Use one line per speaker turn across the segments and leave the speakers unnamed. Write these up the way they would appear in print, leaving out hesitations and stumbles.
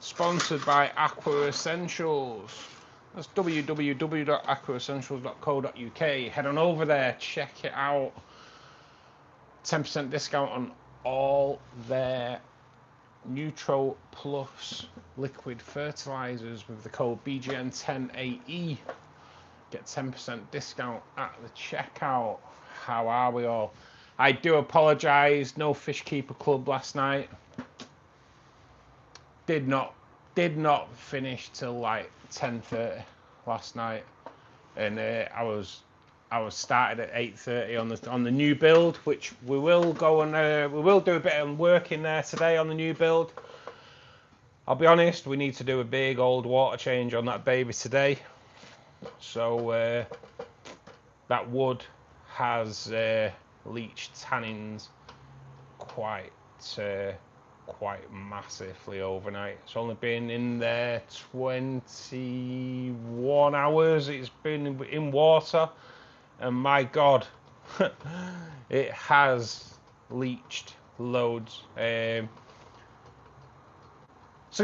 sponsored by Aqua Essentials. That's www.aquaessentials.co.uk. Head on over there, check it out. 10% discount on all their Neutro Plus liquid fertilizers with the code BGN10AE. Get 10% discount at the checkout. How are we all? I do apologise, no Fishkeeper Club last night. Did not finish till like 10:30 last night, and I was started at 8:30 on the new build, which we will go and we will do a bit of work in there today on the new build. I'll be honest, we need to do a big old water change on that baby today. So that wood has leached tannins quite massively overnight. It's only been in there 21 hours. It's been in water, and my God, it has leached loads. So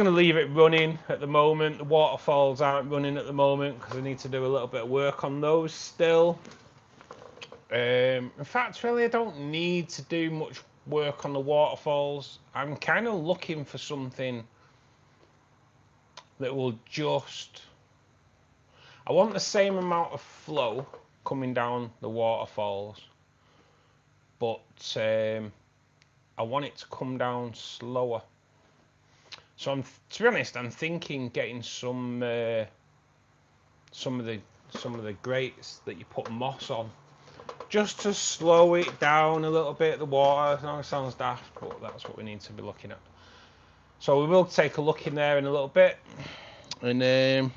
I'm going to leave it running at the moment. The waterfalls aren't running at the moment because I need to do a little bit of work on those still. In fact, really, I don't need to do much work on the waterfalls. I'm kind of looking for something that will just... I want the same amount of flow coming down the waterfalls, but I want it to come down slower. So to be honest, I'm thinking getting some of the grates that you put moss on, just to slow it down a little bit, the water. I know it sounds daft, but that's what we need to be looking at. So we will take a look in there in a little bit, and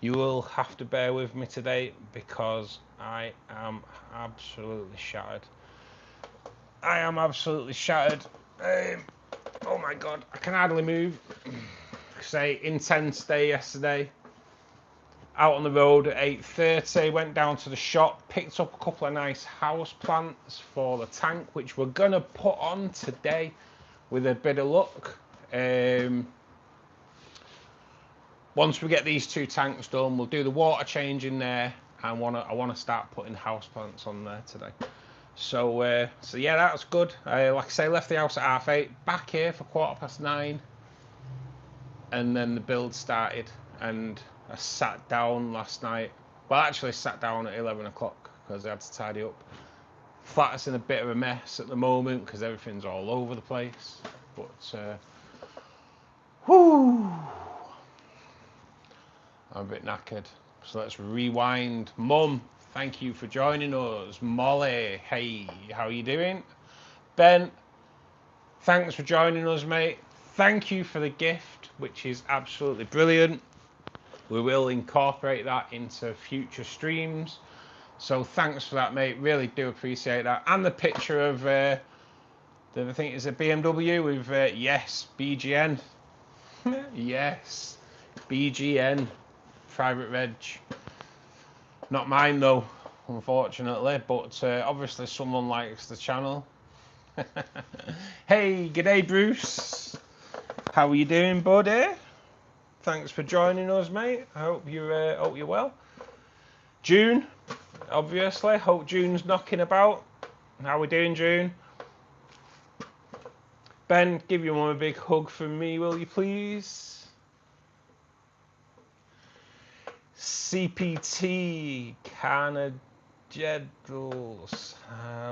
you will have to bear with me today because I am absolutely shattered. I am absolutely shattered. Oh my God, I can hardly move. Say, intense day yesterday. Out on the road at 8:30, went down to the shop, picked up a couple of nice house plants for the tank, which we're gonna put on today with a bit of luck. Once we get these two tanks done, we'll do the water change in there, and I wanna start putting house plants on there today. So yeah, that's good. Like I say, left the house at 8:30, back here for 9:15, and then the build started, and I sat down last night. Well, actually sat down at 11 o'clock because I had to tidy up. Flat's in a bit of a mess at the moment because everything's all over the place. But whoo, I'm a bit knackered. So let's rewind. Mum, thank you for joining us. Molly, hey, how are you doing? Ben, thanks for joining us, mate. Thank you for the gift, which is absolutely brilliant. We will incorporate that into future streams. So thanks for that, mate. Really do appreciate that. And the picture of, I think it's a BMW with, yes, BGN. Yes, BGN, private reg. Not mine though, unfortunately, but obviously someone likes the channel. Hey, g'day Bruce. How are you doing, buddy? Thanks for joining us, mate. I hope you're well. June, obviously. Hope June's knocking about. How we doing, June? Ben, give your mum a big hug from me, will you please? CPT, Jeddles.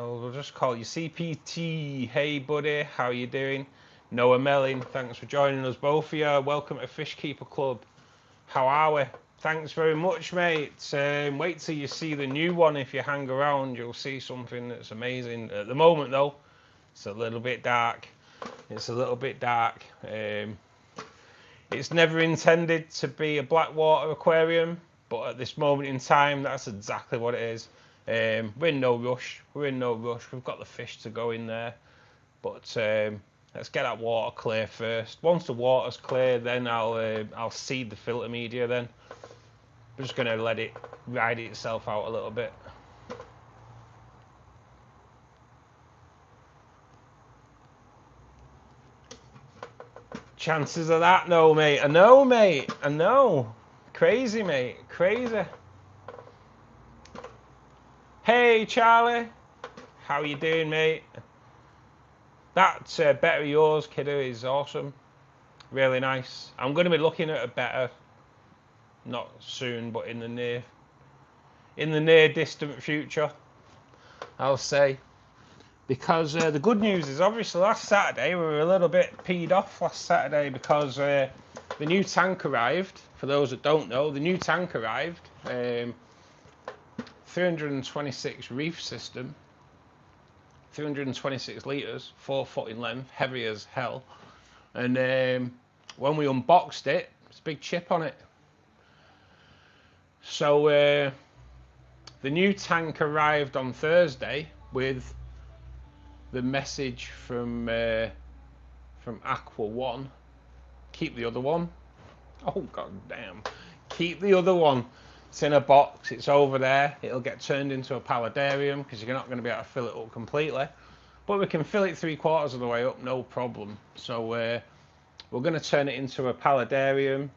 We'll just call you CPT. Hey, buddy, how you doing? Noah Melling, thanks for joining us, both of you. Welcome to Fishkeeper Club. How are we? Thanks very much, mate. Wait till you see the new one. If you hang around, you'll see something that's amazing. At the moment, though, it's a little bit dark. It's a little bit dark. It's never intended to be a blackwater aquarium, but at this moment in time, that's exactly what it is. We're in no rush. We've got the fish to go in there, but let's get that water clear first. Once the water's clear, then I'll seed the filter media. Then I'm just gonna let it ride itself out a little bit. Chances of that? No, mate. I know, mate. I know. Crazy, mate. Crazy. Hey, Charlie. How you doing, mate? That betta of yours, kiddo, is awesome. Really nice. I'm going to be looking at a betta, not soon, but in the near distant future, I'll say. Because the good news is, obviously, last Saturday we were a little bit peed off last Saturday because the new tank arrived. For those that don't know, the new tank arrived. 326 reef system, 326 litres, 4 foot in length, heavy as hell. And when we unboxed it, there's a big chip on it. So the new tank arrived on Thursday with the message from Aqua One, keep the other one. Oh god damn, keep the other one. It's in a box, it's over there, it'll get turned into a paludarium because you're not going to be able to fill it up completely, but we can fill it 3/4 of the way up, no problem. So we're going to turn it into a paludarium,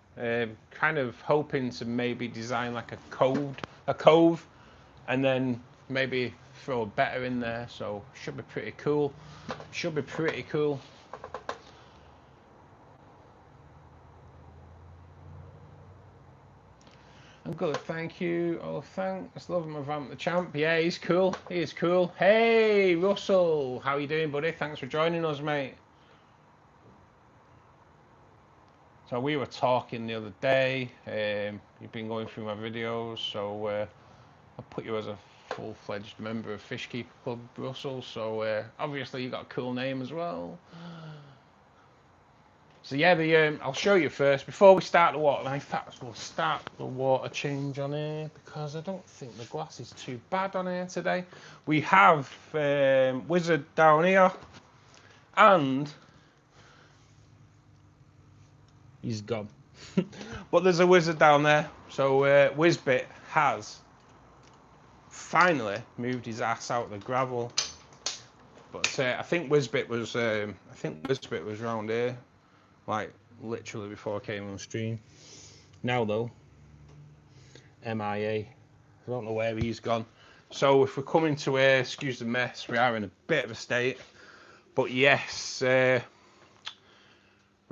kind of hoping to maybe design like a cove, and then maybe throw a betta in there, so should be pretty cool. Should be pretty cool. I'm good, thank you. Oh, thanks. Love my Vamp the Champ. Yeah, he's cool. He is cool. Hey, Russell. How you doing, buddy? Thanks for joining us, mate. So we were talking the other day. You've been going through my videos, so I'll put you as a full-fledged member of Fishkeeper Club, Russell. So obviously you got a cool name as well. So yeah, I'll show you first before we start the water. In fact, we'll start the water change on here because I don't think the glass is too bad on here today. We have Wizard down here, and he's gone. But there's a Wizard down there. So Wizbit has finally moved his ass out of the gravel. But I think Wizbit was round here. Like literally before I came on stream. Now though, MIA. I don't know where he's gone. So if we're coming to here, excuse the mess, we are in a bit of a state. But yes, we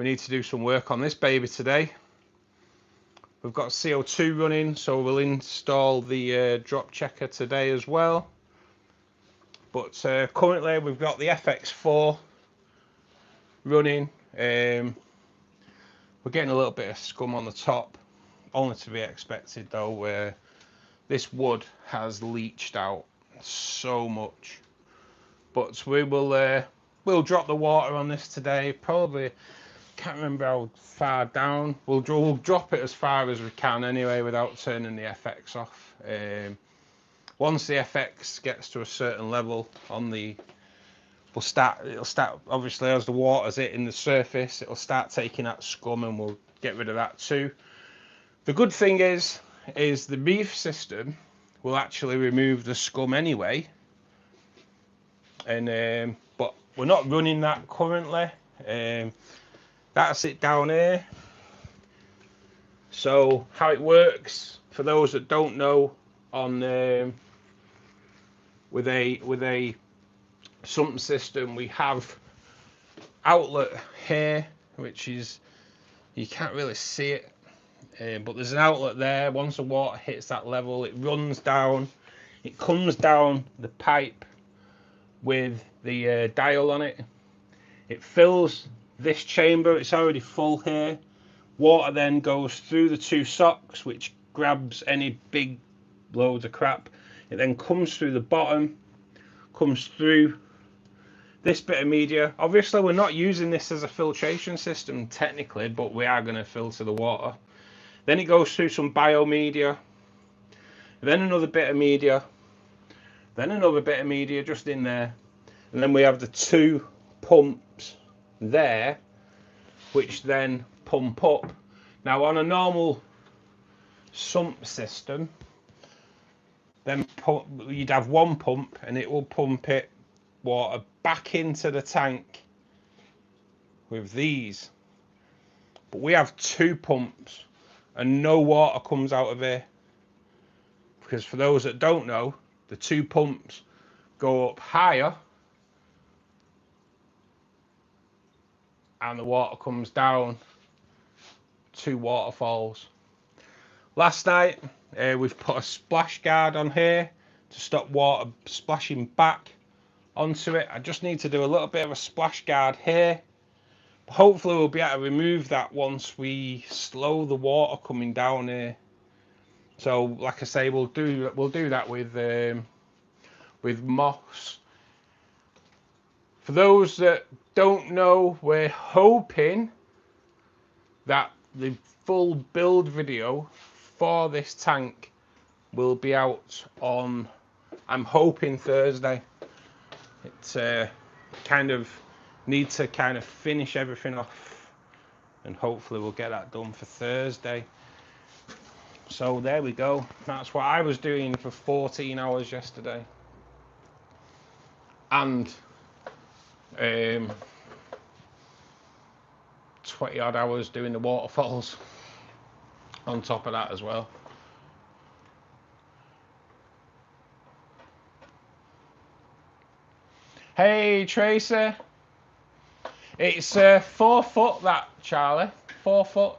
need to do some work on this baby today. We've got CO2 running, so we'll install the drop checker today as well. But currently we've got the FX4 running. We're getting a little bit of scum on the top, only to be expected though, where this wood has leached out so much. But we will we'll drop the water on this today. Probably can't remember how far down. We'll drop it as far as we can anyway, without turning the FX off. Once the FX gets to a certain level on the it'll start obviously as the water's hitting the surface, it'll start taking that scum and we'll get rid of that too. The good thing is the reef system will actually remove the scum anyway, and but we're not running that currently. That's it down here. So how it works, for those that don't know, on with a sump system, we have outlet here, which is, you can't really see it, but there's an outlet there. Once the water hits that level, it runs down, it comes down the pipe with the dial on it. It fills this chamber, it's already full here. Water then goes through the two socks, which grabs any big loads of crap. It then comes through the bottom, comes through this bit of media. Obviously we're not using this as a filtration system technically, but we are going to filter the water. Then it goes through some biomedia, then another bit of media, then another bit of media just in there, and then we have the two pumps there which then pump up. Now on a normal sump system, then you'd have one pump and it will pump it water back into the tank with these. but we have 2 pumps and no water comes out of here. Because for those that don't know, the 2 pumps go up higher and the water comes down 2 waterfalls. Last night we've put a splash guard on here to stop water splashing back onto it. I just need to do a little bit of a splash guard here. Hopefully we'll be able to remove that once we slow the water coming down here. So like I say, we'll do that with moss. For those that don't know, we're hoping that the full build video for this tank will be out on, I'm hoping, Thursday. It's kind of need to kind of finish everything off, and hopefully we'll get that done for Thursday. So there we go. That's what I was doing for 14 hours yesterday, and 20 odd hours doing the waterfalls on top of that as well. Hey Tracer, it's 4 foot that, Charlie, 4 foot,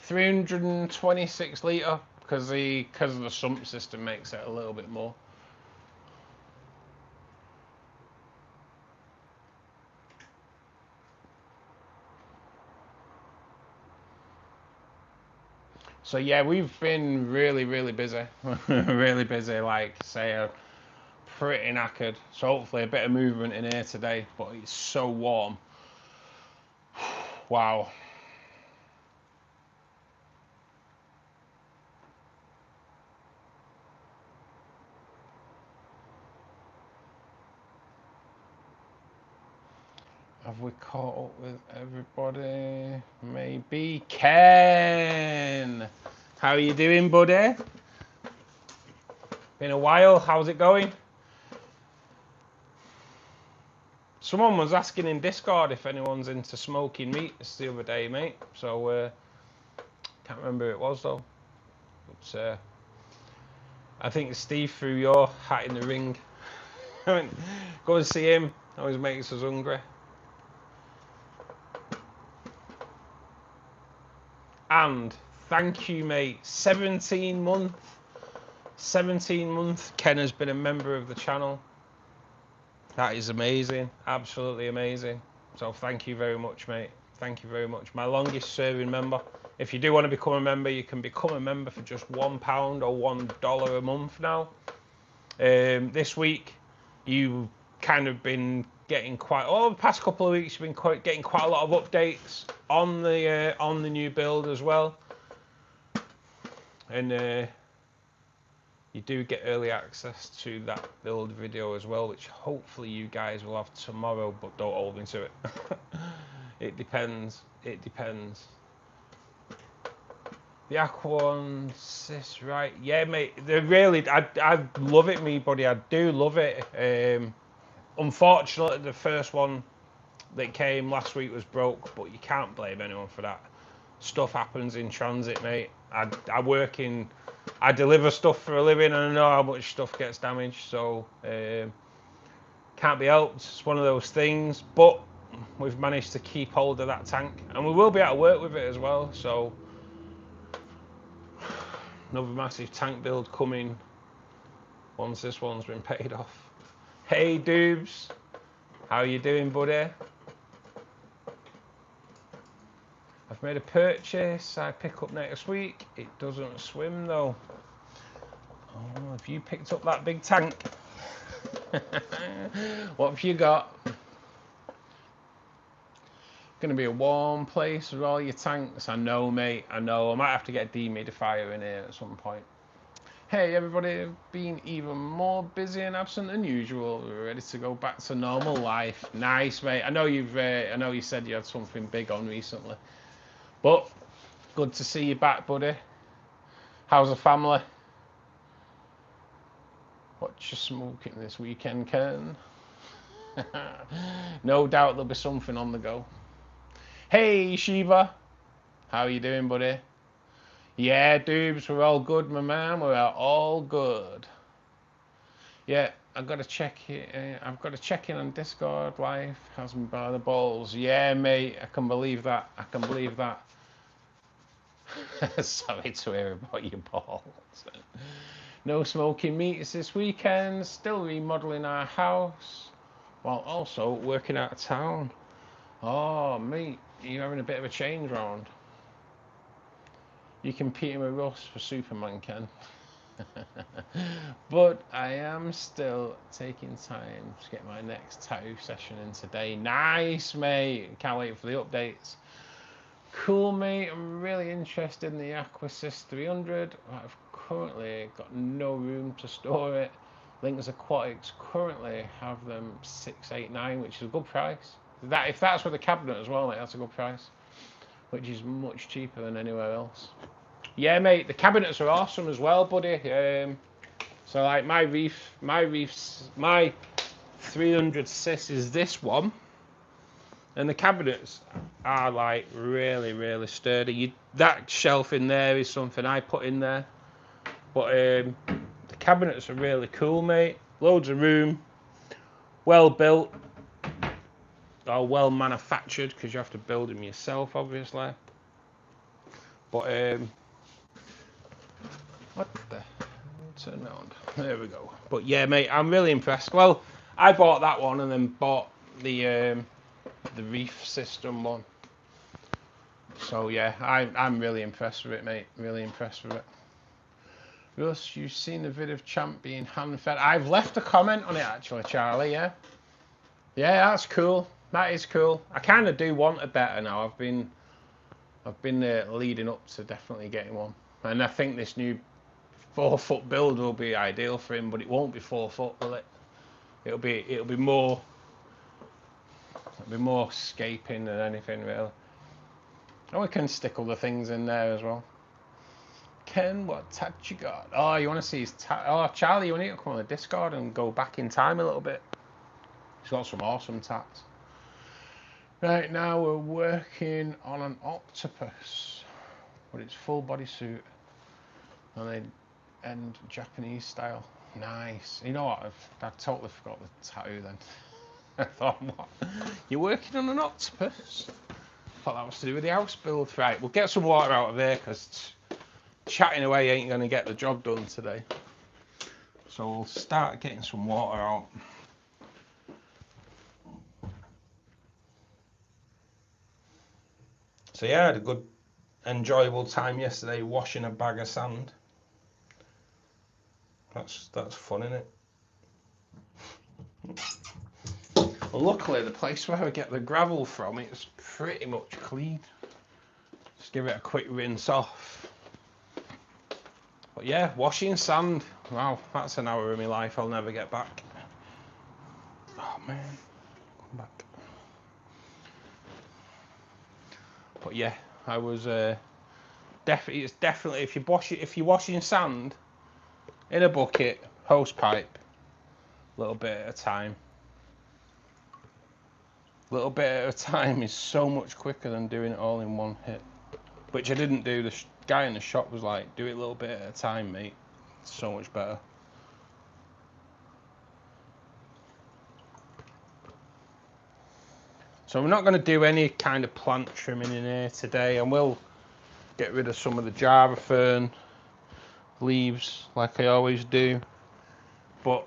326 litre, because of the sump system makes it a little bit more. So yeah, we've been really busy, really busy. Like say, pretty knackered. So hopefully a bit of movement in here today. But it's so warm. Wow. Have we caught up with everybody? Maybe. Ken! How are you doing, buddy? Been a while. How's it going? Someone was asking in Discord if anyone's into smoking meats the other day, mate. So, can't remember who it was, though. But, I think Steve threw your hat in the ring. Go and see him. Always makes us hungry. And thank you, mate. 17 month. Ken has been a member of the channel. That is amazing. Absolutely amazing. So thank you very much, mate. Thank you very much. My longest serving member. If you do want to become a member, you can become a member for just £1 or $1 a month now. This week, you've kind of been getting the past couple of weeks, you've been getting quite a lot of updates on the new build as well, and you do get early access to that build video as well, which hopefully you guys will have tomorrow, but don't hold me to it. It depends. The Aqua ones, sis, right? Yeah, mate. They're really. I love it, me buddy. I do love it. Unfortunately, the first one that came last week was broke, but you can't blame anyone for that. Stuff happens in transit, mate. I deliver stuff for a living, and I know how much stuff gets damaged, so can't be helped. It's one of those things, but we've managed to keep hold of that tank, and we will be able to work with it as well. So another massive tank build coming once this one's been paid off. Hey Doobs, how you doing, buddy? I've made a purchase. I pick up next week. It doesn't swim though. Oh, have you picked up that big tank? What have you got? Gonna be a warm place with all your tanks. I know, mate. I know. I might have to get a dehumidifier in here at some point. Hey everybody, been even more busy and absent than usual. We're ready to go back to normal life. Nice, mate. I know you said you had something big on recently, but good to see you back, buddy. How's the family? What you smoking this weekend, Ken? No doubt there'll be something on the go. Hey Shiva, how you doing, buddy? Yeah, Doobs, we're all good, my man. We're all good. Yeah, I've got to check it. I've got to check in on Discord. Life has me by the balls. Yeah, mate, I can believe that. I can believe that. Sorry to hear about your balls. No smoking meats this weekend. Still remodeling our house while also working out of town. Oh, mate, you're having a bit of a change round. You're competing with Russ for Superman, Ken. But I am still taking time to get my next tattoo session in today. Nice, mate. Can't wait for the updates. Cool, mate. I'm really interested in the Aqua Essentials 300. I've currently got no room to store it. Links Aquatics currently have them 689, which is a good price. If that's with the cabinet as well, mate, that's a good price. Which is much cheaper than anywhere else. Yeah, mate, the cabinets are awesome as well, buddy. So like my 300 cis is this one, and the cabinets are like really, really sturdy. That shelf in there is something I put in there, but the cabinets are really cool, mate. Loads of room, well built, or well manufactured, because you have to build them yourself, obviously. But what the hell? Turn around. There we go. But yeah, mate, I'm really impressed. Well, I bought that one and then bought the reef system one. So yeah, I'm really impressed with it, mate. Really impressed with it. Russ, you've seen the vid of Champ being hand fed. I've left a comment on it actually, Charlie. Yeah, yeah, that's cool. That is cool. I kind of do want a betta now. I've been leading up to definitely getting one, and I think this new 4-foot build will be ideal for him, but it won't be 4 foot, will it? It'll be more scaping than anything really. And we can stick other things in there as well. Ken, what tat you got? Oh, you want to see his tat? Oh, Charlie, you need to come on the Discord and go back in time a little bit. He's got some awesome tats. Right now we're working on an octopus, but it's full bodysuit and Japanese style. Nice. You know what? I've totally forgot the tattoo then. I thought, what? You're working on an octopus? I thought that was to do with the house build. Right, we'll get some water out of here because chatting away ain't going to get the job done today. So we'll start getting some water out. So yeah, I had a good, enjoyable time yesterday washing a bag of sand. That's fun, isn't it? Well, luckily the place where I get the gravel from, it's pretty much clean. Just give it a quick rinse off. But yeah, washing sand, wow, that's an hour of my life I'll never get back. Oh man, come back. But yeah, I was it's definitely if you're washing sand in a bucket, hose pipe, a little bit at a time. A little bit at a time is so much quicker than doing it all in one hit. Which I didn't do. The guy in the shop was like, do it a little bit at a time, mate. It's so much better. So we're not going to do any kind of plant trimming in here today, and we'll get rid of some of the Java fern leaves like I always do. But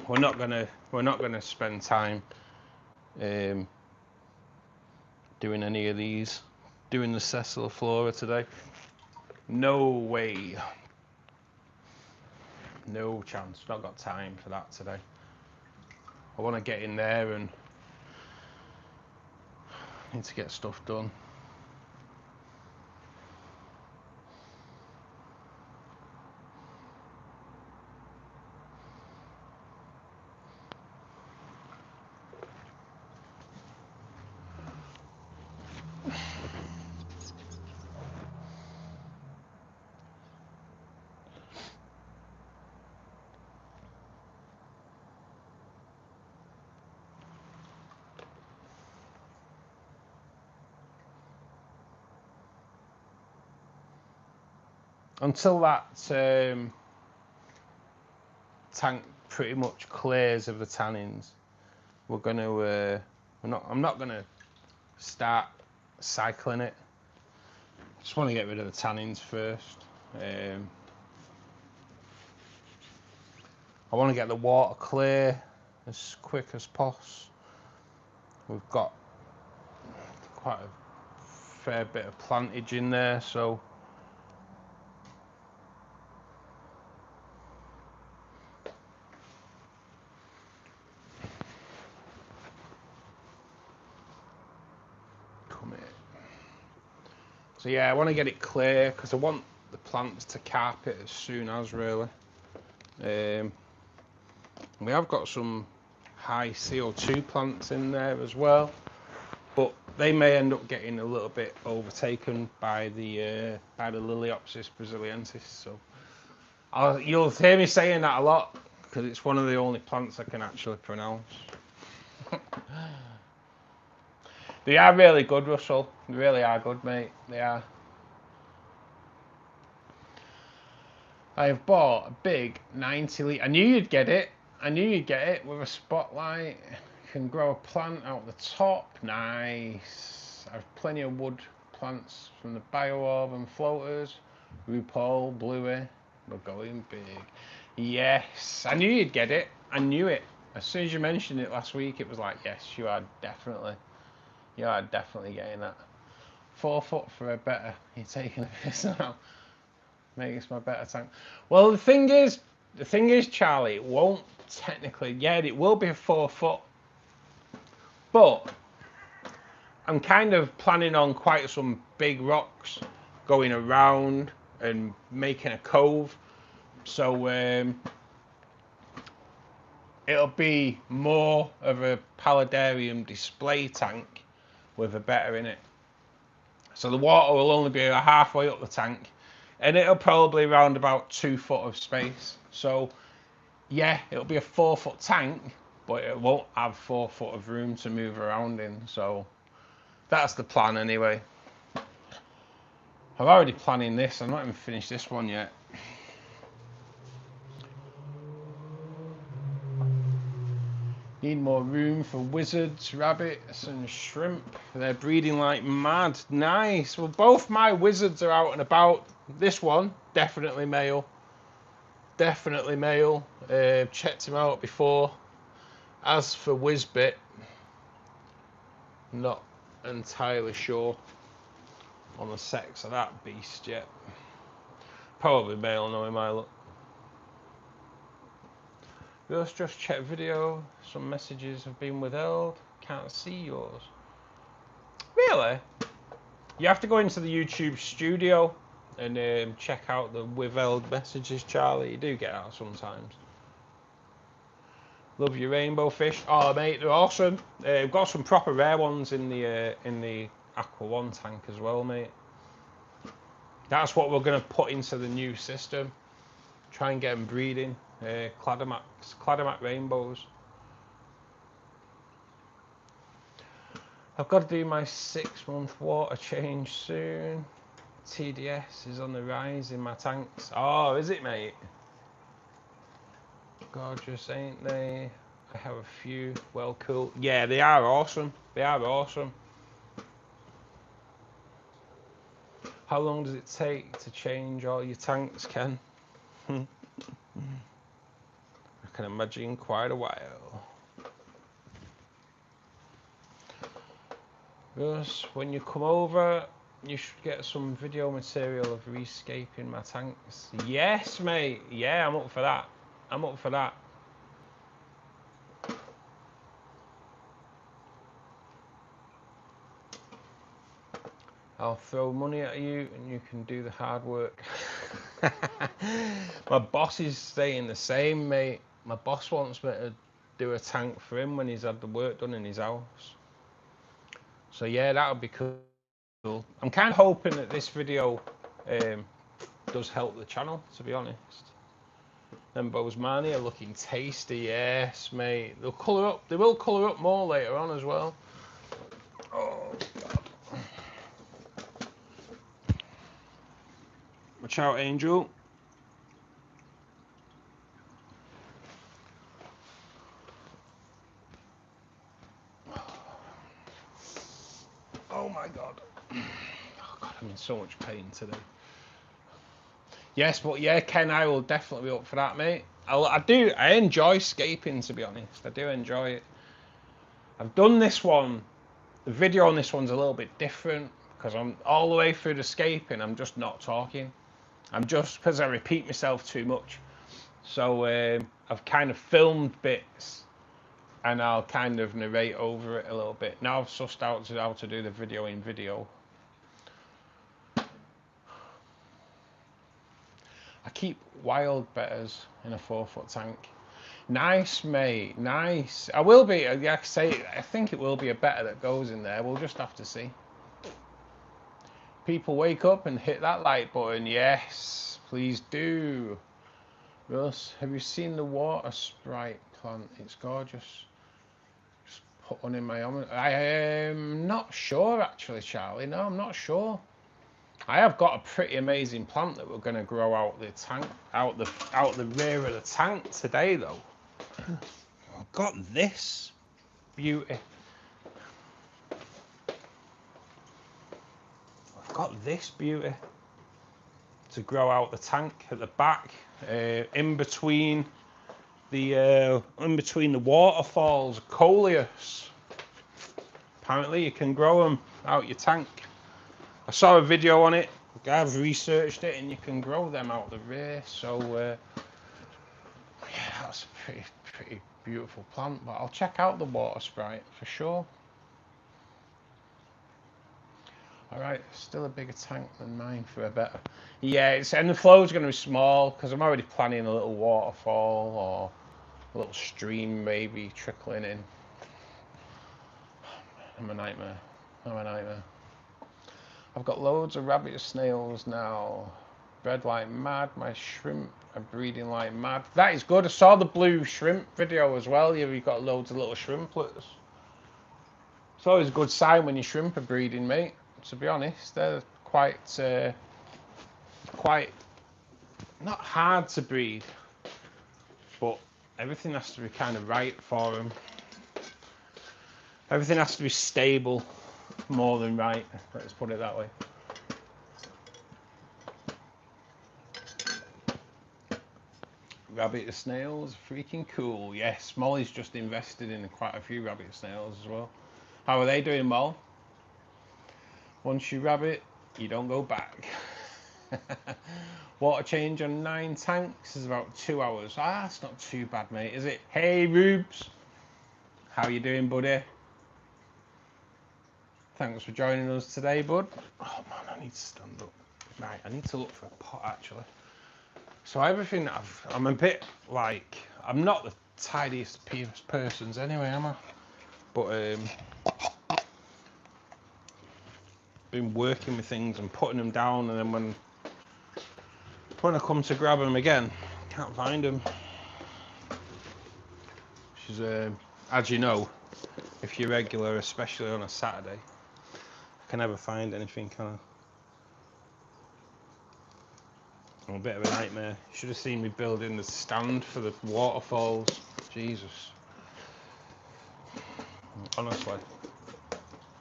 we're not gonna spend time doing any of these, doing the Sessiliflora today. No way. No chance. Not got time for that today. I want to get in there and need to get stuff done. until that tank pretty much clears of the tannins, we're going to I'm not going to start cycling it. Just want to get rid of the tannins first. I want to get the water clear as quick as possible. We've got quite a fair bit of plantage in there, so come here. So yeah, I want to get it clear because I want the plants to carpet as soon as really. We have got some high CO2 plants in there as well, but they may end up getting a little bit overtaken by the Liliopsis brasiliensis. So you'll hear me saying that a lot because it's one of the only plants I can actually pronounce. They are really good, Russell. They really are good, mate. They are. I have bought a big 90 litre. I knew you'd get it. I knew you'd get it with a spotlight. You can grow a plant out the top. Nice. I have plenty of wood plants from the BioOrb and floaters. RuPaul, Bluey. We're going big. Yes. I knew you'd get it. I knew it. As soon as you mentioned it last week, it was like, yes, you are definitely getting that. 4 foot for a betta. You're taking a piss now. Makes my betta tank. Well, the thing is, Charlie, it won't technically. Yeah, it will be a 4 foot, but I'm kind of planning on quite some big rocks going around and making a cove. So it'll be more of a paludarium display tank with a betta in it. So the water will only be halfway up the tank, and it'll probably around about 2 foot of space. So yeah, it'll be a 4 foot tank, but it won't have 4 foot of room to move around in. So that's the plan anyway. I'm already planning this. I'm not even finished this one yet. Need more room for wizards, rabbits and shrimp. They're breeding like mad. Nice. Well, both my wizards are out and about. This one, definitely male. Definitely male. Checked him out before. As for Whizbit, not entirely sure on the sex of that beast yet. Probably male, knowing my look. Just check video. Some messages have been withheld. Can't see yours. Really? You have to go into the YouTube studio and check out the withheld messages, Charlie. You do get that sometimes. Love your rainbow fish. Oh, mate, they're awesome. We've got some proper rare ones in the Aqua 1 tank as well, mate. That's what we're going to put into the new system. Try and get them breeding. Cladomac rainbows. I've got to do my 6-month water change soon. TDS is on the rise in my tanks. Oh, is it, mate? Gorgeous, ain't they? I have a few. Well, cool. Yeah, they are awesome. They are awesome. How long does it take to change all your tanks, Ken? I can imagine quite a while. Gus, when you come over, you should get some video material of rescaping my tanks. Yes, mate. Yeah, I'm up for that. I'm up for that. I'll throw money at you and you can do the hard work. My boss is saying the same, mate. My boss wants me to do a tank for him when he's had the work done in his house. So yeah, that would be cool. I'm kind of hoping that this video does help the channel, to be honest. Them Bosemani are looking tasty, yes, mate. They'll colour up. They will colour up more later on as well. Oh God. Watch out, Angel. Oh my god. Oh god, I'm in so much pain today. Yes, but yeah, Ken, I will definitely be up for that, mate. I enjoy scaping, to be honest. I do enjoy it. I've done this one. The video on this one's a little bit different because I'm all the way through the scaping. I'm just not talking. I'm just, because I repeat myself too much. So I've kind of filmed bits and I'll kind of narrate over it a little bit. Now I've sussed out how to do the video in video. I keep wild bettas in a 4-foot tank. Nice, mate, nice. I will be, like I say, I think it will be a betta that goes in there. We'll just have to see. People, wake up and hit that like button. Yes, please do. Russ, have you seen the water sprite plant? It's gorgeous. Just put one in my oven. I am not sure, actually, Charlie. No, I'm not sure. I have got a pretty amazing plant that we're going to grow out the tank, out the rear of the tank today, though. I've got this beauty. I've got this beauty to grow out the tank at the back, in between the waterfalls, coleus. Apparently, you can grow them out your tank. I saw a video on it. I've researched it, and you can grow them out the rear. So yeah, that's a pretty beautiful plant. But I'll check out the water sprite for sure. All right, still a bigger tank than mine for a betta. Yeah, and the flow's going to be small because I'm already planning a little waterfall or a little stream maybe trickling in. I'm a nightmare. I'm a nightmare. I've got loads of rabbit snails now. Bred like mad. My shrimp are breeding like mad. That is good. I saw the blue shrimp video as well. You've got loads of little shrimplets. It's always a good sign when your shrimp are breeding, mate. To be honest, they're quite not hard to breed, but everything has to be kind of right for them. Everything has to be stable more than right. Let's put it that way. Rabbit snails, freaking cool. Yes, Molly's just invested in quite a few rabbit snails as well. How are they doing, Moll? Once you rabbit, you don't go back. Water change on 9 tanks is about 2 hours. Ah, that's not too bad, mate, is it? Hey, Rubes. How you doing, buddy? Thanks for joining us today, bud. Oh, man, I need to stand up. Right, I need to look for a pot, actually. So everything, I'm a bit like, I'm not the tidiest persons anyway, am I? But, been working with things and putting them down, and then when I come to grab them again, can't find them. Which is, as you know, if you're regular, especially on a Saturday, I can never find anything, can I? I'm a bit of a nightmare. You should have seen me building the stand for the waterfalls. Jesus. Honestly.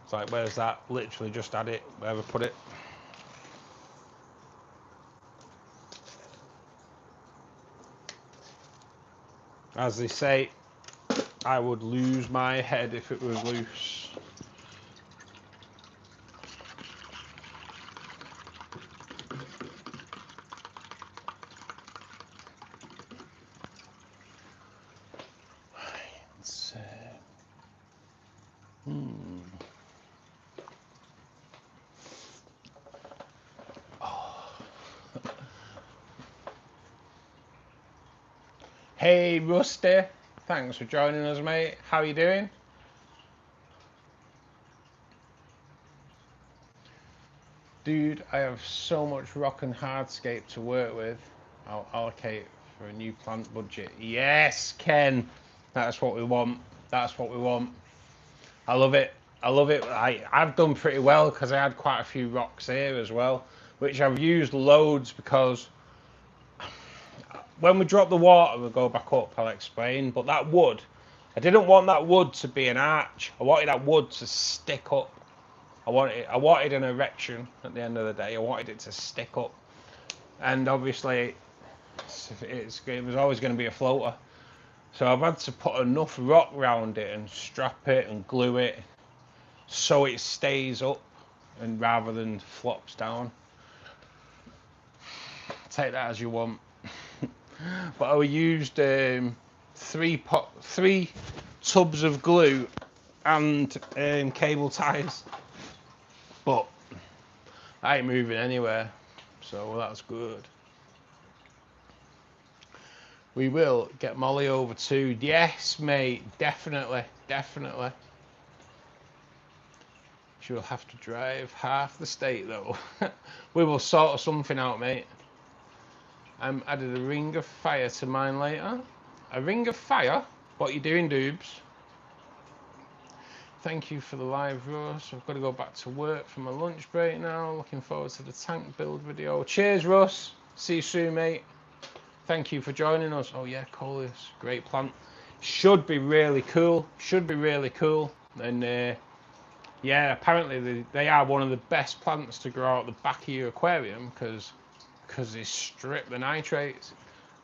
It's like, where's that? Literally just had it, wherever put it. As they say, I would lose my head if it was loose. Hey Rusty, thanks for joining us, mate. How you doing? Dude, I have so much rock and hardscape to work with. I'll allocate for a new plant budget. Yes, Ken, that's what we want. That's what we want. I love it. I love it. I've done pretty well because I had quite a few rocks here as well. which I've used loads because when we drop the water, we go back up, I'll explain, but that wood, I didn't want that wood to be an arch. I wanted that wood to stick up. I wanted an erection at the end of the day. I wanted it to stick up. And obviously, it was always going to be a floater. So I've had to put enough rock around it and strap it and glue it so it stays up and rather than flops down. Take that as you want. But I used 3 tubs of glue and cable ties, but I ain't moving anywhere, so that's good. We will get Molly over too. Yes, mate, definitely. She'll have to drive half the state though. We will sort something out, mate. Added a ring of fire to mine later. A ring of fire? What you doing, Doobs? Thank you for the live, Russ. I've got to go back to work for my lunch break now. Looking forward to the tank build video. Cheers, Russ. See you soon, mate. Thank you for joining us. Oh yeah, Coleus, great plant. Should be really cool. And yeah, apparently they are one of the best plants to grow out the back of your aquarium because they strip the nitrates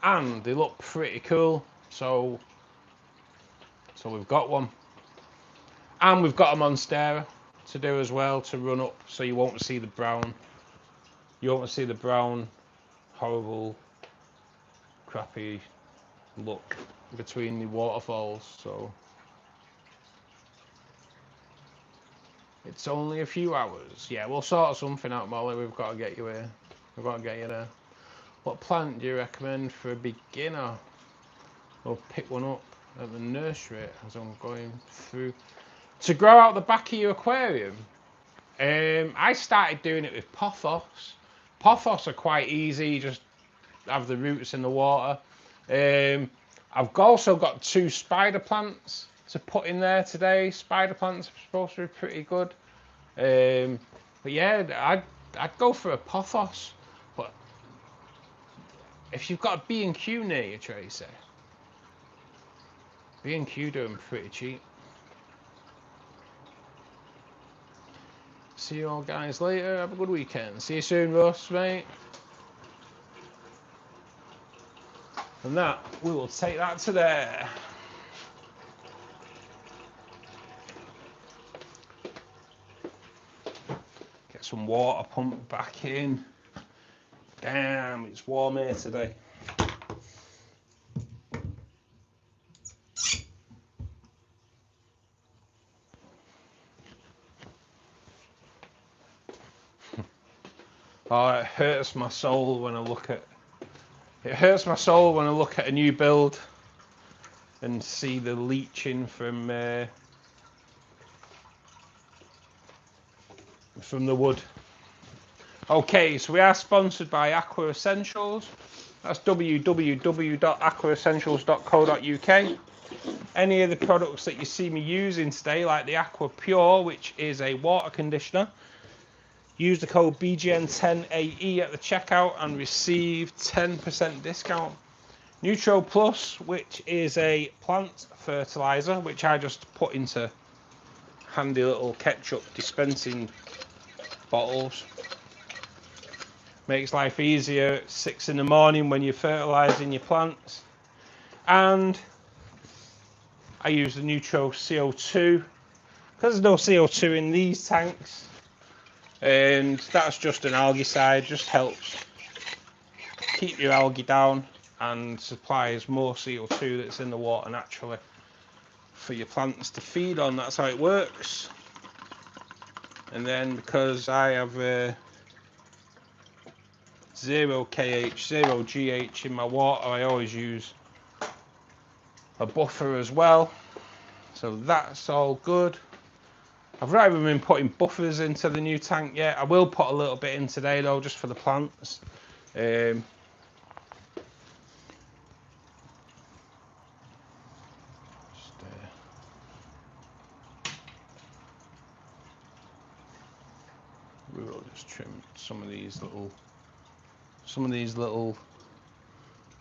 and they look pretty cool. So we've got one, and we've got a monstera to do as well to run up, so you won't see the brown. You won't see the brown, horrible, crappy look between the waterfalls. So it's only a few hours. Yeah, we'll sort something out, Molly. We've got to get you here. We've got to get you there. What plant do you recommend for a beginner? Or pick one up at the nursery as I'm going through. To grow out the back of your aquarium, I started doing it with pothos. Pothos are quite easy, just have the roots in the water. I've also got 2 spider plants to put in there today. Spider plants are supposed to be pretty good. But yeah, I'd go for a pothos. But if you've got a B&Q near you, Tracy, B&Q do them pretty cheap. See you all guys later. Have a good weekend. See you soon, Russ, mate. And that, we will take that to there. Get some water pumped back in. Damn, it's warm here today. Oh, it hurts my soul when I look at. It hurts my soul when I look at a new build and see the leaching from the wood. Okay, so we are sponsored by Aqua Essentials. That's www.aquaessentials.co.uk. Any of the products that you see me using today, like the Aqua Pure, which is a water conditioner, use the code BGN10AE at the checkout and receive 10% discount. Neutro Plus, which is a plant fertilizer, which I just put into handy little ketchup dispensing bottles. Makes life easier at 6 in the morning when you're fertilizing your plants. And I use the Neutro CO2 because there's no CO2 in these tanks. And that's just an algaecide, just helps keep your algae down and supplies more CO2 that's in the water naturally for your plants to feed on. That's how it works. And then because I have 0 KH, 0 GH in my water, I always use a buffer as well. So that's all good. I've not even been putting buffers into the new tank yet. I will put a little bit in today though, just for the plants. we will just trim some of these little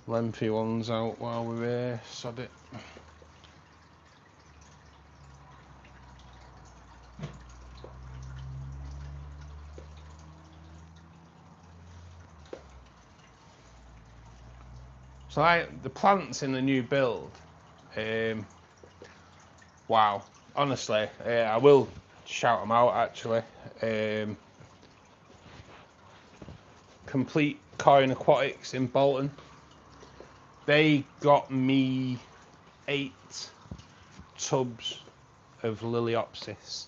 lengthy ones out while we're here. Sod it. So like the plants in the new build, wow, honestly, I will shout them out actually. Complete Coin Aquatics in Bolton. They got me 8 tubs of Liliopsis.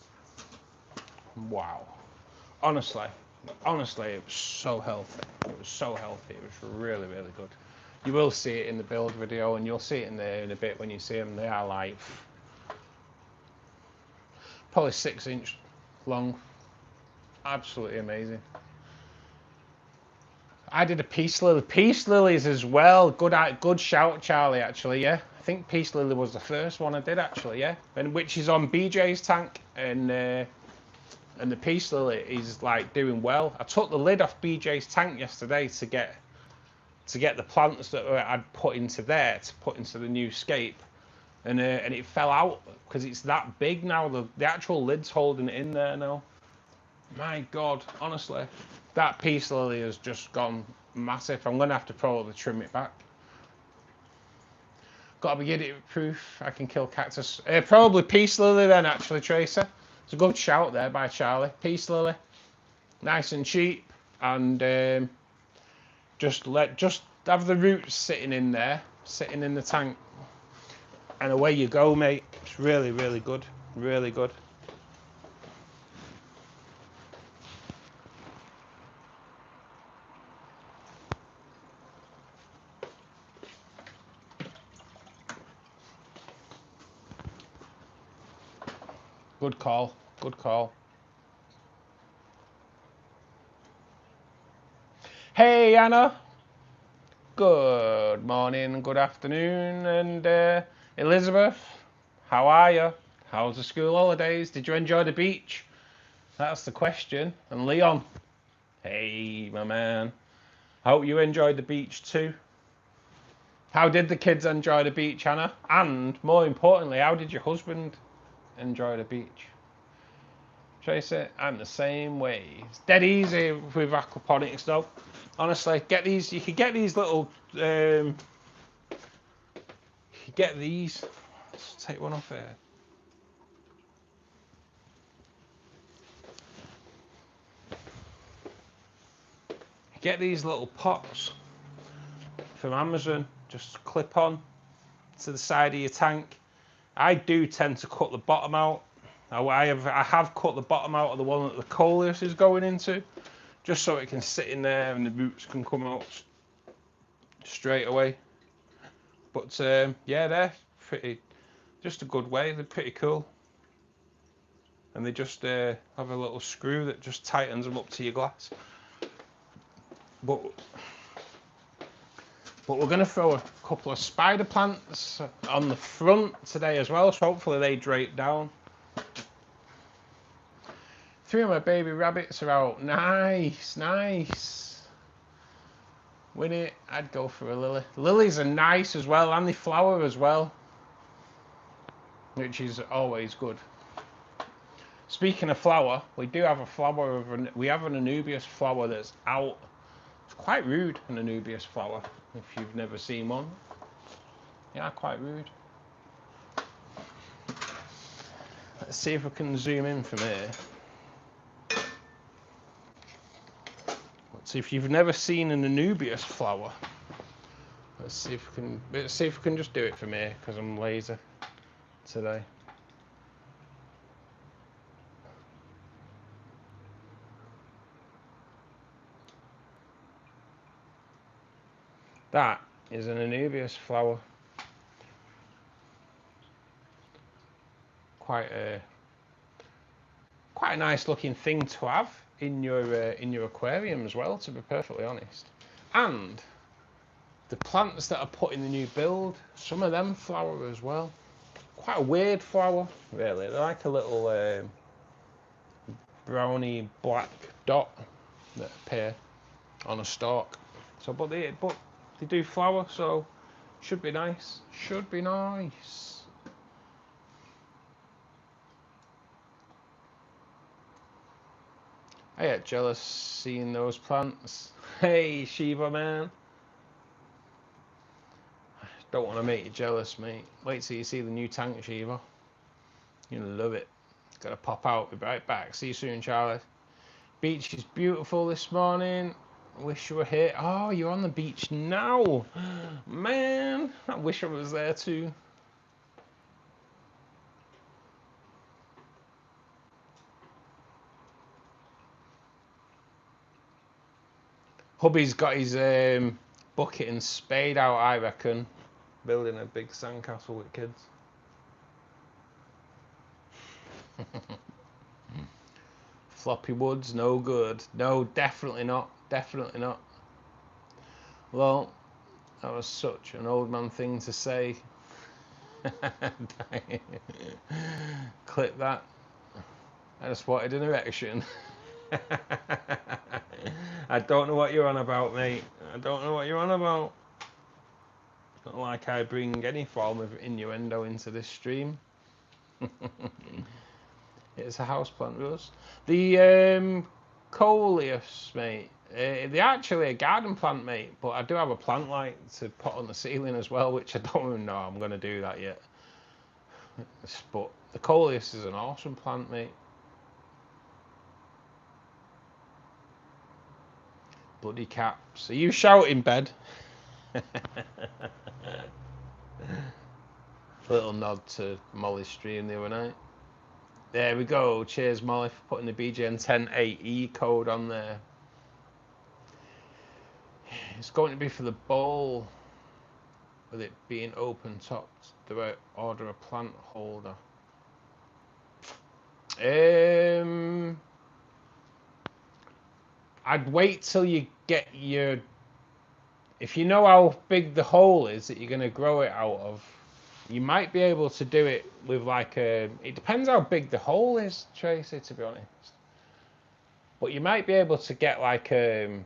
Wow. Honestly, it was so healthy. It was so healthy. It was really, really good. You will see it in the build video, and you'll see it in there in a bit when you see them. They are like probably 6-inch long. Absolutely amazing. I did a peace lilies as well. Good shout, Charlie. Actually, yeah. I think peace lily was the first one I did actually, yeah. And which is on BJ's tank, and the peace lily is like doing well. I took the lid off BJ's tank yesterday to get the plants that I'd put into there to put into the new scape, and it fell out because it's that big now. The actual lid's holding it in there now. My God, honestly, that peace lily has just gone massive. I'm gonna have to probably trim it back. Got to be idiot proof. I can kill cactus. Probably peace lily then, actually, Tracer. It's a good shout there by Charlie. Peace lily, nice and cheap, and just have the roots sitting in there, sitting in the tank, and away you go, mate. It's really, really good, really good. Good call, good call. Hey, Anna. Good morning, good afternoon, and Elizabeth, how are you? How's the school holidays? Did you enjoy the beach? That's the question. And Leon, hey, my man. I hope you enjoyed the beach too. How did the kids enjoy the beach, Hannah? And more importantly, how did your husband enjoy the beach? Tracy, I'm the same way. It's dead easy with aquaponics though. Honestly, get these. You could get these little. You could get these. Let's take one off here. Get these little pots from Amazon. Just clip on to the side of your tank. I do tend to cut the bottom out. I have cut the bottom out of the one that the coleus is going into, just so it can sit in there and the roots can come out straight away. But yeah, they're just a good way. They're pretty cool, and they just have a little screw that just tightens them up to your glass. But we're going to throw a couple of spider plants on the front today as well, so hopefully they drape down. 3 of my baby rabbits are out. Nice, nice. Winnie, I'd go for a lily. Lilies are nice as well, and they flower as well, which is always good. Speaking of flower, we do have a flower we have an Anubias flower that's out. It's quite rude, an Anubias flower, if you've never seen one. Yeah, quite rude. Let's see if we can zoom in from here. So if you've never seen an Anubias flower, let's see if we can just do it from here, because I'm lazy today. That is an Anubias flower. Quite a nice looking thing to have in your aquarium as well, to be perfectly honest. And the plants that I put in the new build, some of them flower as well. Quite a weird flower, really. They're like a little browny black dot that appear on a stalk. So, but they do flower, so should be nice. Should be nice. I get jealous seeing those plants. Hey, Shiva man. Don't want to make you jealous, mate. Wait till you see the new tank, Shiva. You'll love it. Gotta pop out. Be right back. See you soon, Charlie. Beach is beautiful this morning. Wish you were here. Oh, you're on the beach now. Man, I wish I was there too. Hubby's got his bucket and spade out, I reckon. Building a big sandcastle with kids. Floppy woods, no good. No, definitely not. Definitely not. Well, that was such an old man thing to say. Clip that. I just wanted an erection. I don't know what you're on about, mate. I don't know what you're on about. Not like I bring any form of innuendo into this stream. It's a houseplant, Rose. The coleus, mate. They're actually a garden plant, mate. But I do have a plant light to put on the ceiling as well, which I don't even know I'm going to do that yet. But the coleus is an awesome plant, mate. Bloody caps. Are you shouting, bed? Little nod to Molly's stream the other night. There we go. Cheers, Molly, for putting the BGN 10.8E code on there. It's going to be for the bowl, with it being open topped. Do I order a plant holder? I'd wait till you get your... If you know how big the hole is that you're going to grow it out of, you might be able to do it with like a... It depends how big the hole is, Tracy, to be honest. But you might be able to get like a...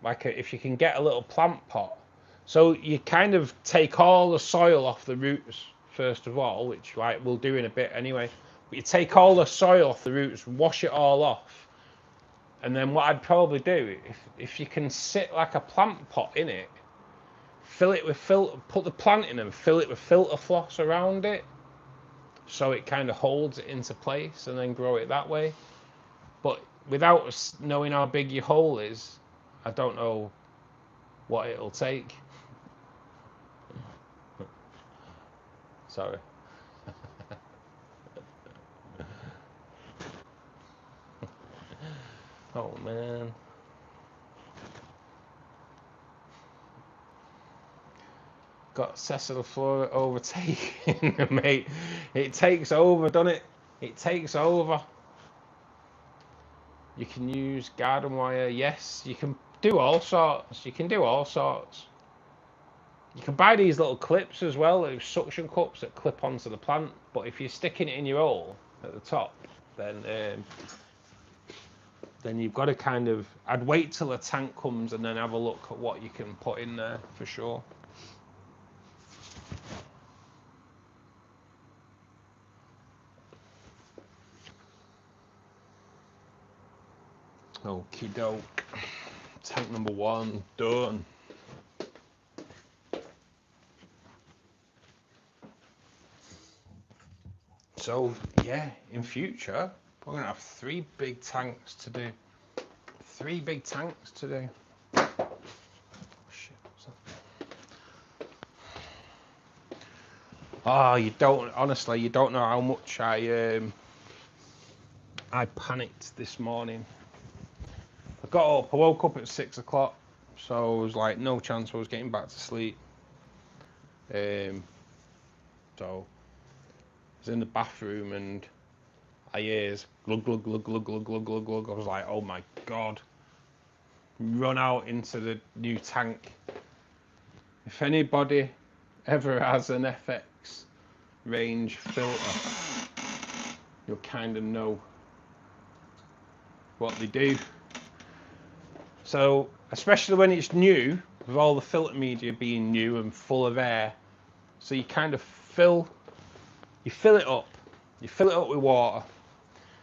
if you can get a little plant pot. So you kind of take all the soil off the roots, first of all, which like we'll do in a bit anyway. But you take all the soil off the roots, wash it all off. And then what I'd probably do, if you can sit like a plant pot in it, fill it with put the plant in and fill it with filter floss around it, so it kind of holds it into place, and then grow it that way. But without knowing how big your hole is, I don't know what it'll take. Sorry. Oh man. Got Cecil Flora overtaking, mate. It takes over, doesn't it? It takes over. You can use garden wire. Yes, you can do all sorts. You can do all sorts. You can buy these little clips as well, those suction cups that clip onto the plant. But if you're sticking it in your hole at the top, then you've got to kind of... I'd wait till a tank comes and then have a look at what you can put in there for sure. Okie doke. Tank number 1 done. So yeah, in future we're gonna have 3 big tanks to do. 3 big tanks to do. Oh, shit, what's that? Oh, you don't, honestly, you don't know how much I panicked this morning. I got up, I woke up at 6 o'clock, so I was like, no chance I was getting back to sleep. So I was in the bathroom and I hears glug glug glug glug glug glug glug glug. I was like, oh my god. Run out into the new tank. If anybody ever has an FX range filter, you'll kind of know what they do. So, especially when it's new, with all the filter media being new and full of air, so you kind of fill it up with water,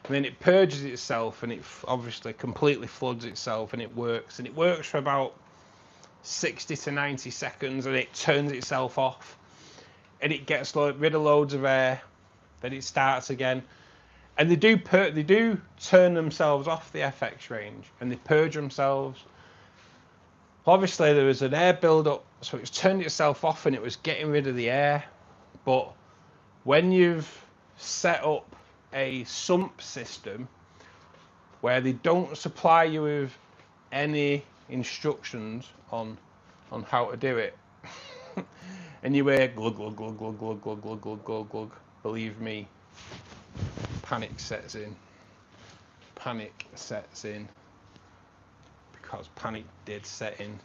and then it purges itself, and it obviously completely floods itself, and it works for about 60 to 90 seconds, and it turns itself off, and it gets rid of loads of air, then it starts again. And they do turn themselves off, the FX range, and they purge themselves. Obviously there was an air build-up, so it's turned itself off and it was getting rid of the air. But when you've set up a sump system where they don't supply you with any instructions on how to do it, and you hear glug glug glug glug glug glug glug glug glug glug, believe me, panic sets in. Panic sets in, because panic did set in.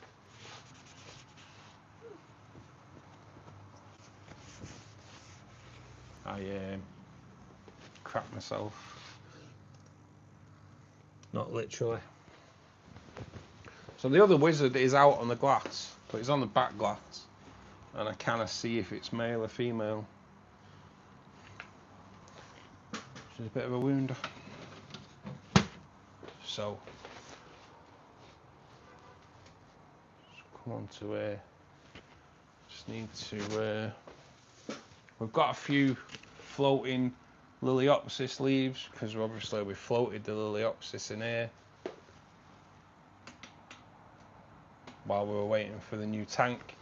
I crapped myself. Not literally. So the other wizard is out on the glass, but he's on the back glass, and I kind of see if it's male or female. Which is a bit of a wound. So come on to just need to we've got a few floating Liliopsis leaves, because obviously we floated the Liliopsis in here while we were waiting for the new tank,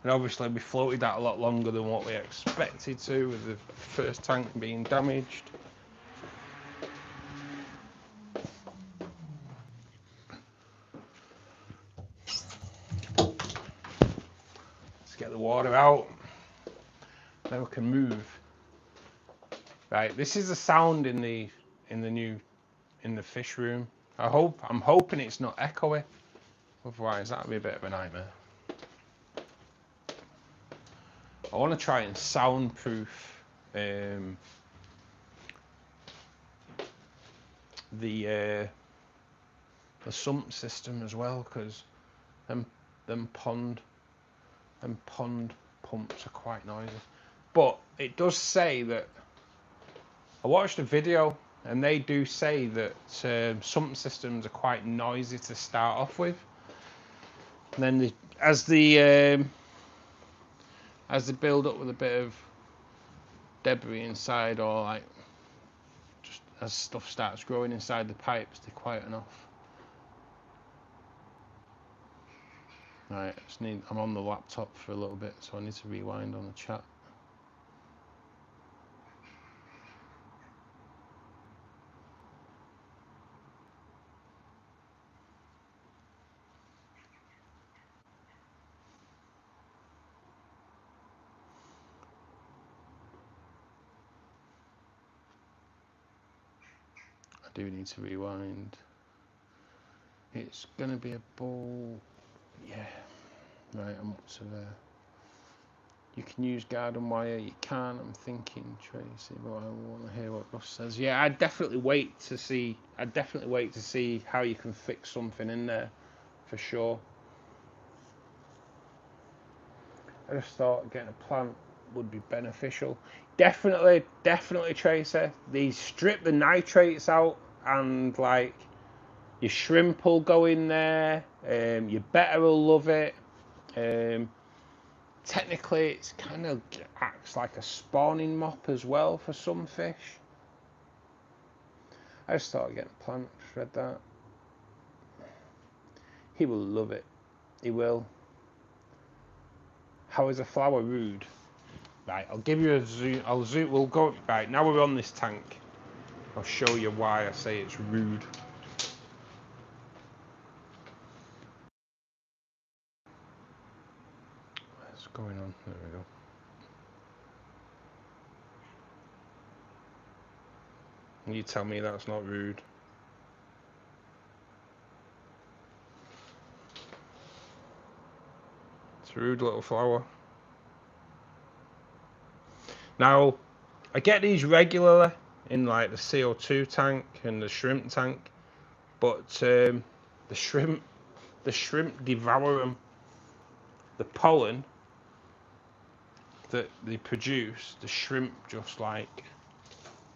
and obviously we floated that a lot longer than what we expected to, with the first tank being damaged. Get the water out, then we can move. Right, this is the sound in the fish room. I'm hoping it's not echoey, otherwise that'd be a bit of a nightmare. I want to try and soundproof the sump system as well, because them pond pumps are quite noisy. But it does say that, I watched a video and they do say that sump systems are quite noisy to start off with, and then as they build up with a bit of debris inside, or like just as stuff starts growing inside the pipes, they quieten off. Right, I'm on the laptop for a little bit, so I need to rewind on the chat. I do need to rewind. It's gonna be a ball. Yeah. Right, I'm up to there. You can use garden wire, you can, I'm thinking, Tracy, but I want to hear what Russ says. Yeah, I'd definitely wait to see how you can fix something in there, for sure. I just thought getting a plant would be beneficial. Definitely, Tracy. They strip the nitrates out, and like your shrimp will go in there. Your betta will love it. Technically, it's kind of acts like a spawning mop as well for some fish. I just thought I'd get a plant. Just read that. He will love it. He will. How is a flower rude? Right, I'll give you a zoom. We'll go. Right, now we're on this tank. I'll show you why I say it's rude. What's going on? There we go. You tell me that's not rude. It's a rude little flower. Now, I get these regularly in like the CO2 tank and the shrimp tank, but the shrimp devour them. The pollen that they produce, the shrimp just like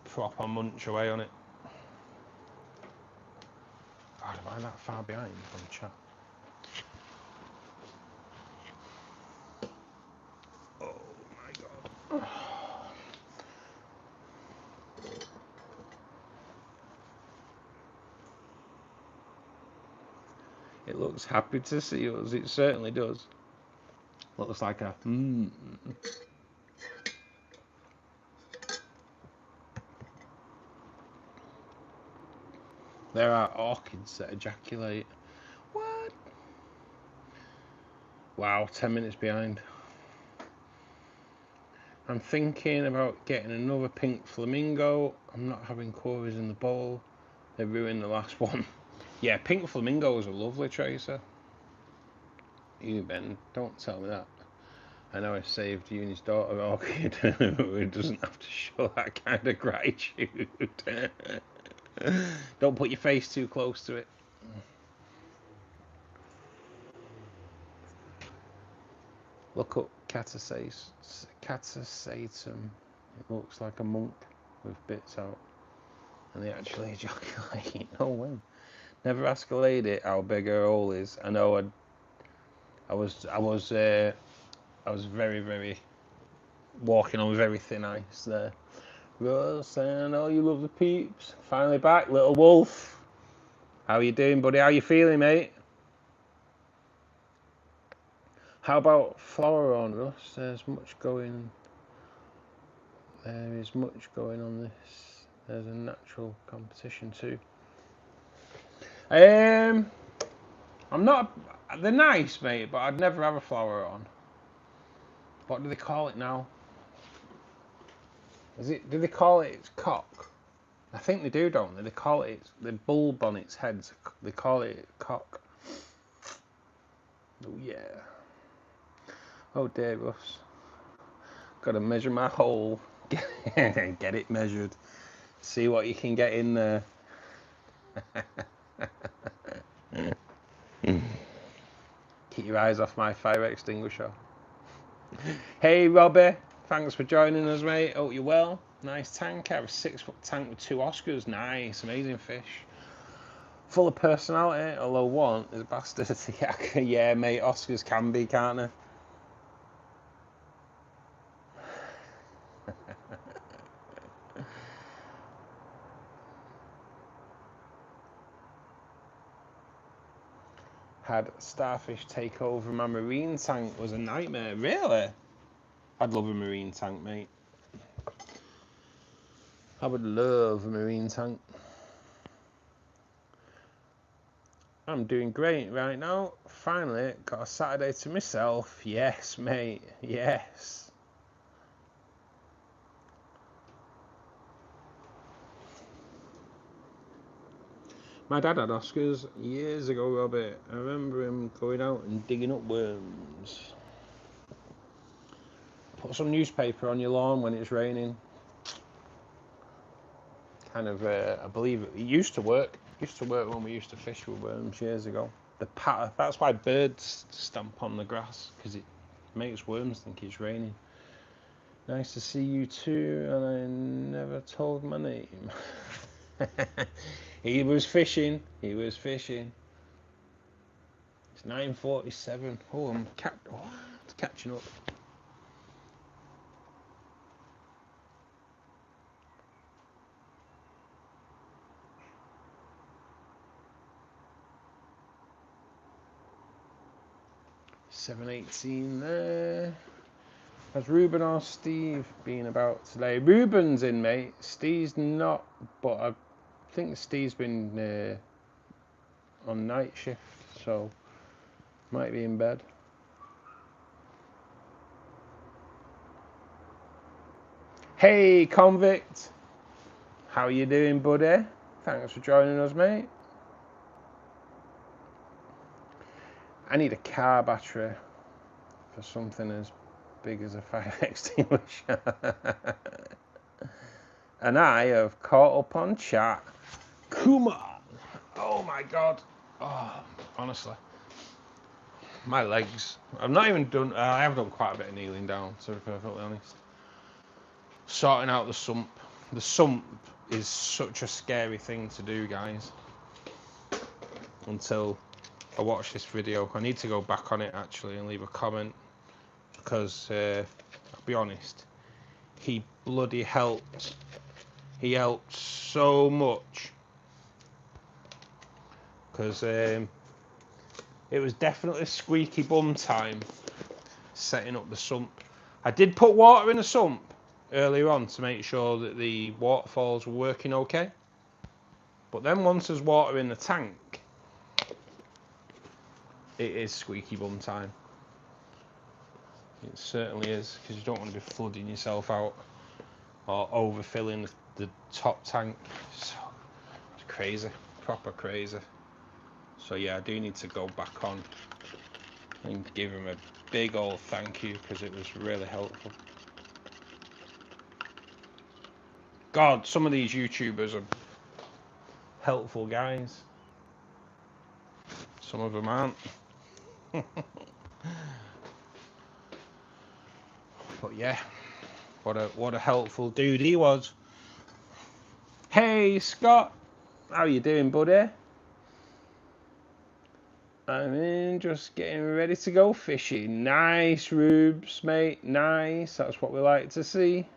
proper munch away on it. God, am I that far behind on the chat? Oh my God. It looks happy to see us, it certainly does. Looks like a There are orchids that ejaculate. What? Wow, 10 minutes behind. I'm thinking about getting another pink flamingo. I'm not having corals in the bowl. They ruined the last one. Yeah, pink flamingos are lovely, Tracer. You, Ben, don't tell me that. I know I saved you and his daughter orchid who doesn't have to show that kind of gratitude. Don't put your face too close to it. Look up Catasatum. It looks like a monk with bits out. And they actually ejaculate. No way. Never ask a lady how big her hole is. I know I was very, very walking on very thin ice there. Rose, I know you love the peeps. Finally back, little wolf. How you doing, buddy? How you feeling, mate? How about flower on, Russ? There is much going on this. There's a natural competition too. I'm not. They're nice, mate, but I'd never have a flower on. What do they call it now? Do they call it its cock? I think they do, don't they? They call it the bulb on its head. They call it cock. Oh yeah. Oh dear, Russ. Got to measure my hole. Get it measured. See what you can get in there. Keep your eyes off my fire extinguisher. Hey Robbie, thanks for joining us, mate. Hope you're well. Nice tank. I have a 6-foot tank with 2 Oscars. Nice, amazing fish. Full of personality, although one is a bastard. Yeah, mate, Oscars can be, can't they? Had starfish take over my marine tank. Was a nightmare. Really? I'd love a marine tank, mate. I would love a marine tank. I'm doing great right now. Finally got a Saturday to myself. Yes, mate. Yes. My dad had Oscars years ago, Robert. I remember him going out and digging up worms. Put some newspaper on your lawn when it's raining. Kind of, I believe it used to work. Used to work when we used to fish with worms years ago. The patter. That's why birds stamp on the grass, because it makes worms think it's raining. Nice to see you too, and I never told my name. He was fishing. He was fishing. It's 9:47. Oh, I'm catching up. $7.18 there. Has Ruben or Steve been about today? Ruben's in, mate. Steve's not, but I think Steve's been on night shift, so might be in bed. Hey, Convict. How you doing, buddy? Thanks for joining us, mate. I need a car battery for something as big as a fire extinguisher. And I have caught up on chat. Come on. Oh my god. Oh, honestly. My legs. I've not even done, I have done quite a bit of kneeling down, to be perfectly honest. Sorting out the sump. The sump is such a scary thing to do, guys. Until I watch this video. I need to go back on it actually and leave a comment. Because, I'll be honest, he bloody helped. He helped so much. Because it was definitely squeaky bum time setting up the sump. I did put water in the sump earlier on to make sure that the waterfalls were working okay. But then once there's water in the tank, it is squeaky bum time. It certainly is, because you don't want to be flooding yourself out or overfilling the top tank. So, it's crazy, proper crazy. So yeah, I do need to go back on and give him a big old thank you, because it was really helpful. God, some of these YouTubers are helpful guys. Some of them aren't. But yeah, what a helpful dude he was. Hey Scott, how you doing, buddy? I'm in, just getting ready to go fishing. Nice, Rubes, mate. Nice. That's what we like to see.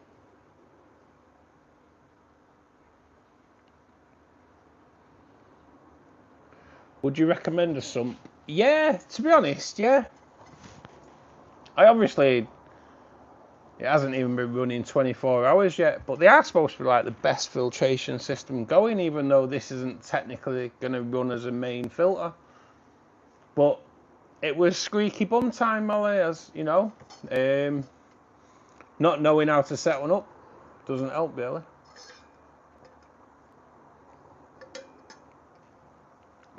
Would you recommend a sump? Yeah, to be honest, yeah. It hasn't even been running 24 hours yet, but they are supposed to be like the best filtration system going, even though this isn't technically going to run as a main filter. But it was squeaky bum time, Molly, as you know. Not knowing how to set one up doesn't help, really.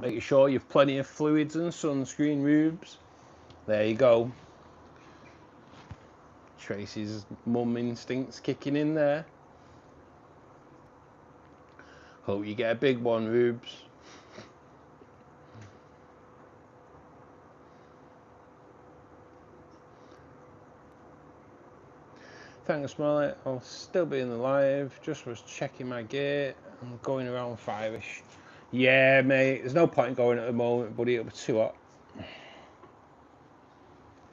Making sure you've plenty of fluids and sunscreen, Rubes. There you go. Tracy's mum instincts kicking in there. Hope you get a big one, Rubes. Thanks, Molly. I'll still be in the live. Just was checking my gate. I'm going around 5ish. Yeah, mate. There's no point in going at the moment, buddy. It'll be too hot.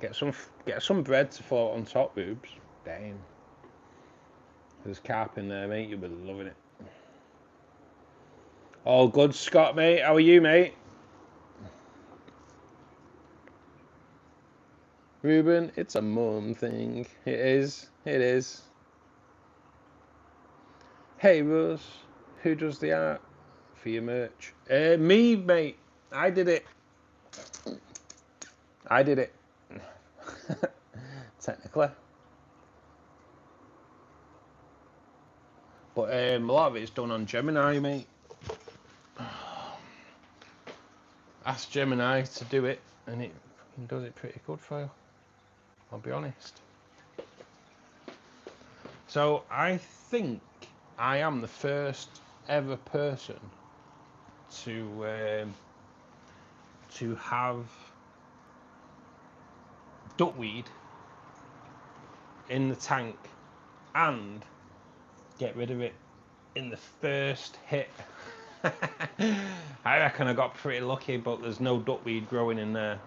Get some bread to float on top, Rubes. Damn. There's carp in there, mate. You'll be loving it. All good, Scott, mate. How are you, mate? Ruben, it's a mum thing. It is. It is. Hey, Rose. Who does the art for your merch? Me, mate. I did it. I did it. Technically. But a lot of it's done on Gemini, mate. Ask Gemini to do it, and it does it pretty good for you. I'll be honest. So I think I am the first ever person to have duckweed in the tank and get rid of it in the first hit. I reckon I got pretty lucky, but there's no duckweed growing in there.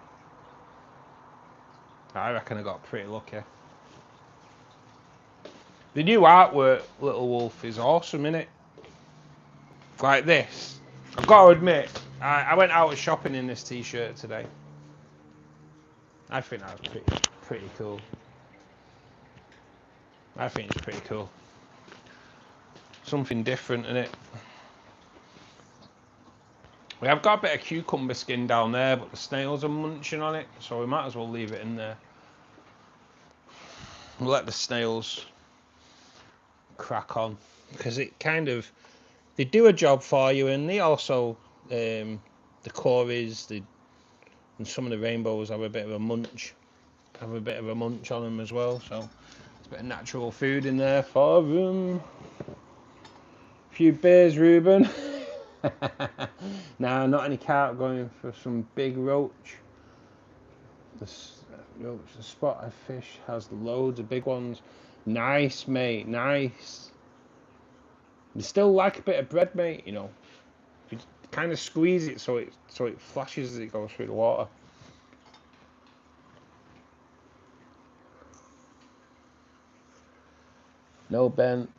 I reckon I got pretty lucky. The new artwork, Little Wolf, is awesome, innit? Like this. I've got to admit, I went out shopping in this t-shirt today. I think that was pretty cool. I think it's pretty cool. Something different, innit? We have got a bit of cucumber skin down there, but the snails are munching on it, so we might as well leave it in there. We'll let the snails crack on, because it kind of, they do a job for you, and they also, the cories, and some of the rainbows have a bit of a munch, on them as well, so there's a bit of natural food in there for them. A few beers, Ruben. Nah, not any carp, going for some big roach. The roach, the spotted fish has loads of big ones. Nice, mate, nice. They still like a bit of bread, mate, you know. You kind of squeeze it so it flashes as it goes through the water. No bent,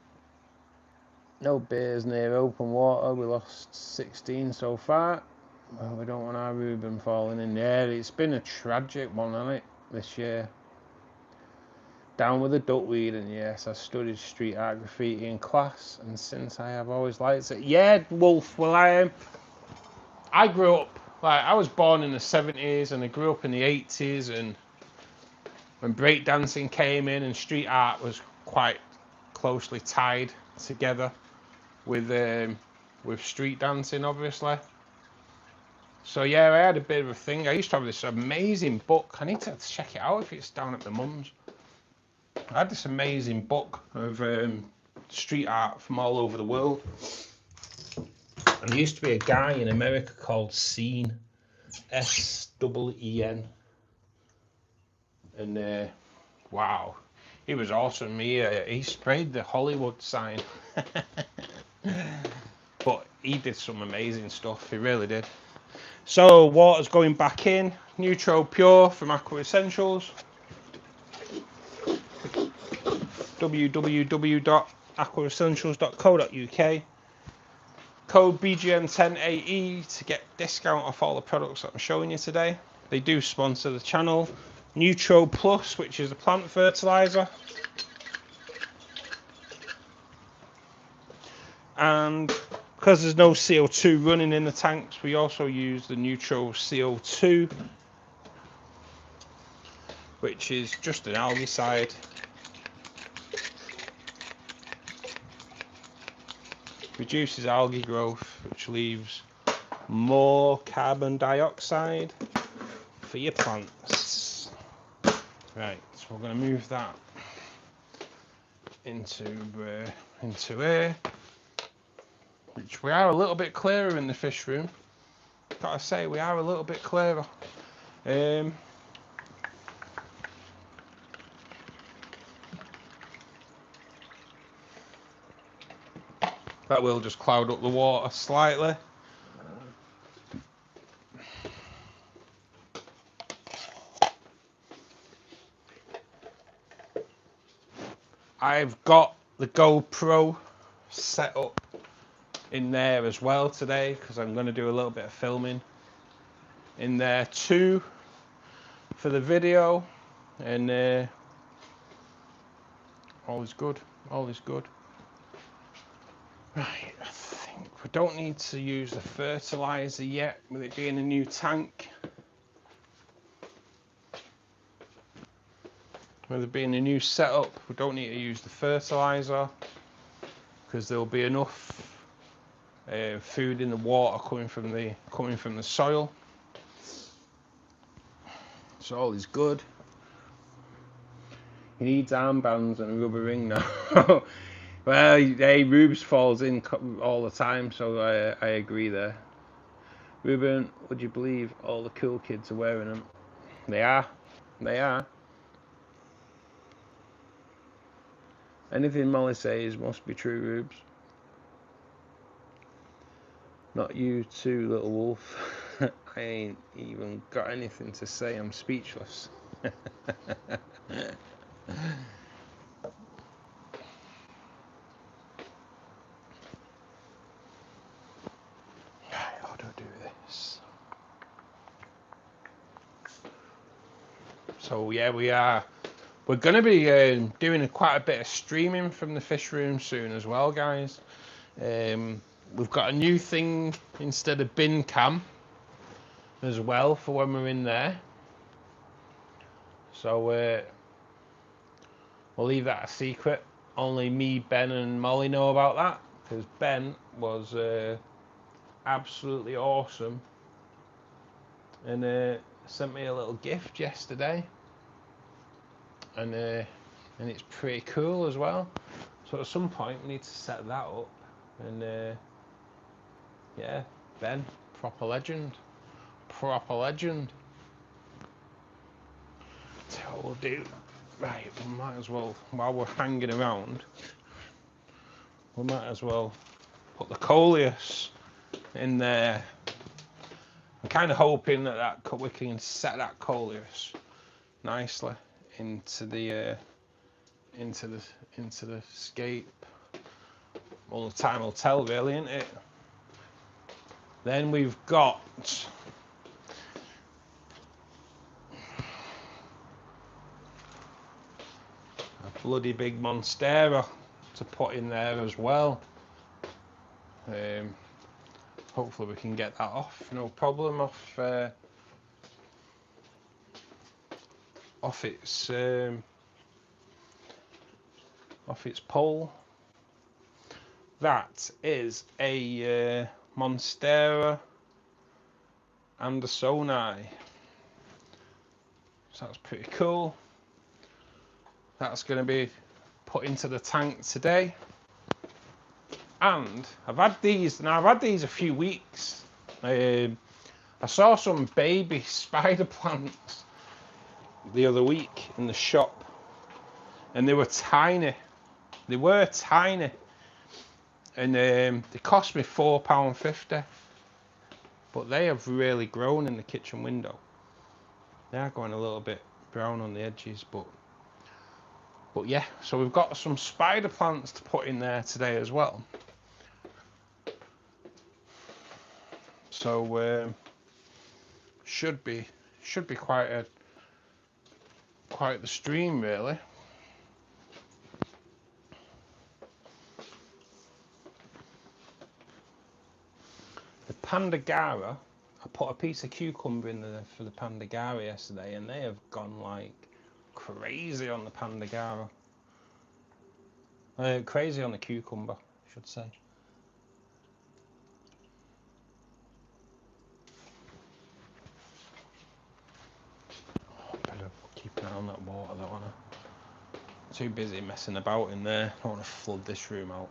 no beers near open water. We lost 16 so far. Well, we don't want our Reuben falling in there. It's been a tragic one, hasn't it, this year? Down with the duckweed, and yes, I studied street art graffiti in class, and since I have always liked it. Yeah, Wolf. Well, I grew up, like, I was born in the 70s, and I grew up in the 80s, and when breakdancing came in, and street art was quite closely tied together with street dancing, obviously. So yeah, I had a bit of a thing. I used to have this amazing book. I need to check it out if it's down at my mum's. I had this amazing book of street art from all over the world. And there used to be a guy in America called Scene, S-E-E-N. And wow, he was awesome. He sprayed the Hollywood sign. But he did some amazing stuff, he really did. So water's going back in. Neutro Pure from Aqua Essentials. www.aquaessentials.co.uk. Code BGN10AE to get discount off all the products that I'm showing you today. They do sponsor the channel. Neutro Plus, which is a plant fertilizer. And because there's no CO2 running in the tanks, we also use the Neutro CO2, which is just an algaecide. Reduces algae growth, which leaves more carbon dioxide for your plants. Right, so we're going to move that into air, which we are a little bit clearer in the fish room. Gotta say, we are a little bit clearer. That will just cloud up the water slightly. I've got the GoPro set up in there as well today because I'm going to do a little bit of filming in there too for the video, and all is good, all is good. Right, I think we don't need to use the fertilizer yet with it being a new tank. With it being a new setup, we don't need to use the fertilizer because there'll be enough food in the water coming from the soil. So all is good. He needs armbands and a rubber ring now. Well, hey, Rubes falls in all the time, so I agree there. Ruben, would you believe all the cool kids are wearing them? They are. They are. Anything Molly says must be true, Rubes. Not you too, little wolf. I ain't even got anything to say. I'm speechless. How do I do this? So yeah, we're going to be doing quite a bit of streaming from the fish room soon as well, guys. We've got a new thing instead of bin cam as well for when we're in there. So we'll leave that a secret. Only me, Ben and Molly know about that, because Ben was absolutely awesome and sent me a little gift yesterday, and it's pretty cool as well. So at some point we need to set that up, and Yeah, Ben, proper legend. Proper legend. So what we'll do, right, we might as well, while we're hanging around, we might as well put the coleus in there. I'm kind of hoping that we can set that coleus nicely into the scape. Well, the time will tell, really, isn't it? Then we've got a bloody big monstera to put in there as well. Hopefully we can get that off, no problem, off its pole. That is a monstera andersoni. So that's pretty cool. That's going to be put into the tank today. And I've had these a few weeks. I saw some baby spider plants the other week in the shop, and they were tiny. They were tiny, and they cost me £4.50. But they have really grown in the kitchen window. They are going a little bit brown on the edges, but yeah. So we've got some spider plants to put in there today as well. So should be quite the stream, really. The Pandagara, I put a piece of cucumber in there for the Pandagara yesterday, and they have gone like crazy on the Pandagara. Crazy on the cucumber, I should say. Better keep an eye on that water, though, aren't I? Too busy messing about in there. I don't want to flood this room out.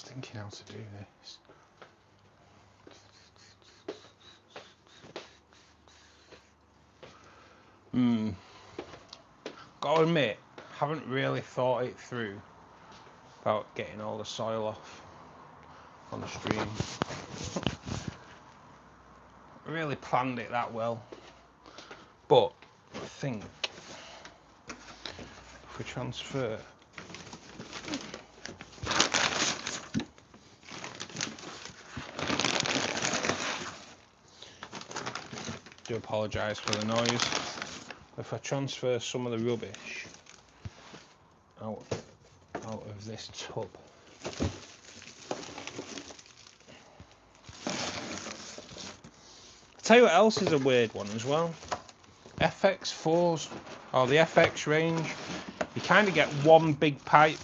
Thinking how to do this. Gotta admit, haven't really thought it through about getting all the soil off on the stream. I really planned it that well, but I think if we transfer do apologise for the noise. If I transfer some of the rubbish out of this tub, I'll tell you what else is a weird one as well. FX4s, or the FX range, you kind of get one big pipe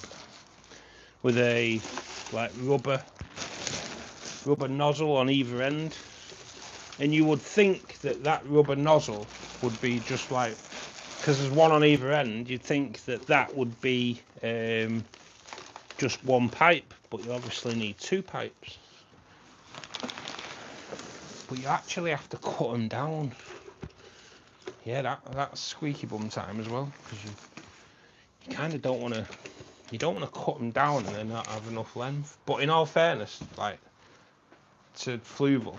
with a like rubber nozzle on either end. And you would think that rubber nozzle would be just like, because there's one on either end, you'd think that would be just one pipe, but you obviously need two pipes. But you actually have to cut them down. Yeah, that's squeaky bum time as well, because you kind of don't want to cut them down and then not have enough length. But in all fairness, like to Fluval,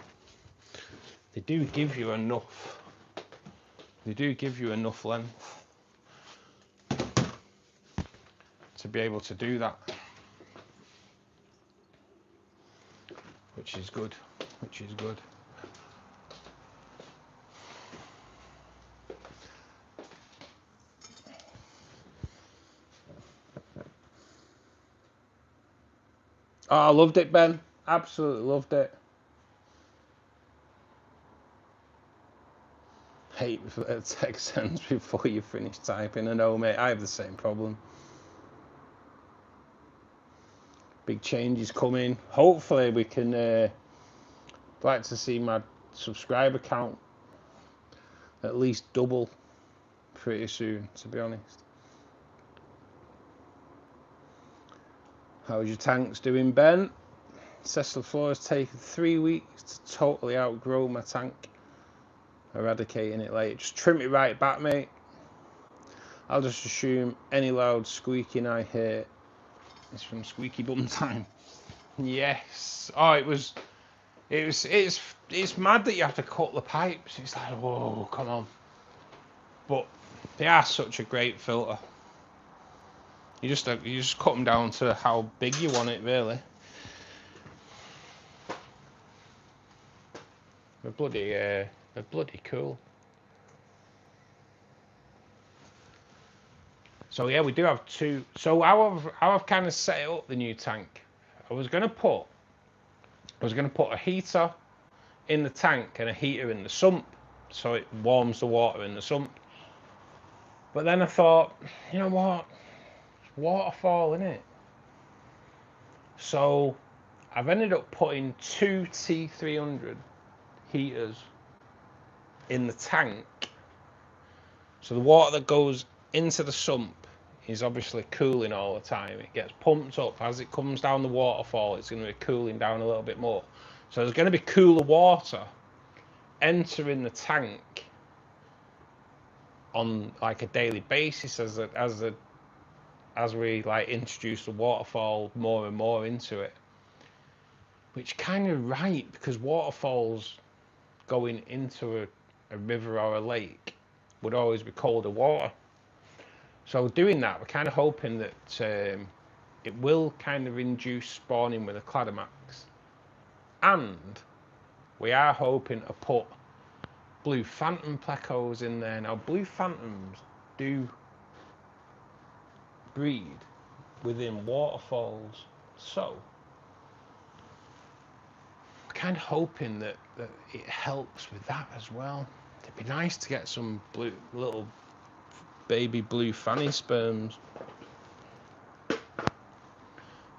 they do give you enough. They do give you enough length to be able to do that. which is good, which is good. Oh, I loved it, Ben. Absolutely loved it. Hate if a text sends before you finish typing. I know, mate. I have the same problem. Big changes coming. Hopefully, we can. Like to see my subscriber count at least double pretty soon, to be honest. How's your tanks doing, Ben? Cecil Floor has taken 3 weeks to totally outgrow my tank. Eradicating it late. Just trim it right back, mate. I'll just assume any loud squeaking I hear is from Squeaky Bum Time. Yes. Oh, it's mad that you have to cut the pipes. It's like, whoa, come on. But they are such a great filter. You just cut them down to how big you want it, really. They're bloody cool. So yeah, we do have two. So how I've kind of set it up, the new tank. I was gonna put a heater in the tank and a heater in the sump, so it warms the water in the sump. But then I thought, you know what? It's waterfall, innit? So I've ended up putting 2 T300 heaters in the tank. So the water that goes into the sump is obviously cooling all the time. It gets pumped up as it comes down the waterfall. It's going to be cooling down a little bit more. So there's going to be cooler water entering the tank on like a daily basis as we like introduce the waterfall more and more into it. Which kind of right, because waterfalls going into a river or a lake would always be colder water. So doing that, we're kind of hoping that it will kind of induce spawning with a Cladomax. And we are hoping to put blue phantom plecos in there. Now, blue phantoms do breed within waterfalls. So we're kind of hoping that it helps with that as well. It'd be nice to get some little baby blue fanny sperms.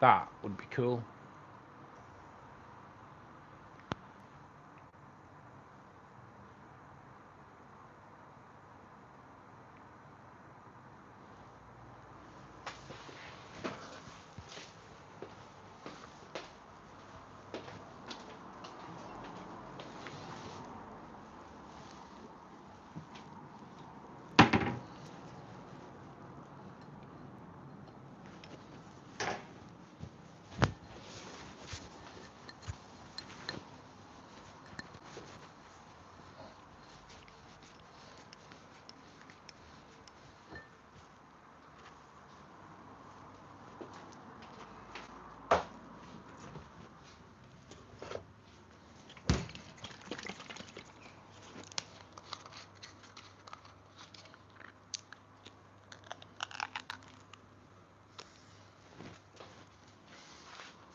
That would be cool.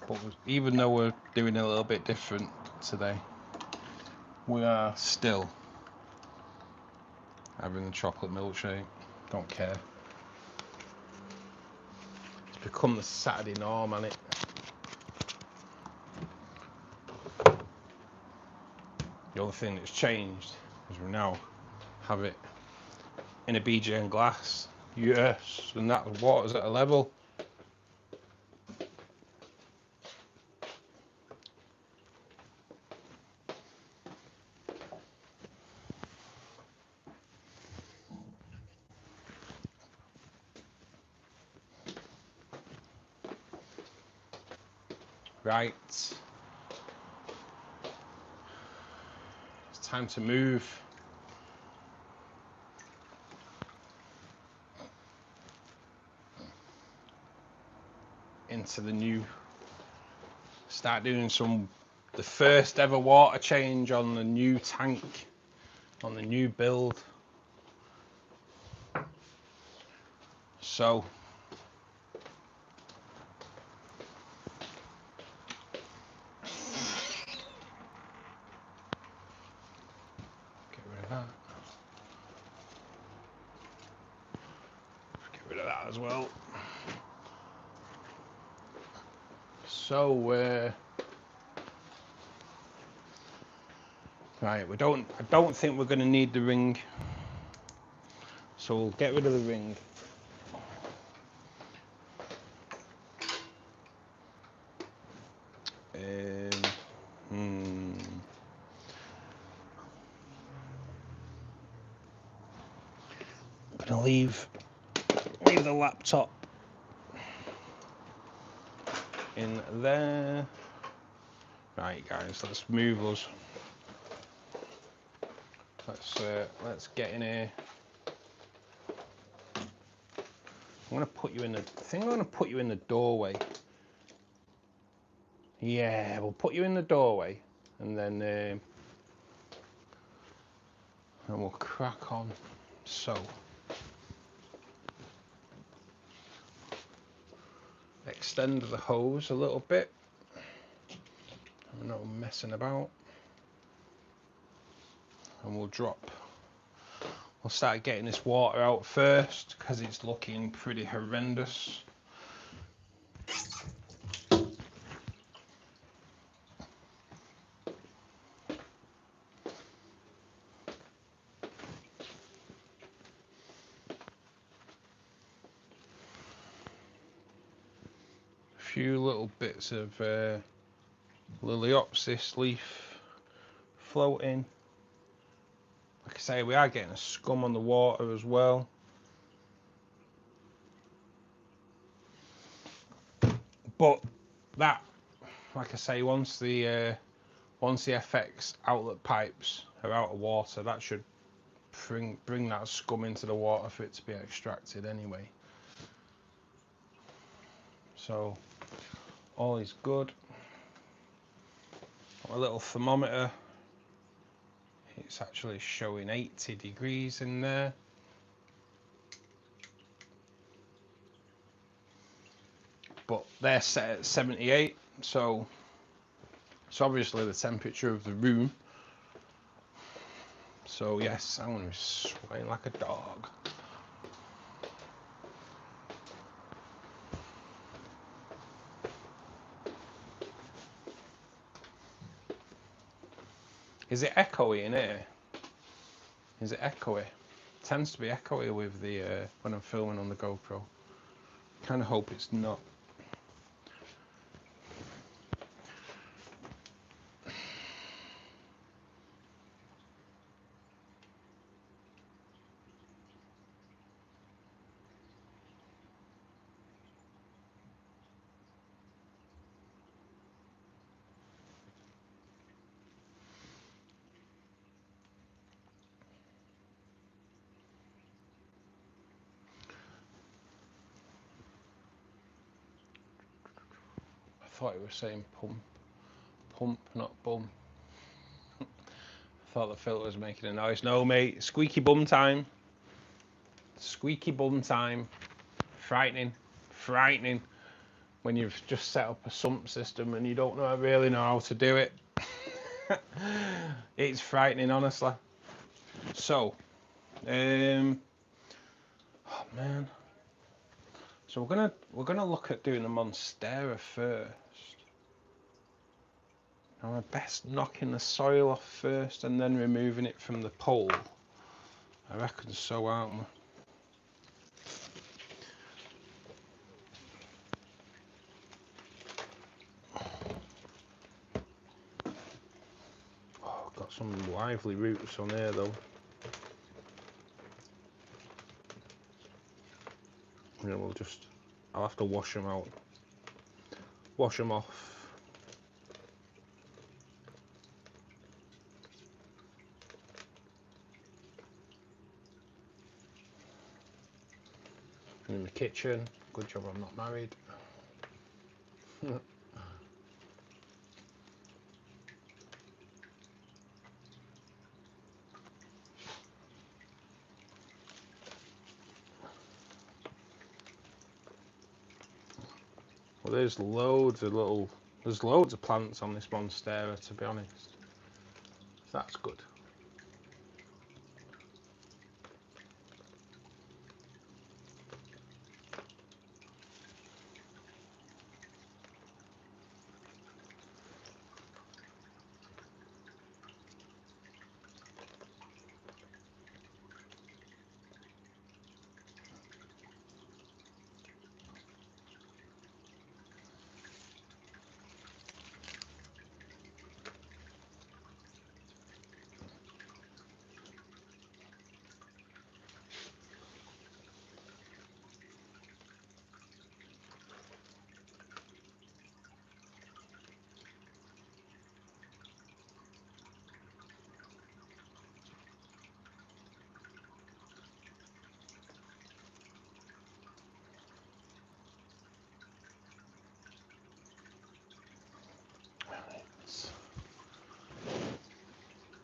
But even though we're doing a little bit different today, we are still having a chocolate milkshake. Don't care. It's become the Saturday norm, hasn't it? The only thing that's changed is we now have it in a BGN glass. Yes, and that water's at a level. Right, it's time to move into the new, start doing some the first ever water change on the new tank, on the new build. So get rid of that. Get rid of that as well. So right, I don't think we're going to need the ring, so we'll get rid of the ring. I'm going to leave the laptop in there. Right, guys, let's move us. Let's get in here. I'm gonna put you in the. I think I'm gonna put you in the doorway. Yeah, we'll put you in the doorway, and then we'll crack on. So, extend the hose a little bit. I'm not messing about, and we'll drop. We'll start getting this water out first because it's looking pretty horrendous. A few little bits of Liliopsis leaf floating. Like I say, we are getting a scum on the water as well. But that, like I say, once the FX outlet pipes are out of water, that should bring that scum into the water for it to be extracted anyway. So all is good. Got a little thermometer. It's actually showing 80 degrees in there. But they're set at 78, so it's obviously the temperature of the room. So yes, I'm going to be sweating like a dog. Is it echoey in here? Is it echoey? It tends to be echoey with the when I'm filming on the GoPro. Kind of hope it's not. I thought it was saying pump, not bum. I thought the filter was making a noise. No, mate, squeaky bum time. Squeaky bum time. Frightening, frightening. When you've just set up a sump system and you don't really know how to do it. It's frightening, honestly. So, oh man. So we're gonna look at doing the Monstera first. Now we're best knocking the soil off first and then removing it from the pole. I reckon so, aren't we? Oh, got some lively roots on here though. Yeah, I'll have to wash them out. Wash them off. In the kitchen. Good job I'm not married. there's loads of plants on this monstera, to be honest. So that's good.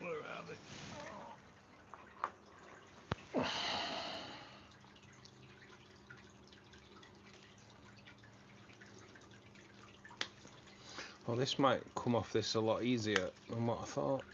Where are they? Well, this might come off this a lot easier than what I thought.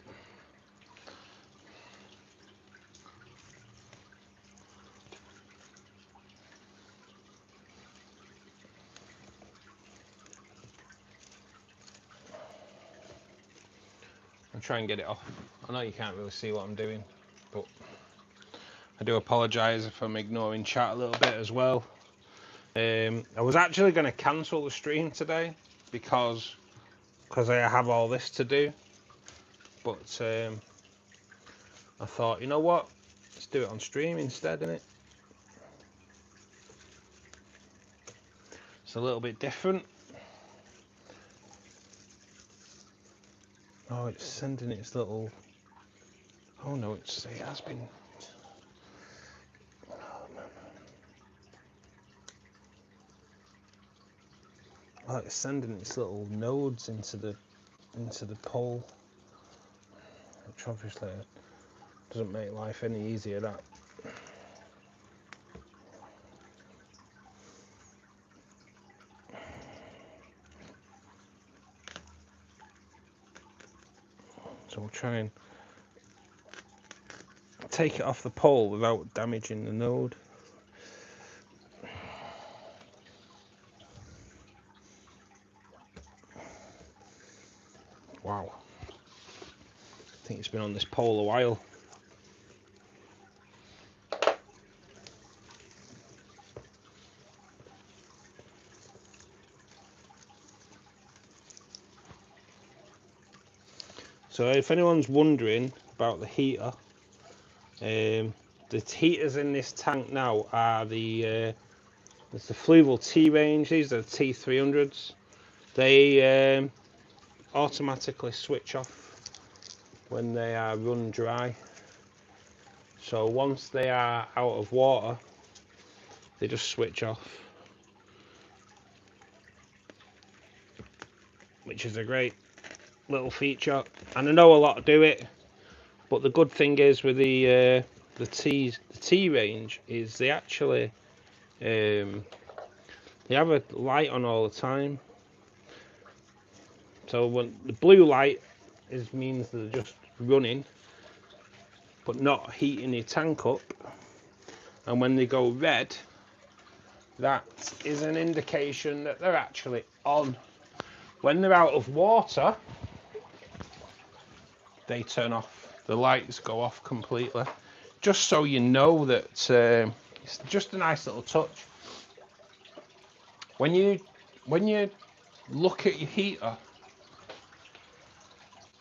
I'll try and get it off. I know you can't really see what I'm doing, but I do apologise if I'm ignoring chat a little bit as well. I was actually going to cancel the stream today because I have all this to do, but I thought, you know what, let's do it on stream instead, innit? It's a little bit different. Oh, it's sending its little... Oh no, it has been... Oh, man. Oh, it's sending its little nodes into the pole, which obviously doesn't make life any easier, that. So we'll try and take it off the pole without damaging the node. Wow. I think it's been on this pole a while. So if anyone's wondering about the heater, the heaters in this tank now are there's the Fluval T range. These are the T300s. They automatically switch off when they are run dry. So once they are out of water, they just switch off, which is a great little feature. And I know a lot do it, but the good thing is with the T range is they actually they have a light on all the time. So when the blue light means they're just running but not heating your tank up, and when they go red, that is an indication that they're actually on. When they're out of water, they turn off. The lights go off completely, just so you know that it's just a nice little touch. When you look at your heater,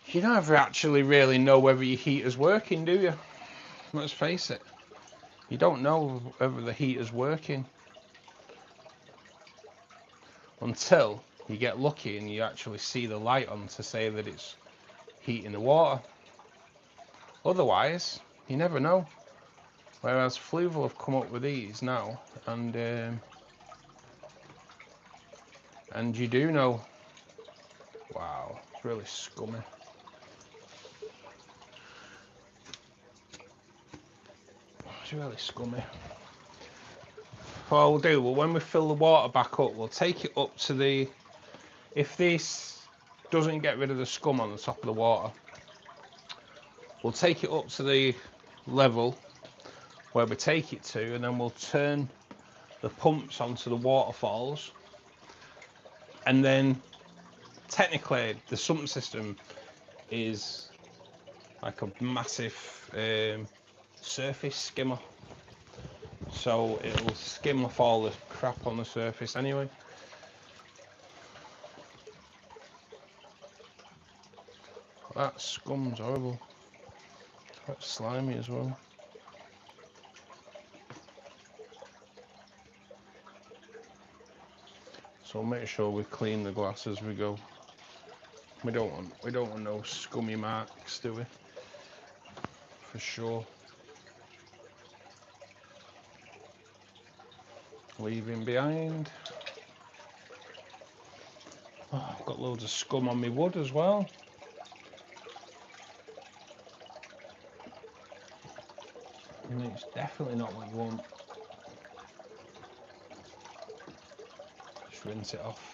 you never actually really know whether your heater's working, do you? Let's face it, you don't know whether the heater's working until you get lucky and you actually see the light on to say that it's heating the water. Otherwise, you never know. Whereas Fluval have come up with these now, and you do know. Wow, it's really scummy. It's really scummy. what we'll do, well, when we fill the water back up, we'll take it up to the, if this doesn't get rid of the scum on the top of the water, we'll take it up to the level where we take it to, and then we'll turn the pumps onto the waterfalls, and then technically the sump system is like a massive surface skimmer, so it'll skim off all the crap on the surface anyway. That scum's horrible, quite slimy as well. So make sure we clean the glass as we go. We don't want no scummy marks, do we? For sure. Leaving behind. Oh, I've got loads of scum on my wood as well. And it's definitely not what you want. Just rinse it off.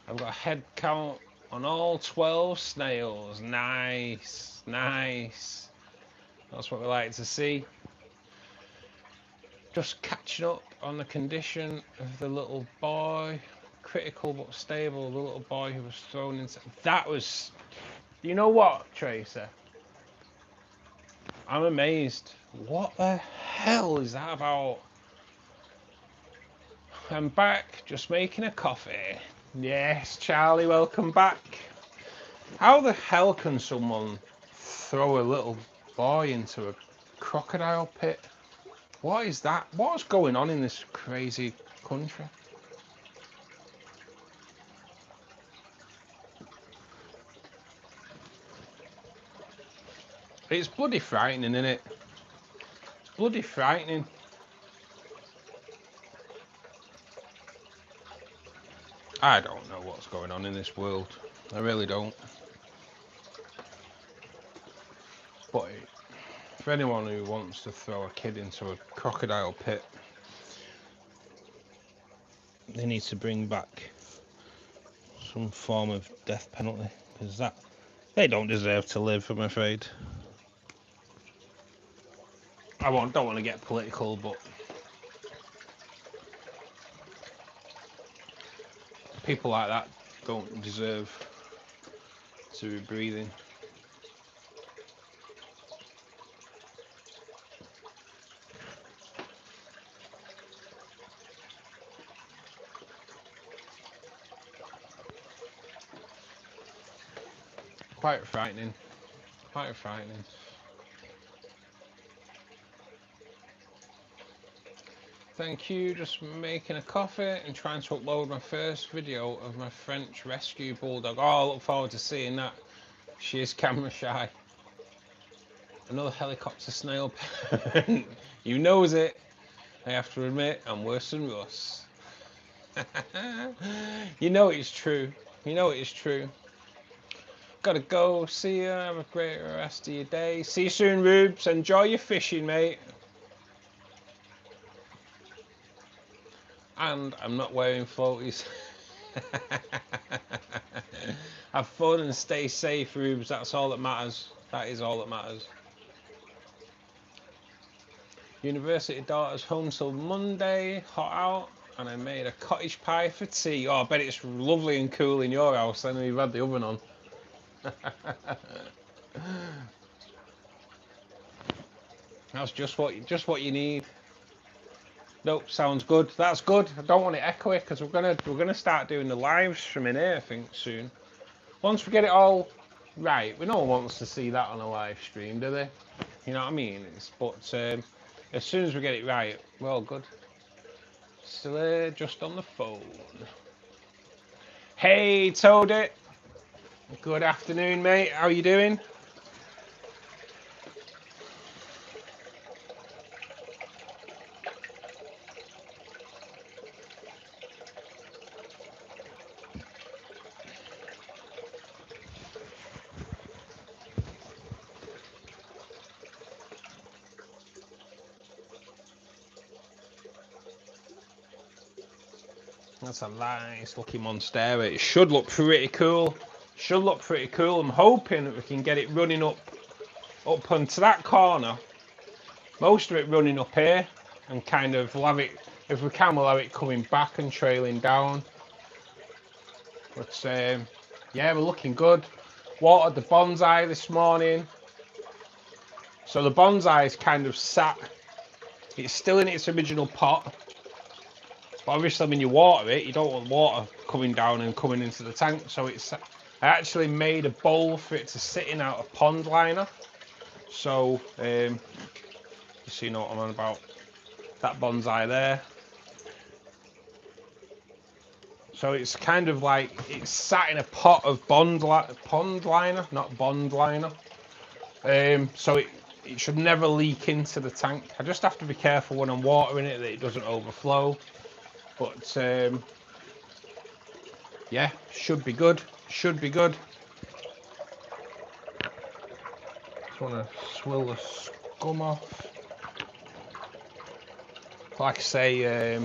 I've got a head count on all 12 snails. Nice, nice. That's what we like to see. Just catching up on the condition of the little boy. Critical but stable. The little boy who was thrown into... That was... You know what, Tracer? I'm amazed. What the hell is that about? I'm back, just making a coffee. Yes, Charlie, welcome back. How the hell can someone throw a little boy into a crocodile pit? What is that? What's going on in this crazy country? It's bloody frightening, isn't it? It's bloody frightening. I don't know what's going on in this world. I really don't. But for anyone who wants to throw a kid into a crocodile pit, they need to bring back some form of death penalty, because that they don't deserve to live, I'm afraid. Don't want to get political, but people like that don't deserve to be breathing. Quite frightening. Quite frightening. Thank you, just making a coffee and trying to upload my first video of my French rescue bulldog. Oh, I look forward to seeing that. She is camera shy. Another helicopter snail parent. You knows it. I have to admit, I'm worse than Russ. You know it's true. You know it is true. Gotta go. See ya. Have a great rest of your day. See you soon, Rubes. Enjoy your fishing, mate. And I'm not wearing floaties. Have fun and stay safe, Rubes. That's all that matters. That is all that matters. University daughter's home till Monday. Hot out. And I made a cottage pie for tea. Oh, I bet it's lovely and cool in your house. I know you've had the oven on. That's just what you need. Nope, sounds good. That's good. I don't want it echoey because we're gonna start doing the lives from in here, I think, soon. Once we get it all right, no one wants to see that on a live stream, do they? You know what I mean? But as soon as we get it right, we're all good. Still here, just on the phone. Hey, Toadie. Good afternoon, mate. How are you doing? That's a nice looking monstera. It should look pretty cool. Should look pretty cool. I'm hoping that we can get it running up onto that corner. Most of it running up here, and kind of we'll have it, if we can, we'll have it coming back and trailing down. But yeah, we're looking good. Watered the bonsai this morning. So the bonsai is kind of sat, it's still in its original pot. But obviously when you water it, you don't want water coming down and coming into the tank. So I actually made a bowl for it to sit in out of pond liner. So, you see what I'm on about. That bonsai there. So it's kind of like, it's sat in a pot of pond liner, not bond liner. So it should never leak into the tank. I just have to be careful when I'm watering it that it doesn't overflow. But yeah, should be good. Should be good. Just want to swill the scum off. Like I say,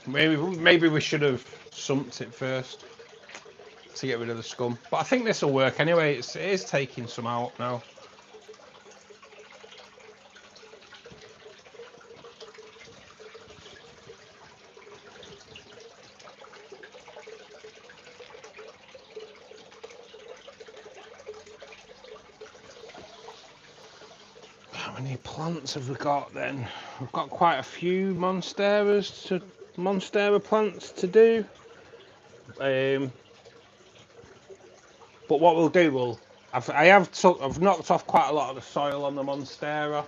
maybe we should have sumped it first to get rid of the scum. But I think this will work anyway. It is taking some out now. How many plants have we got then? We've got quite a few monstera plants to do. But what we'll do, I've knocked off quite a lot of the soil on the monstera,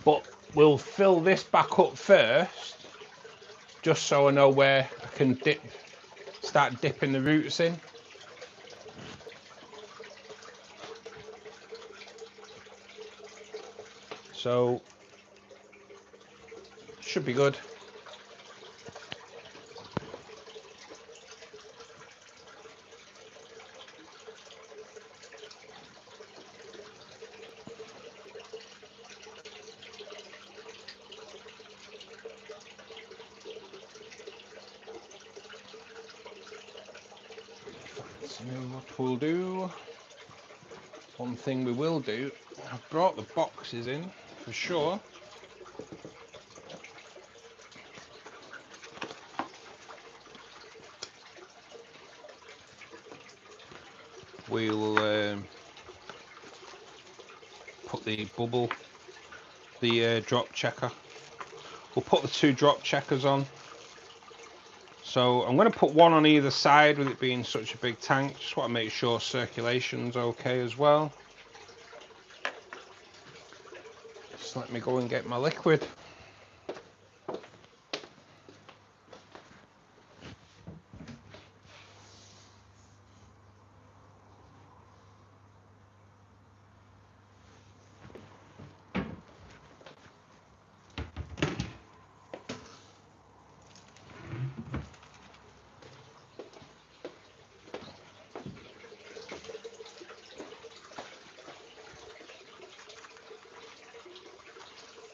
but we'll fill this back up first, just so I know where I can start dipping the roots in. So should be good. So what we'll do, one thing we will do, I've brought the boxes in for sure. We'll put the drop checker. We'll put the 2 drop checkers on. So I'm going to put one on either side with it being such a big tank. Just want to make sure circulation's okay as well. Just let me go and get my liquid.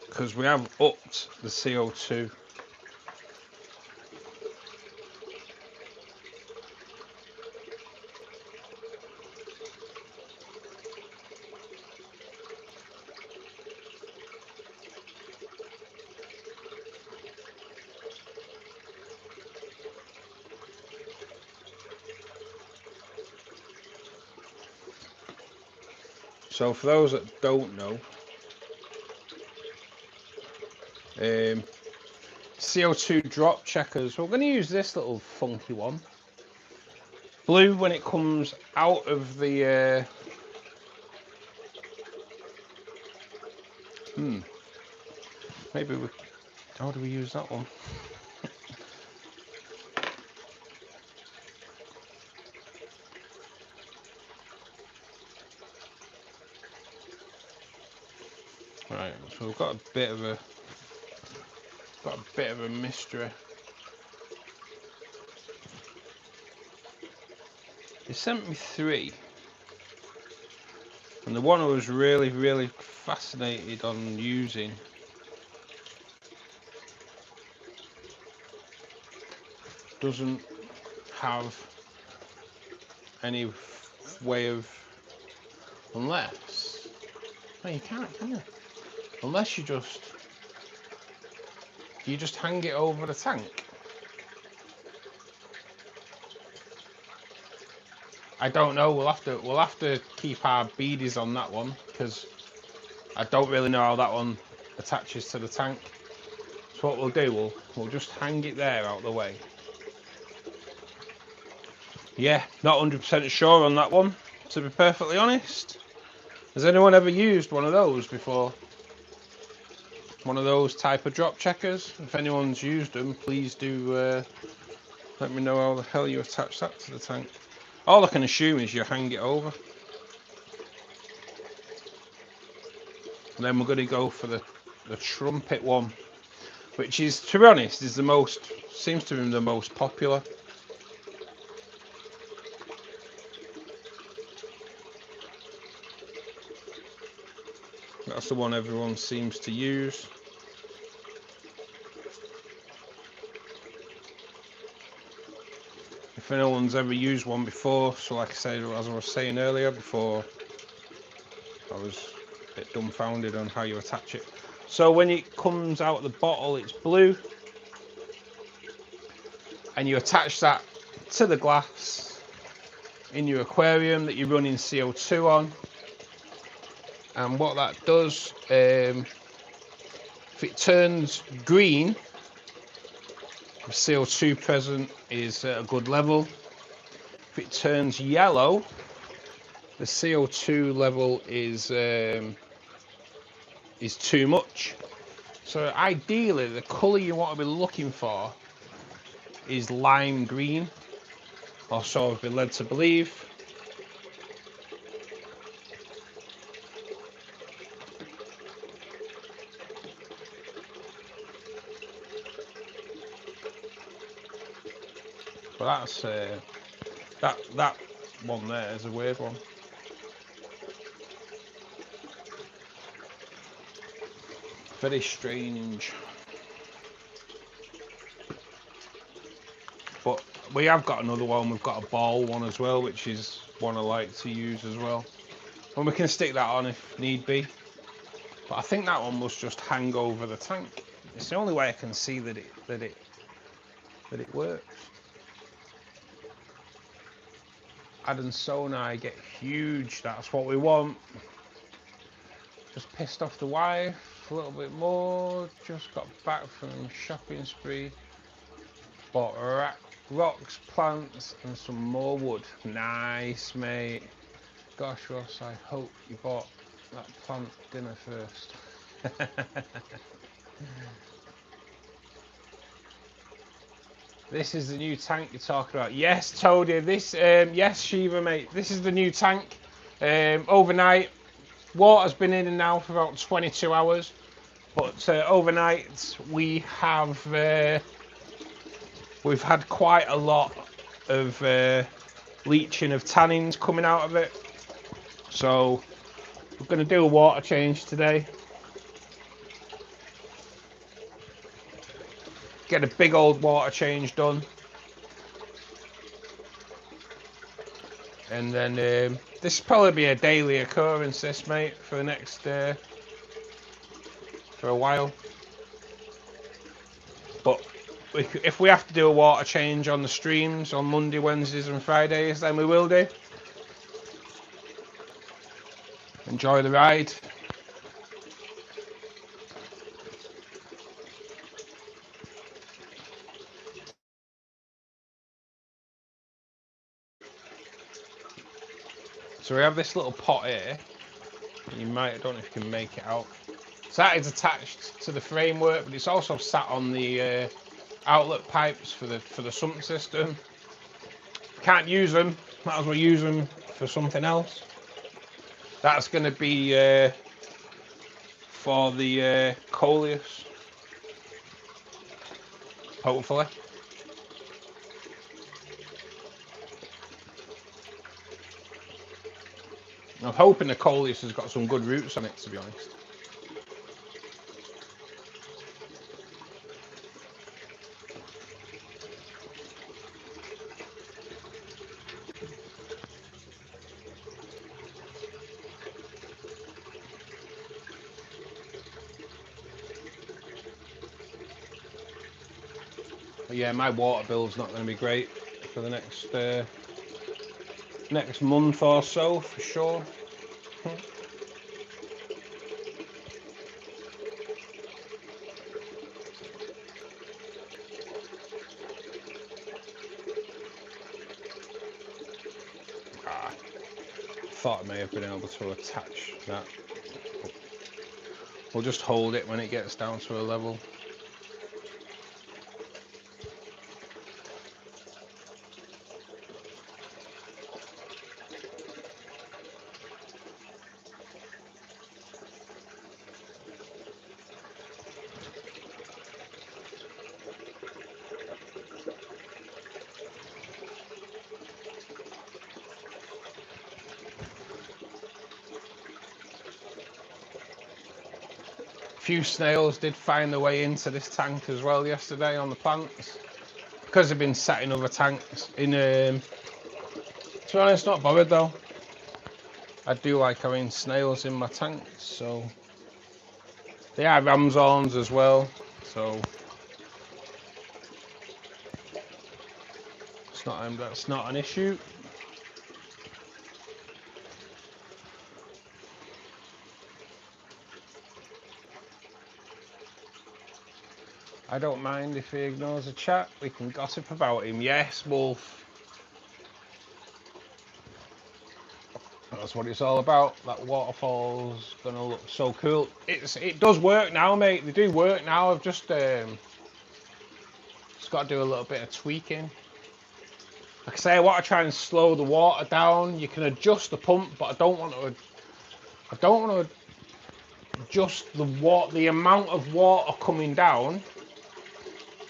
Because we have upped the CO2. So for those that don't know, CO2 drop checkers, we're going to use this little funky one. Blue when it comes out of the maybe we, how do we use that one? Right, so we've got a bit of a mystery. They sent me 3, and the one I was really fascinated on using doesn't have any way of, unless, no, you can't, can you? Unless you just hang it over the tank. I don't know. We'll have to keep our beadies on that one, because I don't really know how that one attaches to the tank. So what we'll do, we'll just hang it there out of the way. Yeah, not 100% sure on that one, to be perfectly honest. Has anyone ever used one of those before? One of those type of drop checkers? If anyone's used them, please do let me know how the hell you attach that to the tank. All I can assume is you hang it over. And then we're going to go for the trumpet one, which is, to be honest, is the most, seems to be the most popular. That's the one everyone seems to use. If anyone's ever used one before, so like I said, as I was saying earlier, before I was a bit dumbfounded on how you attach it. So when it comes out of the bottle, it's blue, and you attach that to the glass in your aquarium that you're running CO2 on. And what that does, if it turns green, the CO2 present is at a good level. If it turns yellow, the CO2 level is too much. So ideally, the colour you want to be looking for is lime green, or so I've been led to believe. But that's that one there is a weird one. Very strange. But we have got another one. We've got a ball one as well, which is one I like to use as well. And we can stick that on if need be. But I think that one must just hang over the tank. It's the only way I can see that it works. Adding sonar, get huge. That's what we want. Just pissed off the wife a little bit more. Just got back from shopping spree. Bought rocks, plants, and some more wood. Nice, mate. Gosh, Ross, I hope you bought that plant dinner first. This is the new tank you're talking about. Yes, Toadie. This, yes, Shiva, mate. This is the new tank. Overnight, water's been in and out for about 22 hours. But overnight, we've had quite a lot of leaching of tannins coming out of it. So we're going to do a water change today. Get a big old water change done. And then this will probably be a daily occurrence, this, mate, for the next, for a while. But if we have to do a water change on the streams on Monday, Wednesdays and Fridays, then we will do. Enjoy the ride. So we have this little pot here. You might, I don't know if you can make it out. So that is attached to the framework, but it's also sat on the outlet pipes for the sump system. Can't use them. Might as well use them for something else. That's going to be for the coleus, hopefully. I'm hoping the coleus has got some good roots on it, to be honest. But yeah, my water bill's not going to be great for the next month or so, for sure. Thought I may have been able to attach that. We'll just hold it when it gets down to a level. A few snails did find their way into this tank as well yesterday on the plants, because they've been sat in other tanks. To be honest, not bothered though. I do like having snails in my tanks, so they are ramshorns as well, so that's not an issue. I don't mind if he ignores the chat. We can gossip about him. Yes, Wolf. That's what it's all about. That waterfall's gonna look so cool. It does work now, mate. They do work now. I've just got to do a little bit of tweaking. Like I say, I want to try and slow the water down. You can adjust the pump, but I don't want to adjust the amount of water coming down.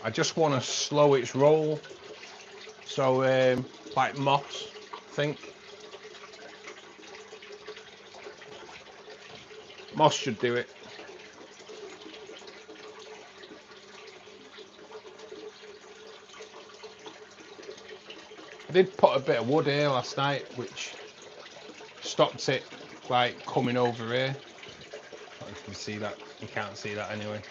I just want to slow its roll. So, like moss, I think. Moss should do it. I did put a bit of wood here last night, which stopped it like coming over here. You can see that. You can't see that anyway.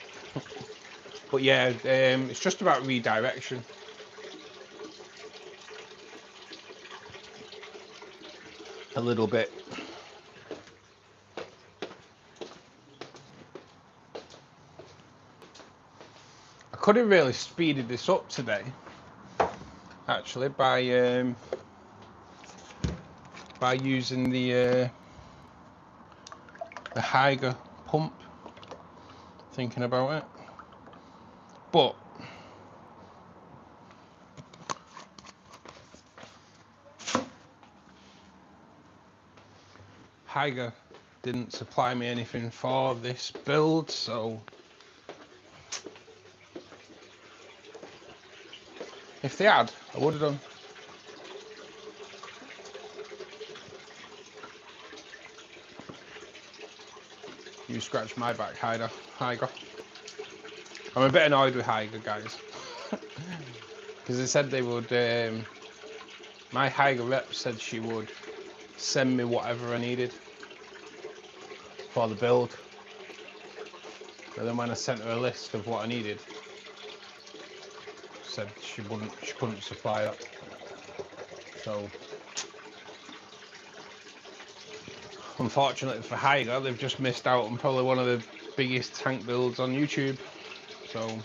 But yeah, it's just about redirection. A little bit. I could have really speeded this up today, actually, by using the Haiger pump. Thinking about it, but Haiger didn't supply me anything for this build, so if they had, I would have done. You scratch my back, Haiger. I'm a bit annoyed with Haiger, guys, because they said they would. My Haiger rep said she would send me whatever I needed for the build, and then when I sent her a list of what I needed, said she couldn't supply that. So unfortunately for Haiger, they've just missed out on probably one of the biggest tank builds on YouTube. So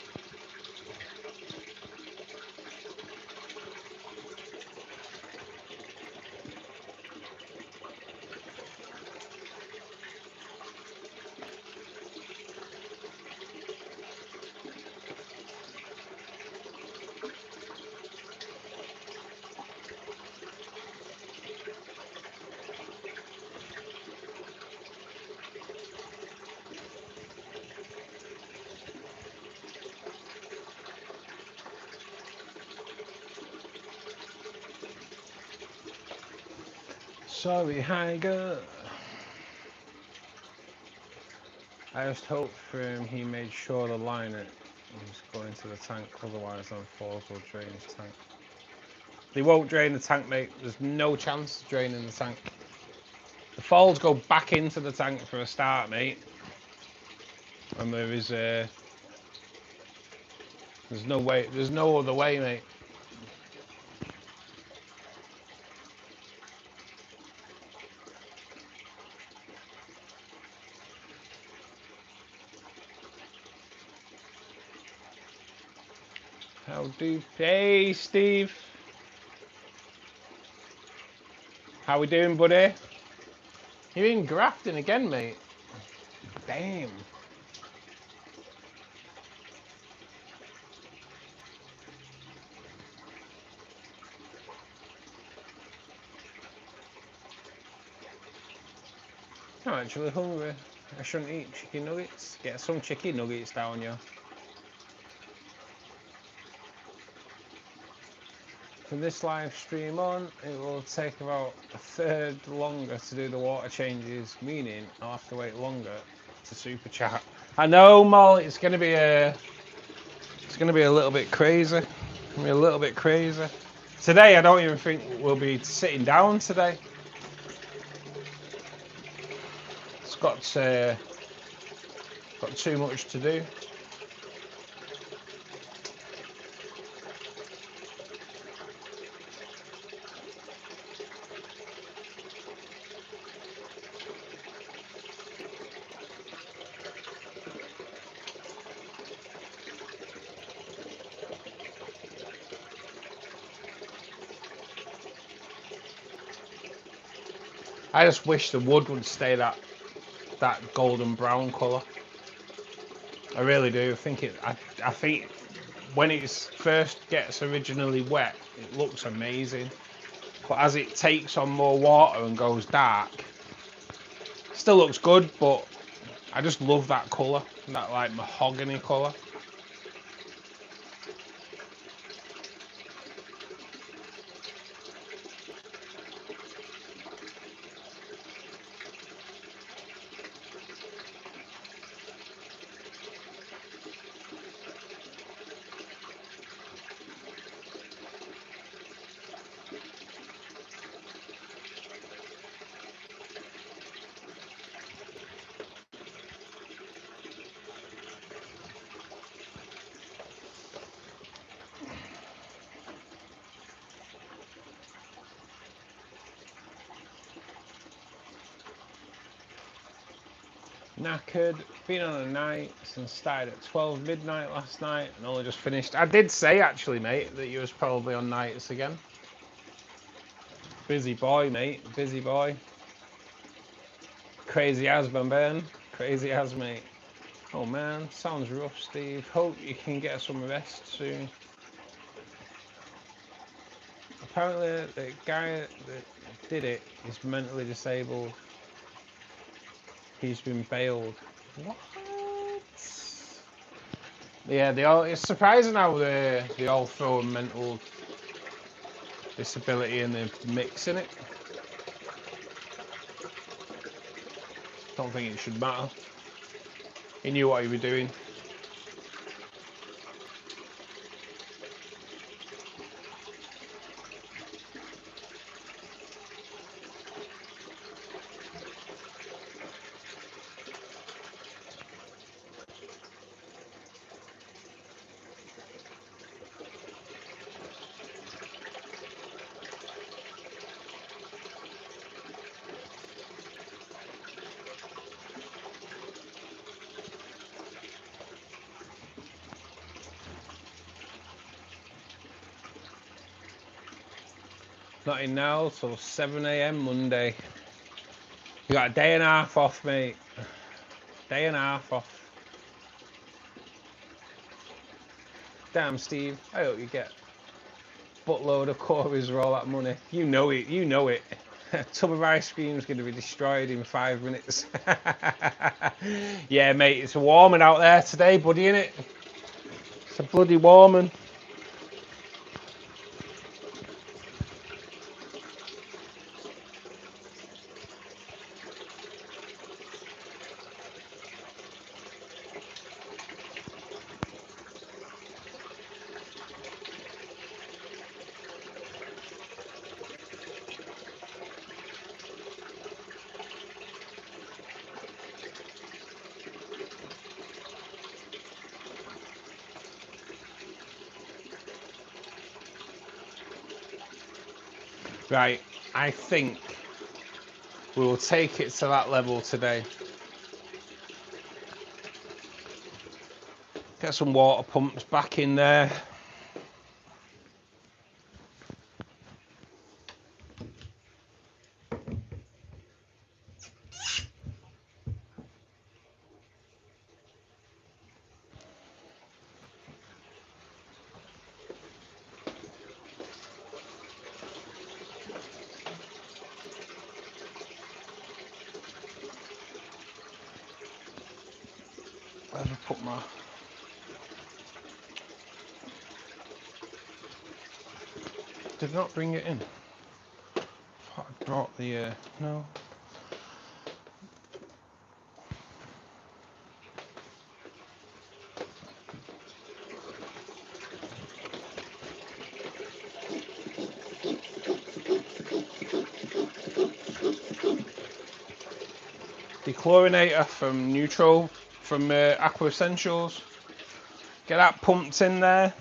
sorry, Haiger. I just hope for him he made sure to line it and just go into the tank, otherwise them falls will drain his tank. They won't drain the tank, mate. There's no chance of draining the tank. The falls go back into the tank for a start, mate. And there is There's no way. There's no other way, mate. How do? Hey, Steve. How we doing, buddy? You're in grafting again, mate. Damn. I'm actually hungry. I shouldn't eat chicken nuggets. Get some chicken nuggets down, yo. From this live stream on, it will take about a third longer to do the water changes, meaning I'll have to wait longer to super chat. I know, Mol. It's gonna be a little bit crazy. It's gonna be a little bit crazy. Today, I don't even think we'll be sitting down today. It's got too much to do. I just wish the wood would stay that golden brown colour. I really do. I think when it first gets originally wet, it looks amazing. But as it takes on more water and goes dark, still looks good. But I just love that colour, that like mahogany colour. Knackered, been on a night since started at 12 midnight last night and only just finished. I did say actually, mate, that you was probably on nights again. Busy boy, mate, busy boy. Crazy as, Ben. Crazy as, mate. Oh man, sounds rough, Steve. Hope you can get some rest soon. Apparently the guy that did it is mentally disabled. He's been bailed. What? Yeah, it's surprising how they all throw a mental disability in the mix in it. Don't think it should matter. He knew what he was doing. Not in now till 7 AM Monday. You got a day and a half off, mate. Day and a half off. Damn, Steve. I hope you get a buttload of quarries for all that money. You know it. You know it. A tub of ice cream is going to be destroyed in 5 minutes. Yeah, mate. It's a warming out there today, buddy, innit? It's a bloody warming. Right, I think we will take it to that level today. Get some water pumps back in there. Where have I put my... Did not bring it in. I thought I brought the... no. Dechlorinator from Neutro, from Aqua Essentials. Get that pumped in there.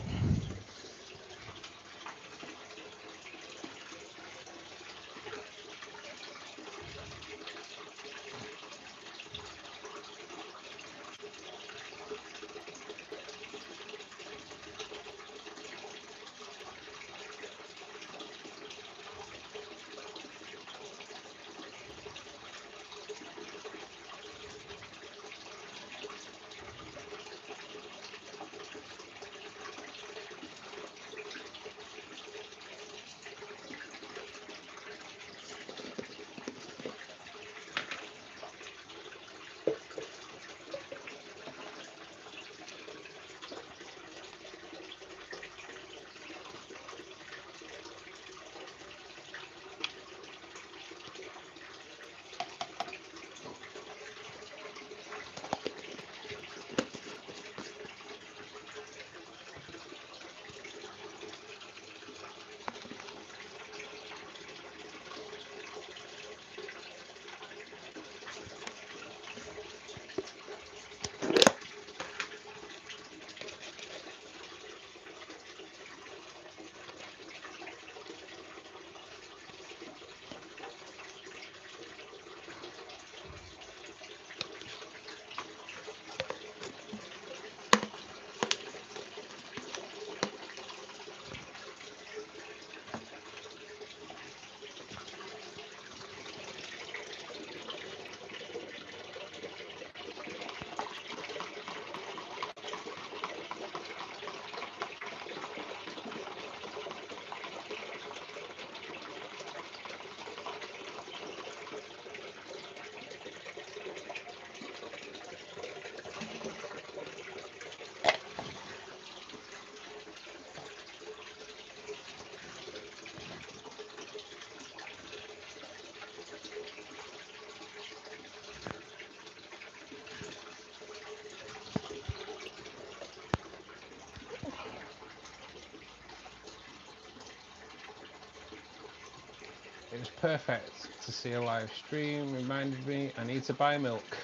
It was perfect to see a live stream. Reminded me I need to buy milk.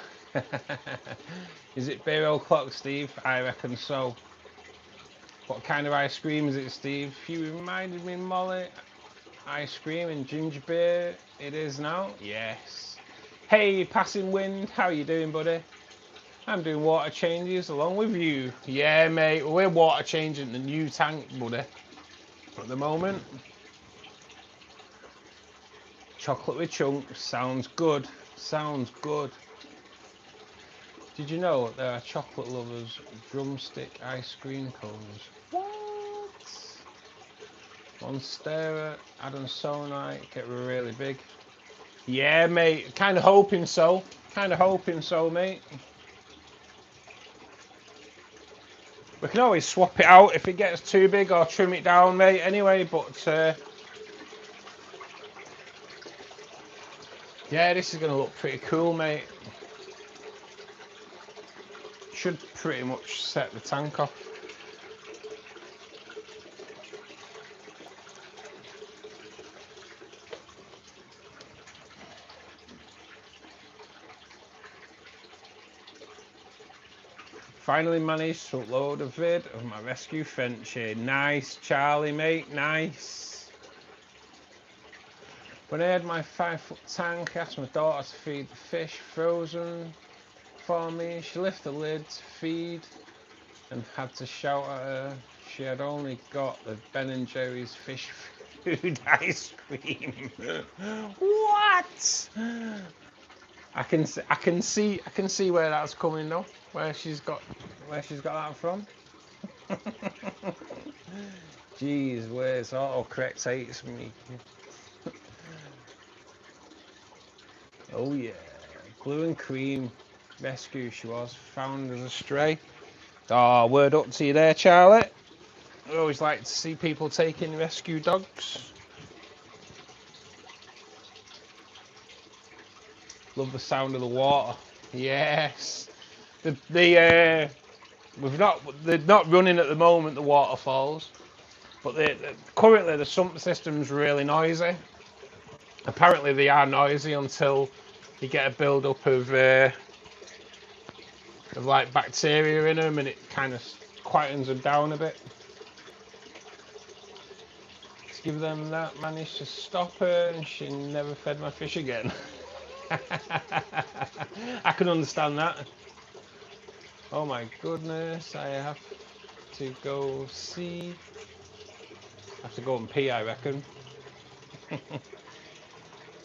Is it beer o'clock, Steve? I reckon so. What kind of ice cream is it, Steve? You reminded me, Molly. Ice cream and ginger beer. It is now. Yes. Hey, passing wind. How you doing, buddy? I'm doing water changes along with you. Yeah, mate. We're water changing the new tank, buddy. At the moment. Chocolate with chunks. Sounds good. Sounds good. Did you know there are chocolate lovers drumstick ice cream cones? What? Monstera, Adansonite, get really big. Yeah, mate. Kind of hoping so. Kind of hoping so, mate. We can always swap it out if it gets too big or trim it down, mate, anyway, but yeah, this is going to look pretty cool, mate. Should pretty much set the tank off. Finally managed to upload a vid of my rescue Frenchie. Nice, Charlie, mate, nice. When I had my 5-foot tank, I asked my daughter to feed the fish frozen for me. She lifted the lid to feed and had to shout at her. She had only got the Ben & Jerry's fish food ice cream. What? I can see where that's coming though. Where she's got that from. Jeez, where's autocorrect hates me. Oh yeah, glue and cream rescue she was, found as a stray. Oh, word up to you there, Charlie. I always like to see people taking rescue dogs. Love the sound of the water. Yes. They're not running at the moment, the waterfalls, but currently the sump system's really noisy. Apparently they are noisy until you get a build-up of like bacteria in them, and it kind of quietens them down a bit. To give them that, managed to stop her, and she never fed my fish again. I can understand that. Oh my goodness, I have to go see. I have to go and pee, I reckon.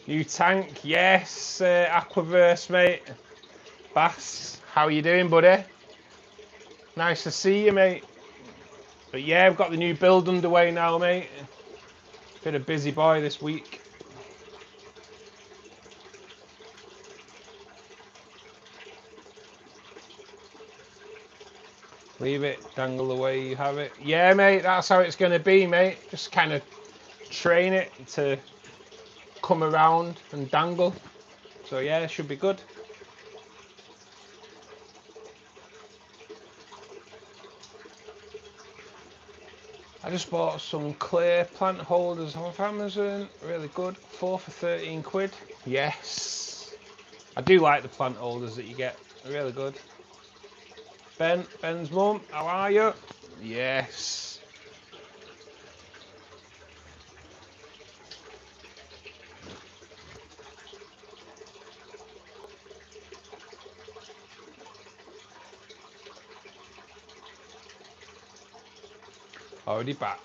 New tank, yes, Aquaverse, mate. Bass, how you doing, buddy? Nice to see you, mate. But yeah, I've got the new build underway now, mate. Been a busy boy this week. Leave it, dangle the way you have it. Yeah, mate, that's how it's going to be, mate. Just kind of train it to come around and dangle. So yeah, it should be good. I just bought some clear plant holders off Amazon. Really good. 4 for 13 quid. Yes. I do like the plant holders that you get. They're really good. Ben's mum, how are you? Yes. Already back.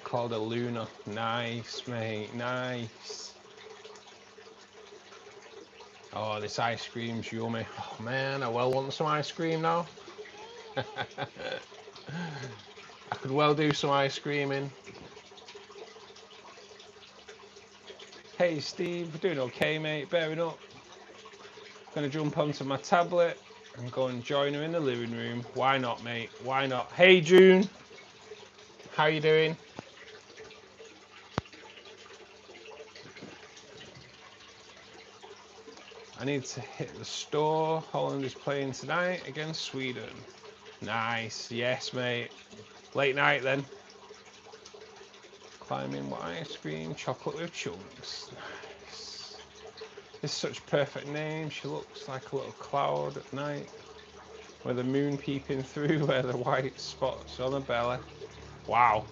Called a Luna. Nice, mate. Nice. Oh, this ice cream's yummy. Oh man, I well want some ice cream now. I could well do some ice creaming. Hey Steve, doing okay, mate? Bearing up. Gonna jump onto my tablet and go and join her in the living room. Why not, mate? Why not? Hey June, how you doing? I need to hit the store. Holland is playing tonight against Sweden. Nice, yes, mate. Late night then. Climbing with ice cream, chocolate with chunks. Nice. This is such a perfect name. She looks like a little cloud at night, with the moon peeping through where the white spots on her belly. Wow.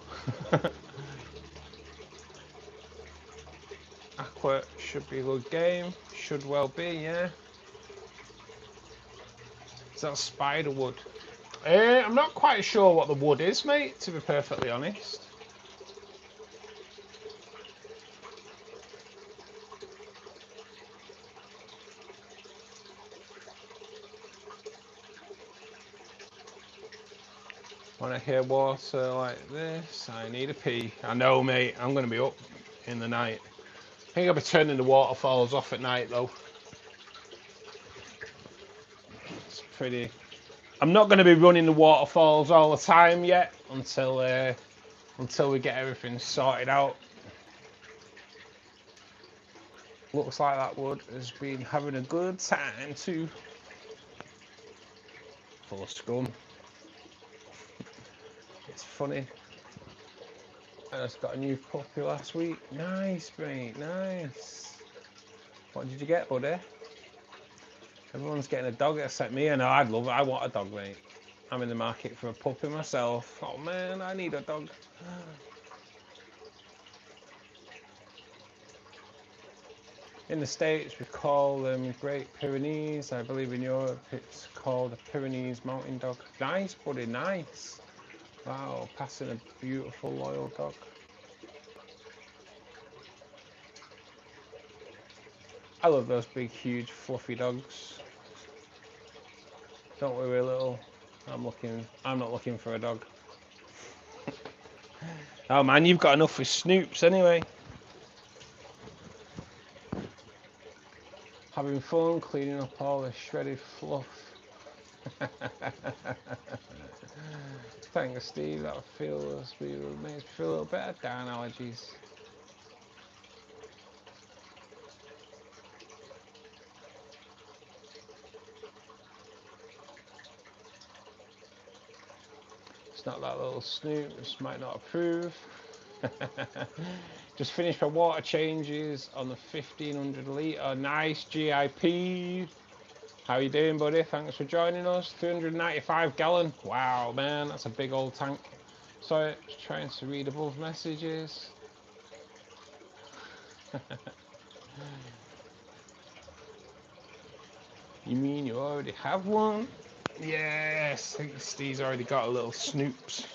Aqua should be a good game. Should well be, yeah. Is that spider wood? I'm not quite sure what the wood is, mate, to be perfectly honest. When I hear water like this, I need a pee. I know, mate, I'm going to be up in the night. I think I'll be turning the waterfalls off at night, though. It's pretty... I'm not going to be running the waterfalls all the time yet, until we get everything sorted out. Looks like that wood has been having a good time too. Full of scum. It's funny. I just got a new puppy last week. Nice, mate, nice. What did you get, buddy? Everyone's getting a dog except me. I know, I'd love it. I want a dog, mate. I'm in the market for a puppy myself. Oh man, I need a dog. In the States we call them Great Pyrenees. I believe in Europe it's called a Pyrenees Mountain Dog. Nice, buddy, nice. Wow, passing a beautiful loyal dog. I love those big, huge, fluffy dogs. Don't worry, little. I'm not looking for a dog. Oh man, you've got enough with Snoops anyway. Having fun cleaning up all the shredded fluff. Thanks, Steve. That makes me feel a little better. Darn allergies. It's not that little Snoops might not approve. Just finished my water changes on the 1500 litre. Nice GIP. How you doing, buddy? Thanks for joining us. 395 gallon. Wow, man, that's a big old tank. Sorry, just trying to read above messages. You mean you already have one? Yes, I think Steve's already got a little Snoops.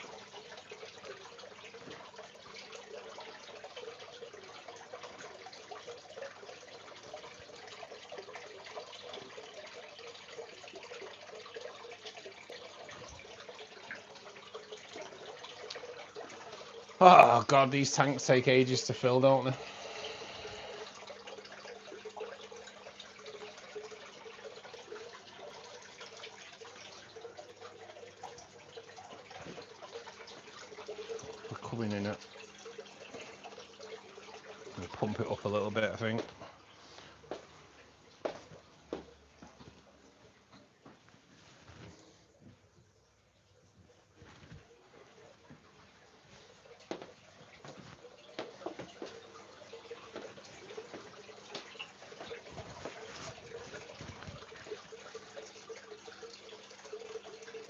Oh god, these tanks take ages to fill, don't they? We're coming in it. We'll pump it up a little bit, I think.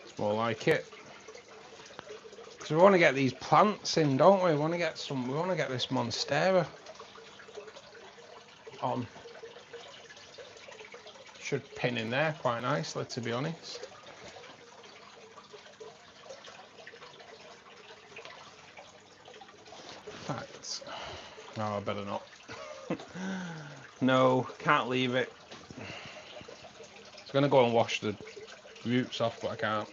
It's more like it. Because we want to get these plants in, don't we? We want to get this Monstera on. Should pin in there quite nicely, to be honest. In fact, no, I better not. No, can't leave it. I was going to go and wash the roots off, but I can't.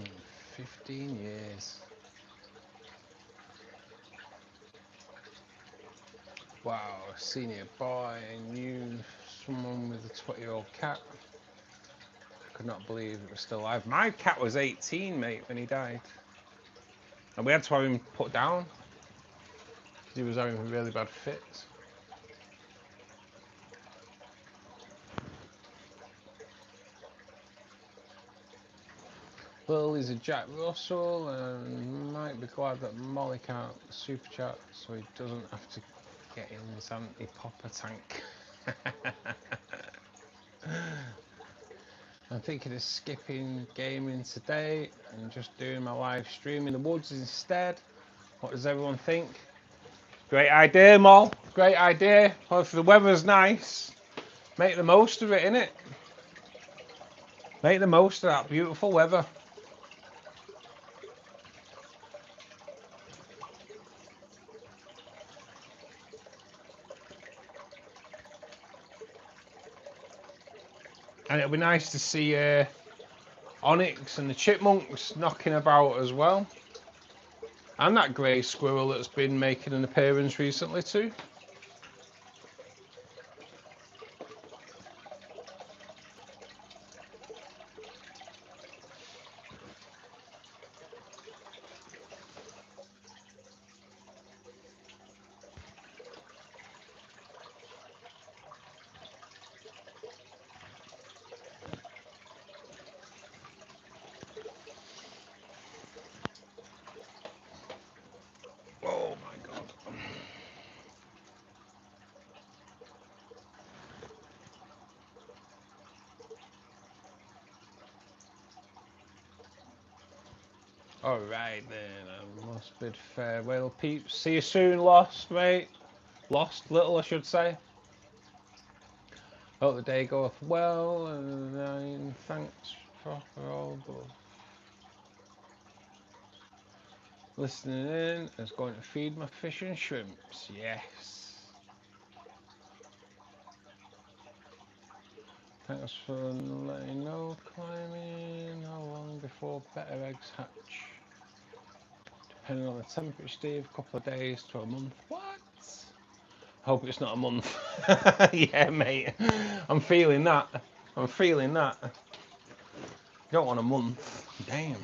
In 15 years. Wow, senior boy, knew someone with a 20-year-old cat. I could not believe it was still alive. My cat was 18, mate, when he died. And we had to have him put down. He was having really bad fits. Lily's a Jack Russell and might be glad that Molly can't super chat so he doesn't have to get in his anti-popper tank. I'm thinking of skipping gaming today and just doing my live stream in the woods instead. What does everyone think? Great idea, Mol. Great idea. Well, if the weather's nice, make the most of it, innit? Make the most of that beautiful weather. And it'll be nice to see Onyx and the chipmunks knocking about as well. And that grey squirrel that's been making an appearance recently too. Alright then, I must bid farewell, peeps. See you soon, Lost, mate. Lost, little, I should say. Hope the day goeth well, and thanks for all the listening in. Is going to feed my fish and shrimps. Yes. Thanks for letting know, climbing. How long before better eggs hatch? Depending on the temperature, Steve, a couple of days to a month. What? Hope it's not a month. Yeah, mate. I'm feeling that. I'm feeling that. Don't want a month. Damn.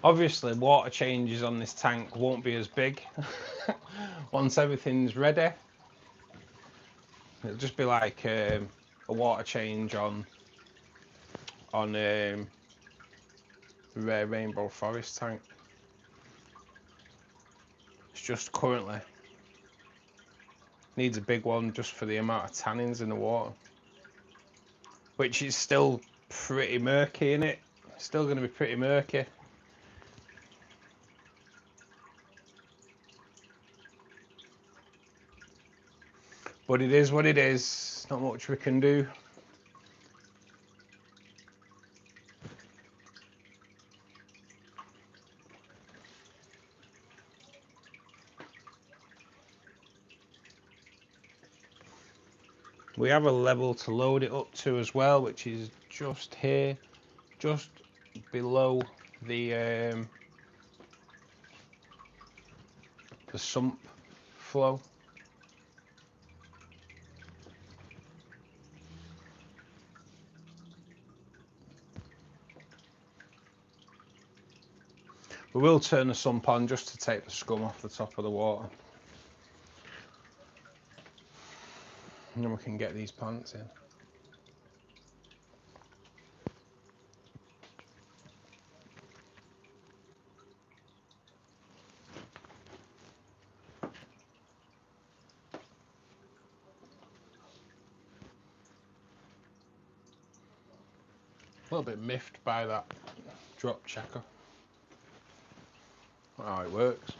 Obviously, water changes on this tank won't be as big. Once everything's ready, it'll just be like a water change on Rare Rainbow Forest tank. It's just currently needs a big one just for the amount of tannins in the water, which is still pretty murky in it. Still going to be pretty murky. But it is what it is. Not much we can do. We have a level to load it up to as well, which is just here, just below the sump flow. We will turn the sump on just to take the scum off the top of the water. And then we can get these plants in. A little bit miffed by that drop checker. How it works.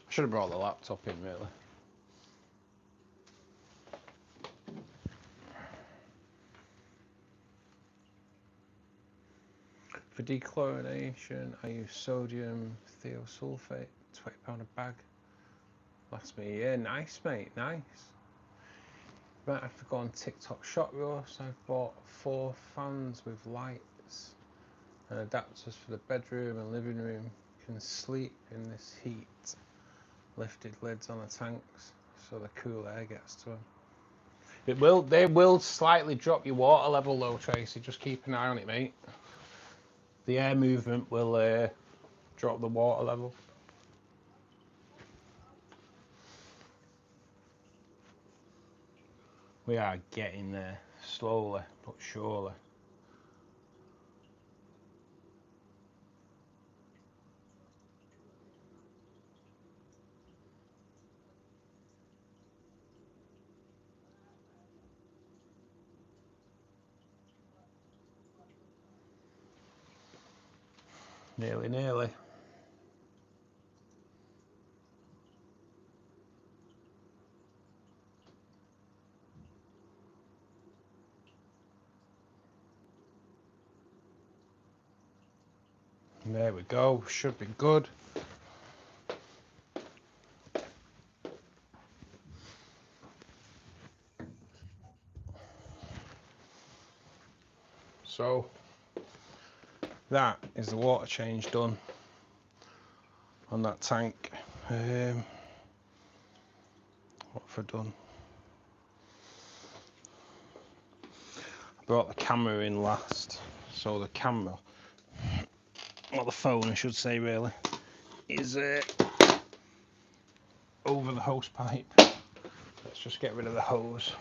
I should have brought the laptop in, really. For dechlorination, I use sodium thiosulfate, £20 a bag. Lasts me a year. Nice, mate, nice. Might have to go on TikTok shop roast. I've bought 4 fans with lights and adapters for the bedroom and living room. can sleep in this heat. Lifted lids on the tanks so the cool air gets to them. They will slightly drop your water level though, Tracy. Just keep an eye on it, mate. The air movement will drop the water level. We are getting there, slowly but surely. Nearly. There we go, should be good. So that is the water change done on that tank. What have I done? I brought the camera in last, so the camera, or the phone I should say really, is over the hose pipe. Let's just get rid of the hose.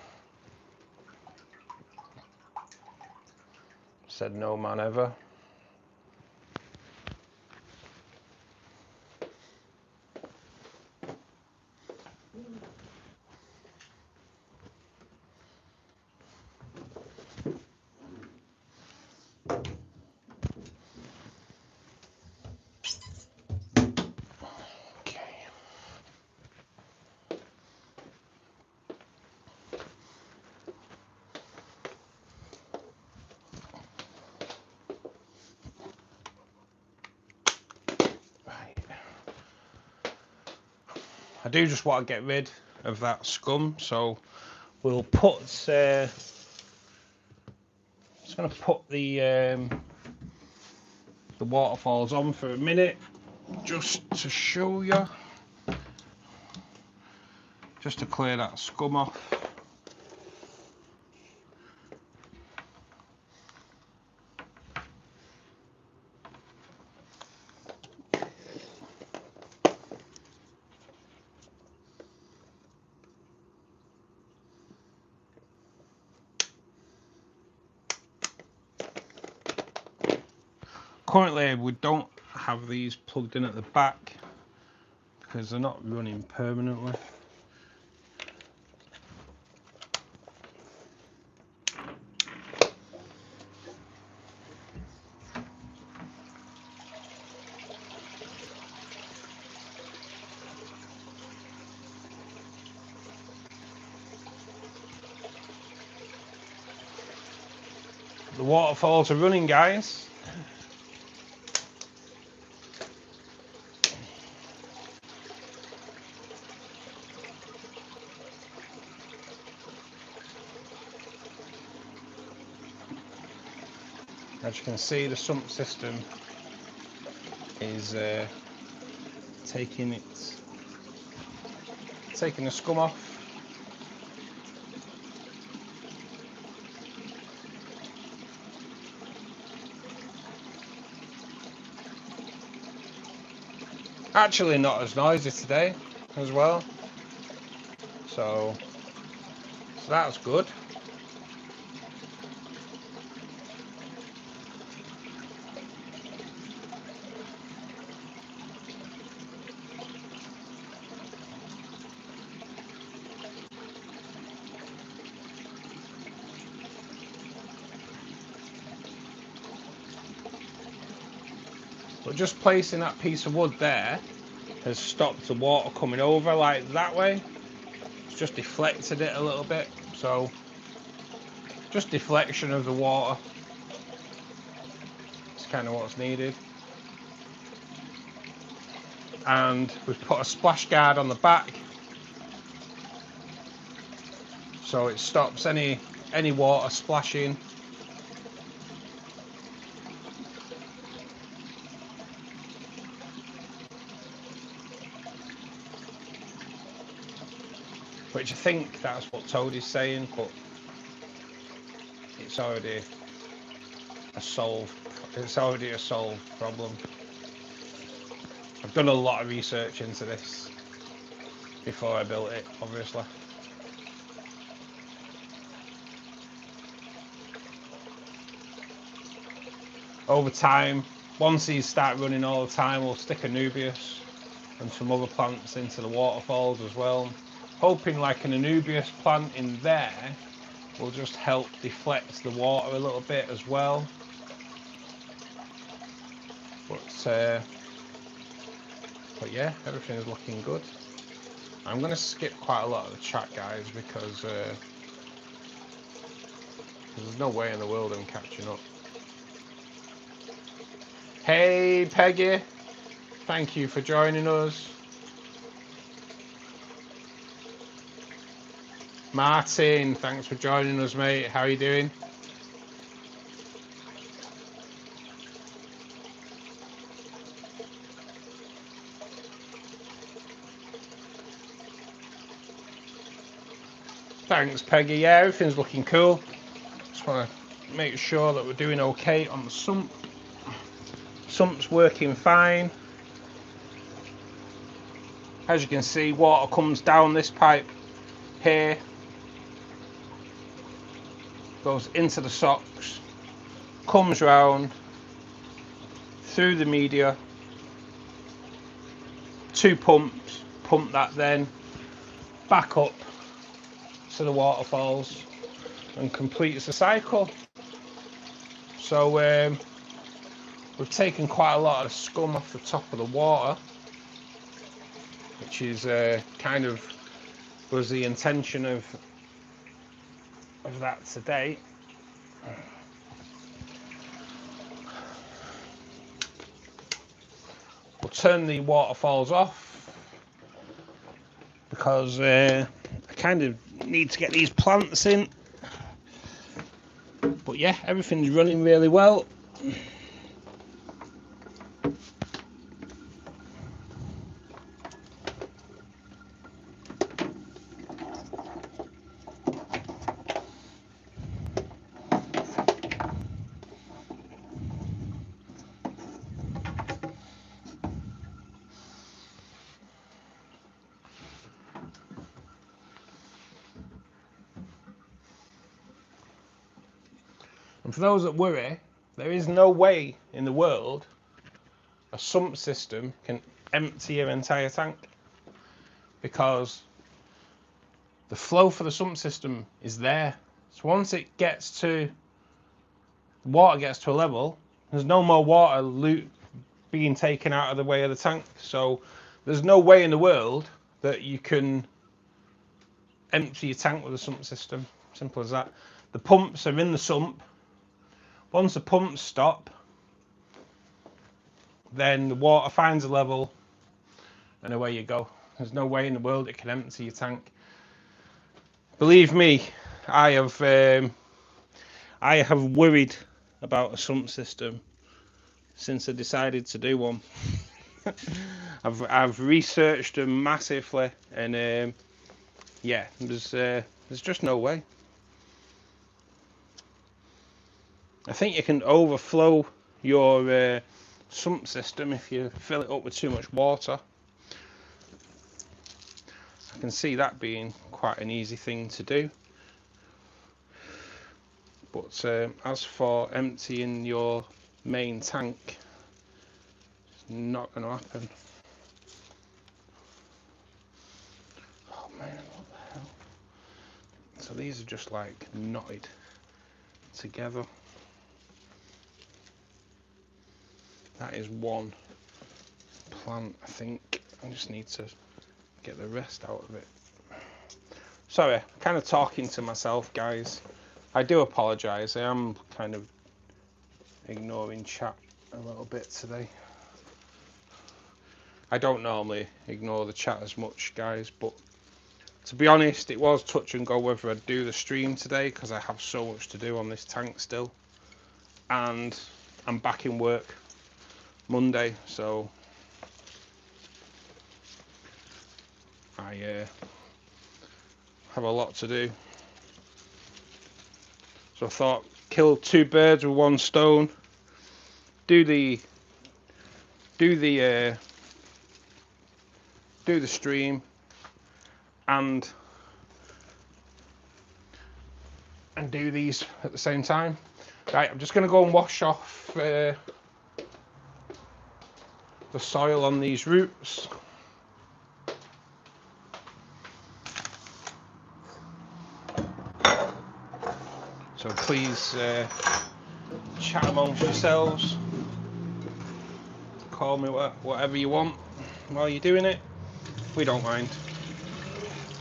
Said no man ever. I do just want to get rid of that scum, so we'll put. Just going to put the waterfalls on for a minute, just to show you, just to clear that scum off. Currently we don't have these plugged in at the back because they're not running permanently. The waterfalls are running, guys. As you can see, the sump system is taking the scum off. Actually not as noisy today as well, so that's good. But just placing that piece of wood there has stopped the water coming over like that way. It's just deflected it a little bit, so just deflection of the water is kind of what's needed. And we've put a splash guard on the back so it stops any water splashing. which I think that's what Toadie's saying, but it's already a solved problem. I've done a lot of research into this before I built it, obviously. Over time, once these start running all the time, we'll stick a Anubias and some other plants into the waterfalls as well. Hoping like an Anubias plant in there will just help deflect the water a little bit as well. But yeah, everything is looking good. I'm going to skip quite a lot of the chat, guys, because there's no way in the world I'm catching up. Hey Peggy, thank you for joining us. Martin, thanks for joining us, mate. How are you doing? Thanks, Peggy. Yeah, everything's looking cool. Just want to make sure that we're doing okay on the sump. Sump's working fine. As you can see, water comes down this pipe here, goes into the socks, comes round through the media, 2 pumps, pump that then back up to the waterfalls and completes the cycle. So we've taken quite a lot of the scum off the top of the water, which is kind of was the intention of that today. We'll turn the waterfalls off because I kind of need to get these plants in. But yeah, everything's running really well. And for those that worry, there is no way in the world a sump system can empty your entire tank, because the flow for the sump system is there. So once it gets to, the water gets to a level, there's no more water being taken out of the way of the tank. So there's no way in the world that you can empty your tank with a sump system. Simple as that. The pumps are in the sump. Once the pumps stop, then the water finds a level and away you go. There's no way in the world it can empty your tank. Believe me, I have worried about a sump system since I decided to do one. I've researched them massively, and yeah, there's just no way. I think you can overflow your sump system if you fill it up with too much water. I can see that being quite an easy thing to do. But as for emptying your main tank, it's not going to happen. Oh man, what the hell? So these are just like knotted together. That is one plant, I think. I just need to get the rest out of it. Sorry, I'm kind of talking to myself, guys. I do apologise. I am kind of ignoring chat a little bit today. I don't normally ignore the chat as much, guys, but to be honest, it was touch and go whether I'd do the stream today, because I have so much to do on this tank still. And I'm back in work Monday, so have a lot to do. So I thought, kill two birds with one stone. Do the stream and do these at the same time. Right, I'm just going to go and wash off the soil on these roots. So please chat amongst yourselves. Call me whatever you want while you're doing it. We don't mind.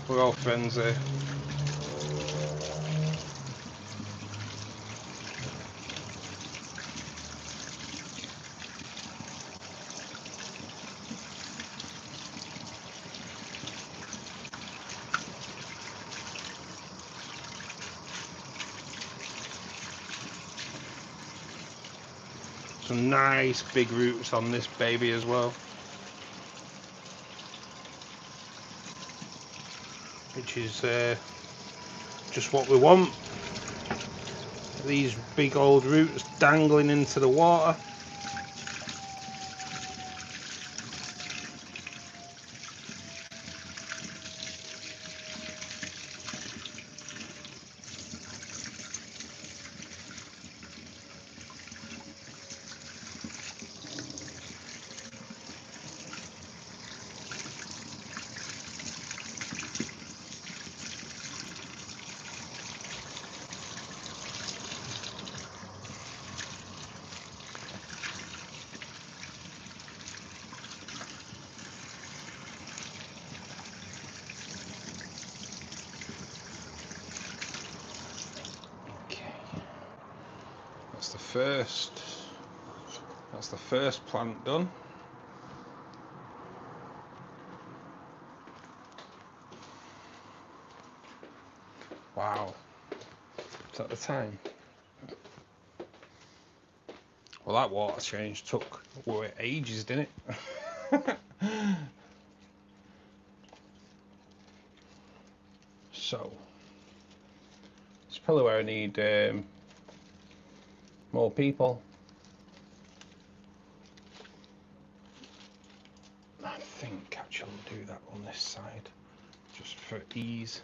We're all friends here. Some nice big roots on this baby as well, which is just what we want. These big old roots dangling into the water. That's the first plant done. Wow, is that the time? Well, that water change took ages, didn't it? So it's probably where I need more people. I think actually I'll do that on this side just for ease.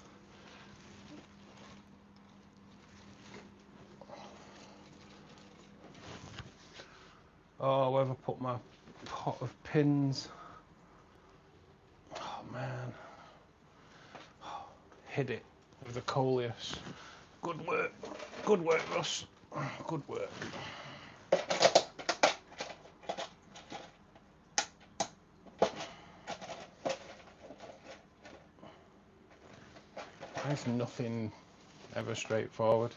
Oh, where have I put my pot of pins? Oh man, hid it with the coleus. Good work, Russ. Good work. There's nothing ever straightforward.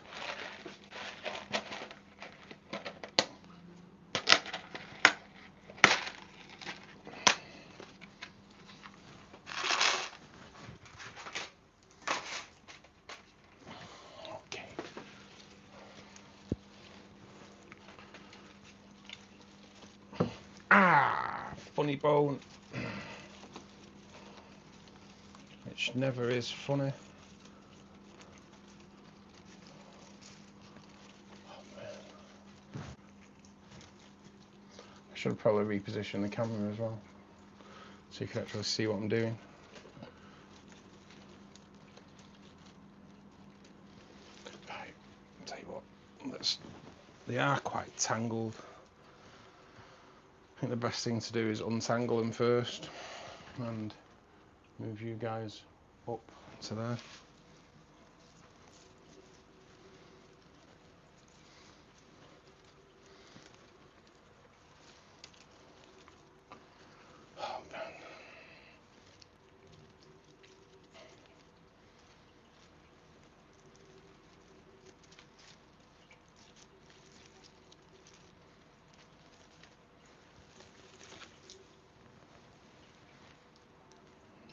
Okay. Funny bone. Which never is funny. I should probably reposition the camera as well, so you can actually see what I'm doing. Right, I'll tell you what, they are quite tangled. I think the best thing to do is untangle them first and move you guys up to there.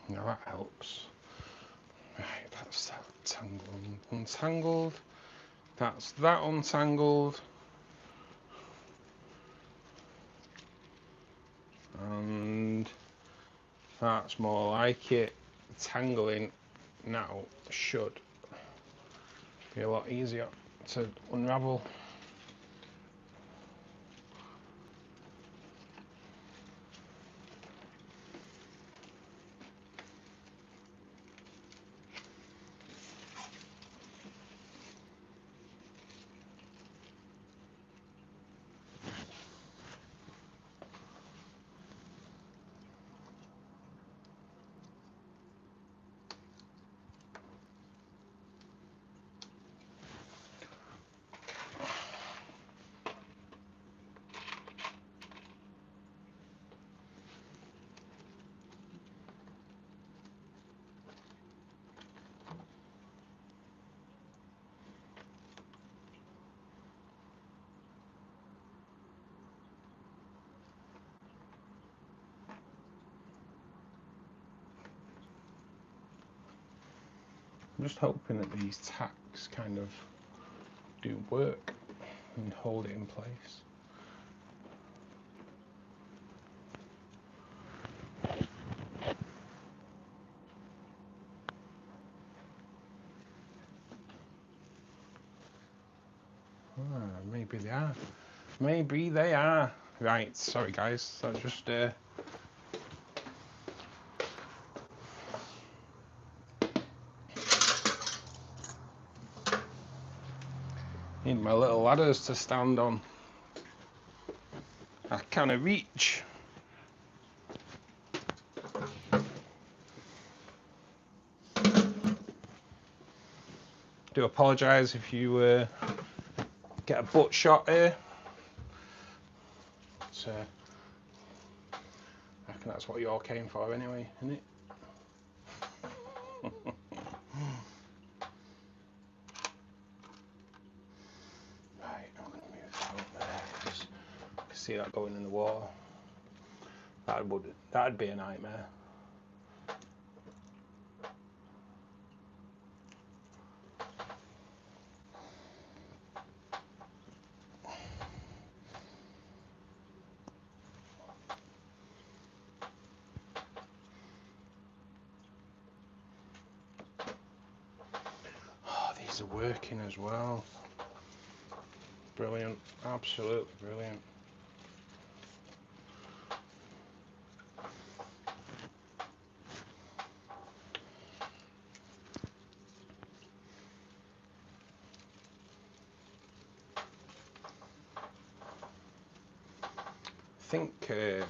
Now that helps. Right, that's that untangled. That's that untangled. And that's more like it. Tangling now should be a lot easier to unravel. I'm just hoping that these tacks kind of do work and hold it in place. Maybe they are. Maybe they are. Right, sorry guys, so just need my little ladders to stand on. I can't reach. Do apologise if you get a butt shot here. But, I reckon that's what you all came for anyway, isn't it? Right, I'm going to move that up there. Just, I can see that going in the water. That'd be a nightmare. These are working as well. Brilliant, absolutely brilliant. I think it's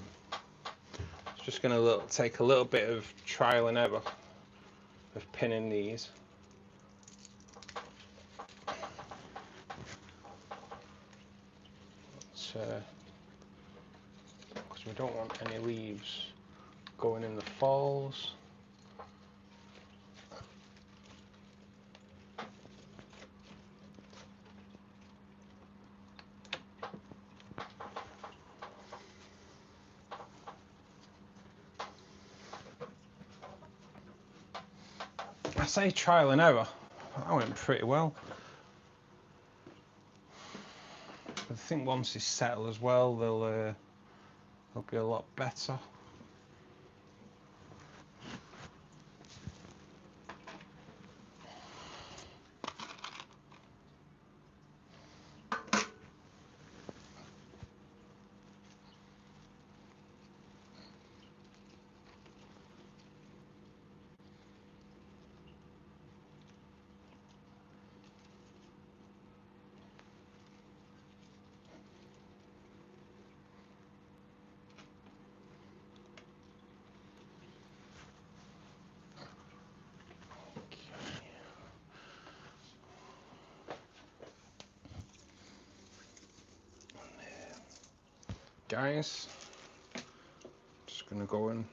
just going to take a little bit of trial and error of pinning these. Because we don't want any leaves going in the falls. I say trial and error. That went pretty well. I think once they settle as well, they'll be a lot better. Guys, just gonna go and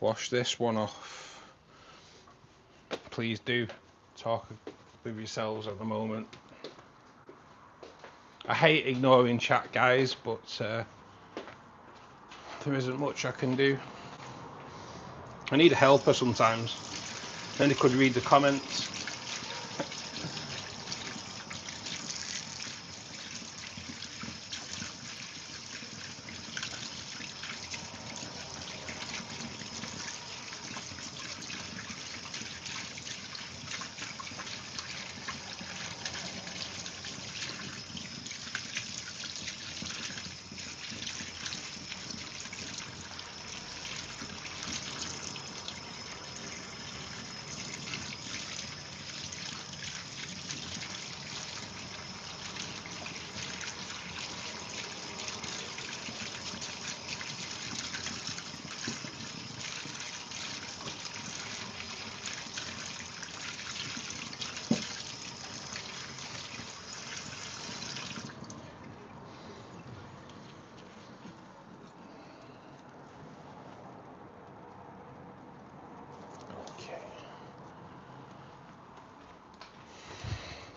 wash this one off. Please do talk with yourselves at the moment. I hate ignoring chat, guys, but there isn't much I can do. I need a helper sometimes. Then they could read the comments.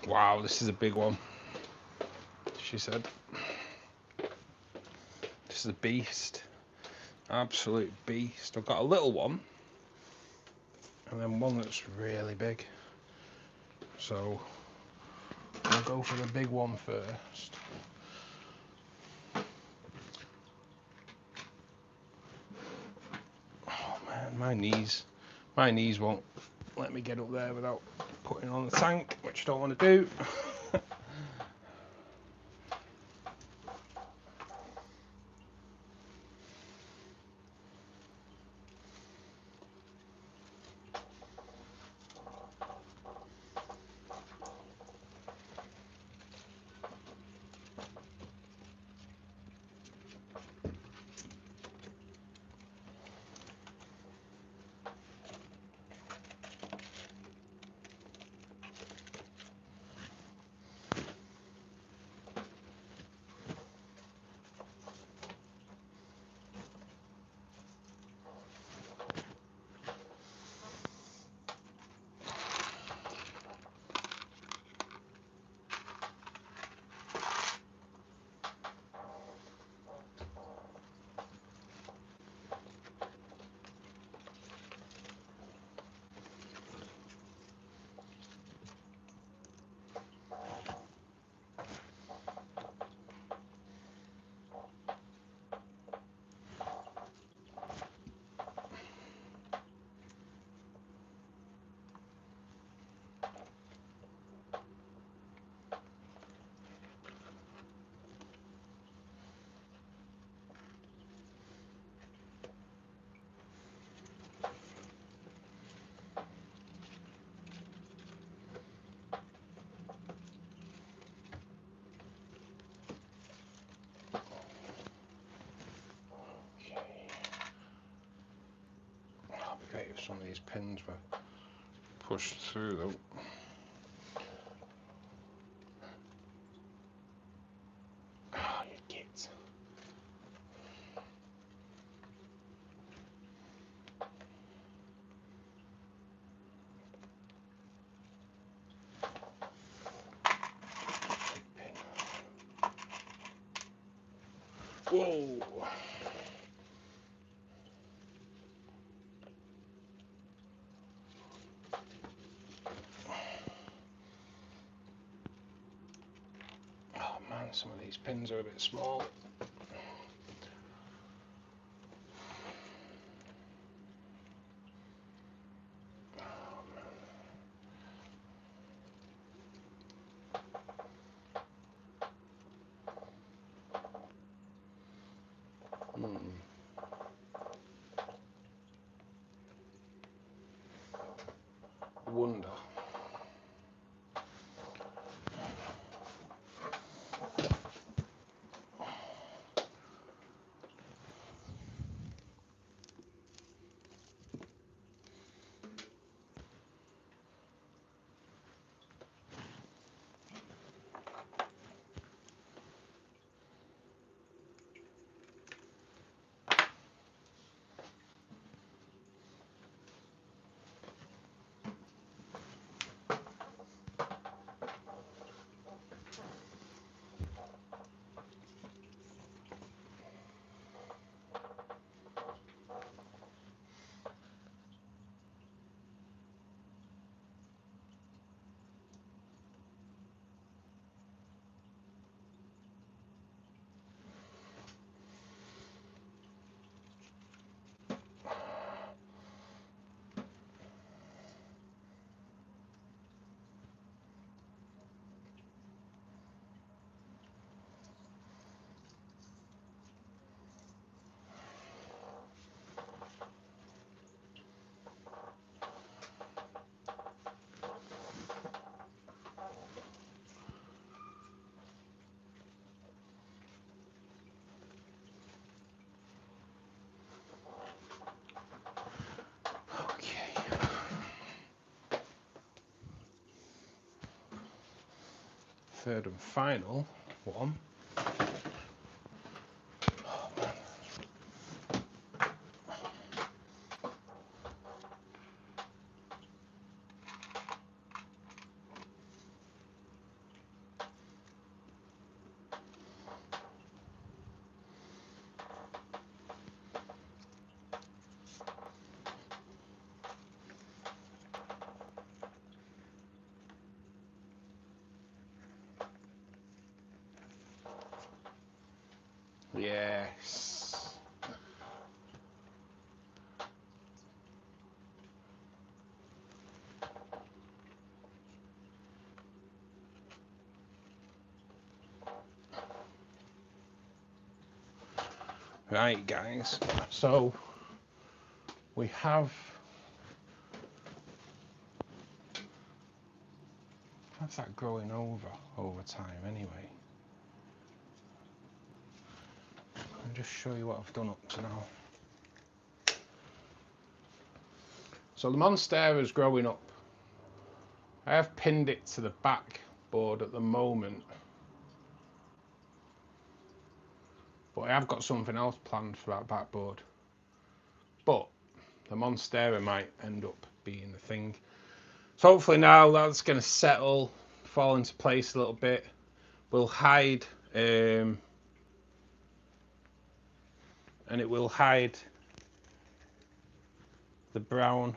Wow, this is a big one, she said. This is a beast. Absolute beast. I've got a little one and then one that's really big. So I'll go for the big one first. Oh man, my knees won't let me get up there without putting on the tank, which I don't want to do. Great if some of these pins were pushed through though. Oh, you kids. Whoa. Oh man, some of these pins are a bit small. Wonder. Third and final one. Oh, man. Yes. Right, guys, so we have how's that growing over time anyway? I'll just show you what I've done up to now. So the Monstera is growing up. I have pinned it to the backboard at the moment, but I have got something else planned for that backboard. But the Monstera might end up being the thing. So hopefully now that's going to settle, fall into place a little bit. We'll hide, and it will hide the brown.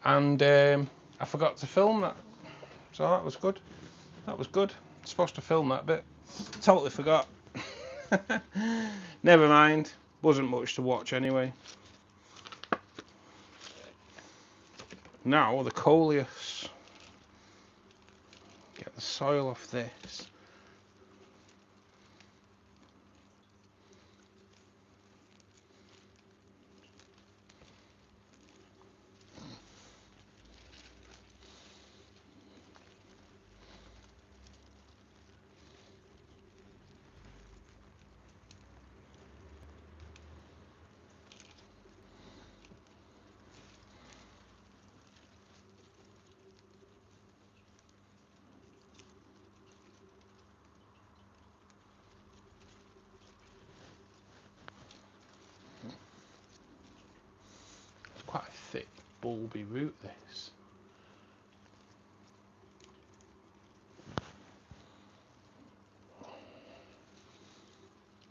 And I forgot to film that, so that was good. That was good. I'm supposed to film that bit. Totally forgot. Never mind. Wasn't much to watch anyway. Now the coleus. Get the soil off this. Quite a thick bulby root this.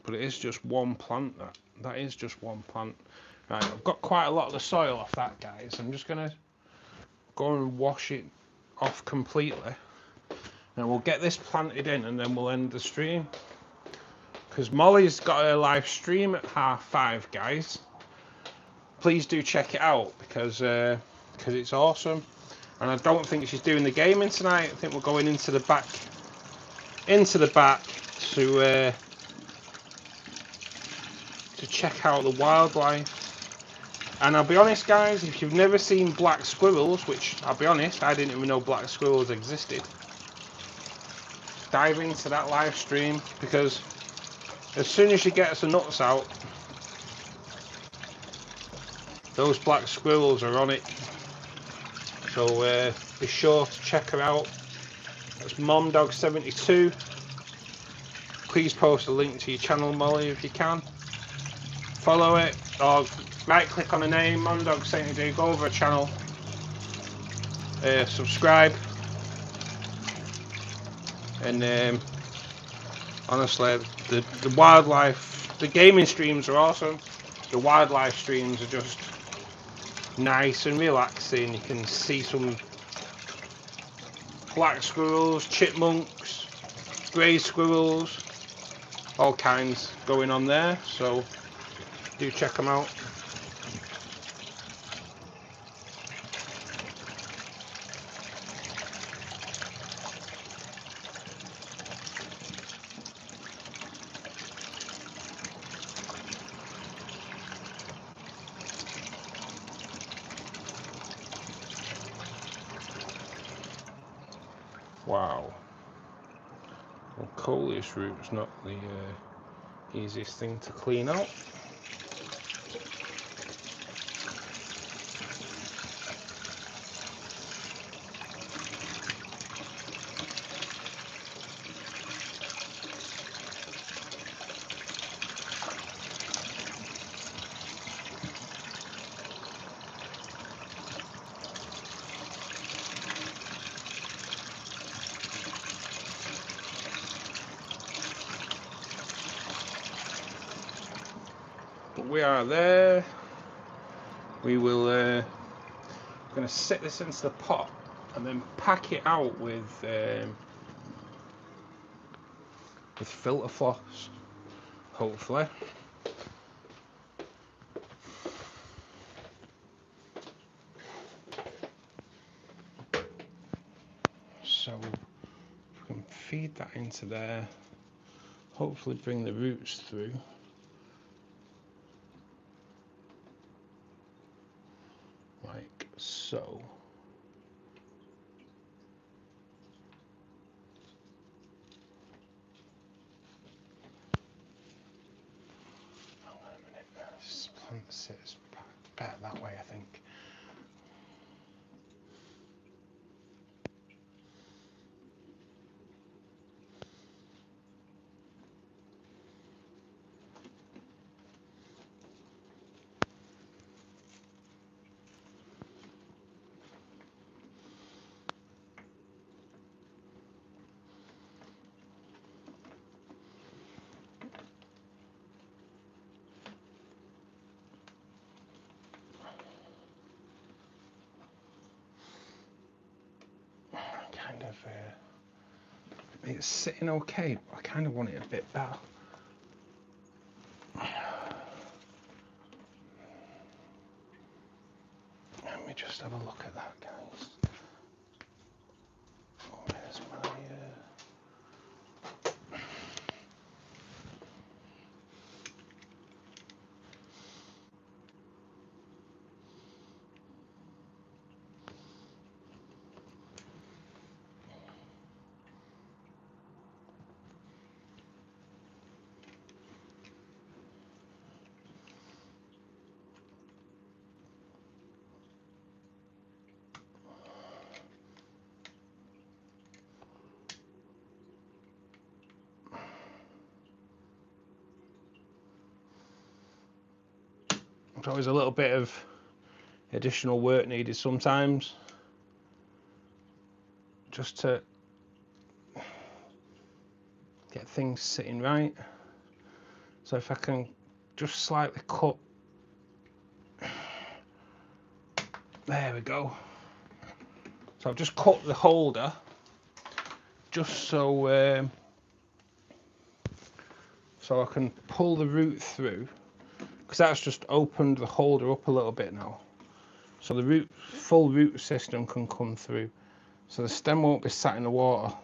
But it is just one plant, that is just one plant. Right, I've got quite a lot of the soil off that, guys. I'm just gonna go and wash it off completely. And we'll get this planted in and then we'll end the stream. Because Molly's got her live stream at 5:30, guys. Please do check it out because it's awesome. And I don't think she's doing the gaming tonight. I think we're going into the back to check out the wildlife. And I'll be honest, guys, if you've never seen black squirrels, which I'll be honest, I didn't even know black squirrels existed, dive into that live stream, because as soon as she gets the nuts out, those black squirrels are on it. So be sure to check her out. That's MomDog72. Please post a link to your channel, Molly, if you can. Follow it, or right click on the name, MomDog72, go over a channel, subscribe, and honestly, the wildlife, the gaming streams are awesome. The wildlife streams are just nice and relaxing. You can see some black squirrels, chipmunks, grey squirrels, all kinds going on there, so do check them out. Wow. Well, coleus root's not the easiest thing to clean out. But we are there. We will going to set this into the pot and then pack it out with with filter floss, hopefully. So we can feed that into there, hopefully bring the roots through. Like so. Hang on a minute, this plant sits better that way, I think. Kind of, it's sitting okay, but I kind of want it a bit better. Let me just have a look at that, guys. Oh, where's my There's always a little bit of additional work needed sometimes, just to get things sitting right. So if I can just slightly cut, there we go. So I've just cut the holder just so so I can pull the root through, because that's just opened the holder up a little bit now, so the full root system can come through. So the stem won't be sat in the water,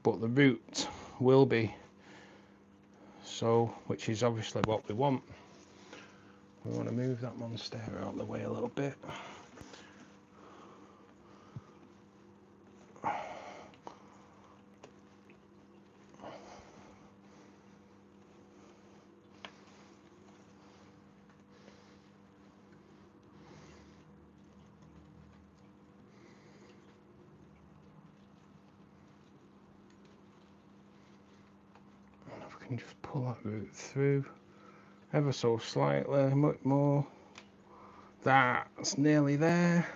but the root will be, so which is obviously what we want. We want to move that monstera out of the way a little bit. Can just pull that root through ever so slightly, much more. That's nearly there.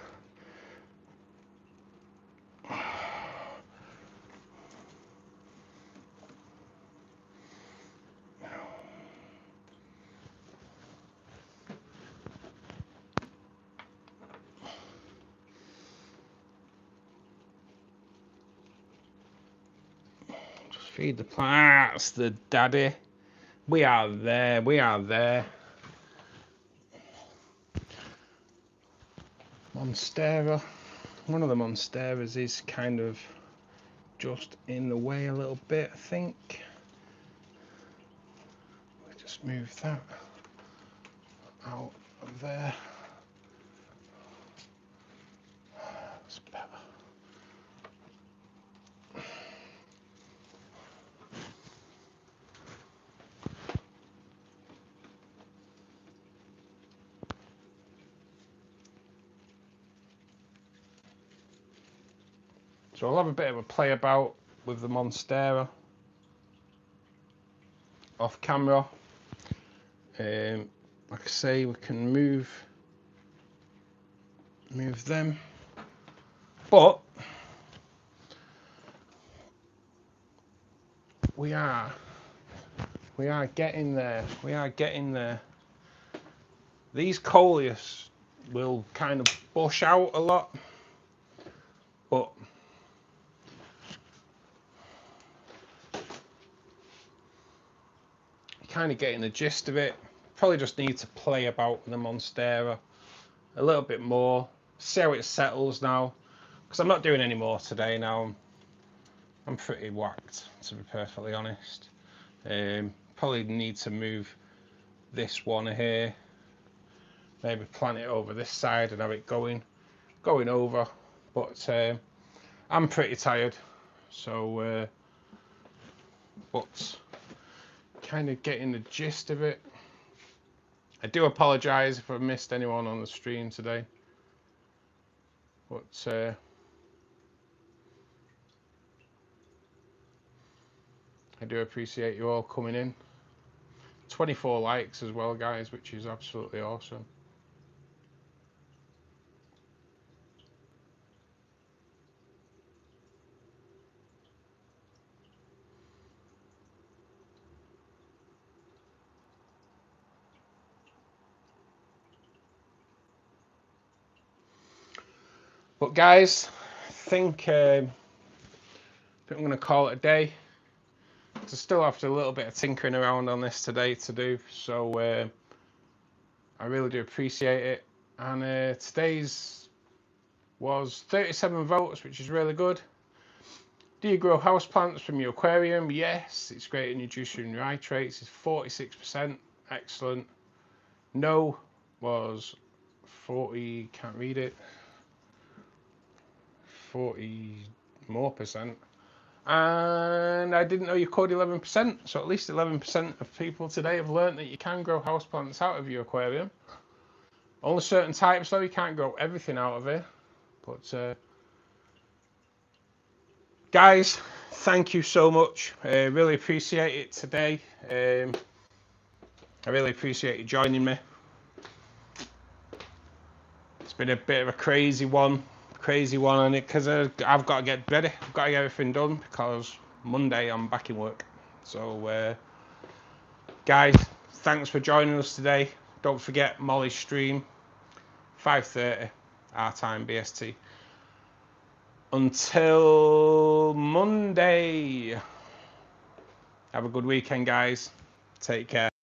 Just feed the plant. That's the daddy. We are there. We are there. Monstera. One of the monsteras is kind of just in the way a little bit, I think. Just move that out of there. That's better. So I'll have a bit of a play about with the monstera off camera. Like I say, we can move them, but we are getting there. We are getting there. These coleus will kind of bush out a lot, but kind of getting the gist of it. Probably just need to play about with the Monstera a little bit more, see how it settles now, because I'm not doing any more today now. I'm pretty whacked, to be perfectly honest. Probably need to move this one here, maybe plant it over this side and have it going over, but I'm pretty tired, so but kind of getting the gist of it. I do apologise if I missed anyone on the stream today, but I do appreciate you all coming in. 24 likes as well, guys, which is absolutely awesome. But guys, I think I'm going to call it a day. I still have a little bit of tinkering around on this today to do, so I really do appreciate it. And today's was 37 votes, which is really good. Do you grow houseplants from your aquarium? Yes, it's great in your nutrient nitrates. It's 46%, excellent. No was 40, can't read it, 40 more percent. And I didn't know you could 11%, so at least 11% of people today have learned that you can grow houseplants out of your aquarium. Only certain types though, you can't grow everything out of it. But guys, thank you so much. Really appreciate it today. I really appreciate you joining me. It's been a bit of a crazy one on it, because I've got to get ready. I've got to get everything done because Monday I'm back in work. So guys, thanks for joining us today. Don't forget Molly's stream, 5:30 our time BST. Until Monday, have a good weekend, guys. Take care.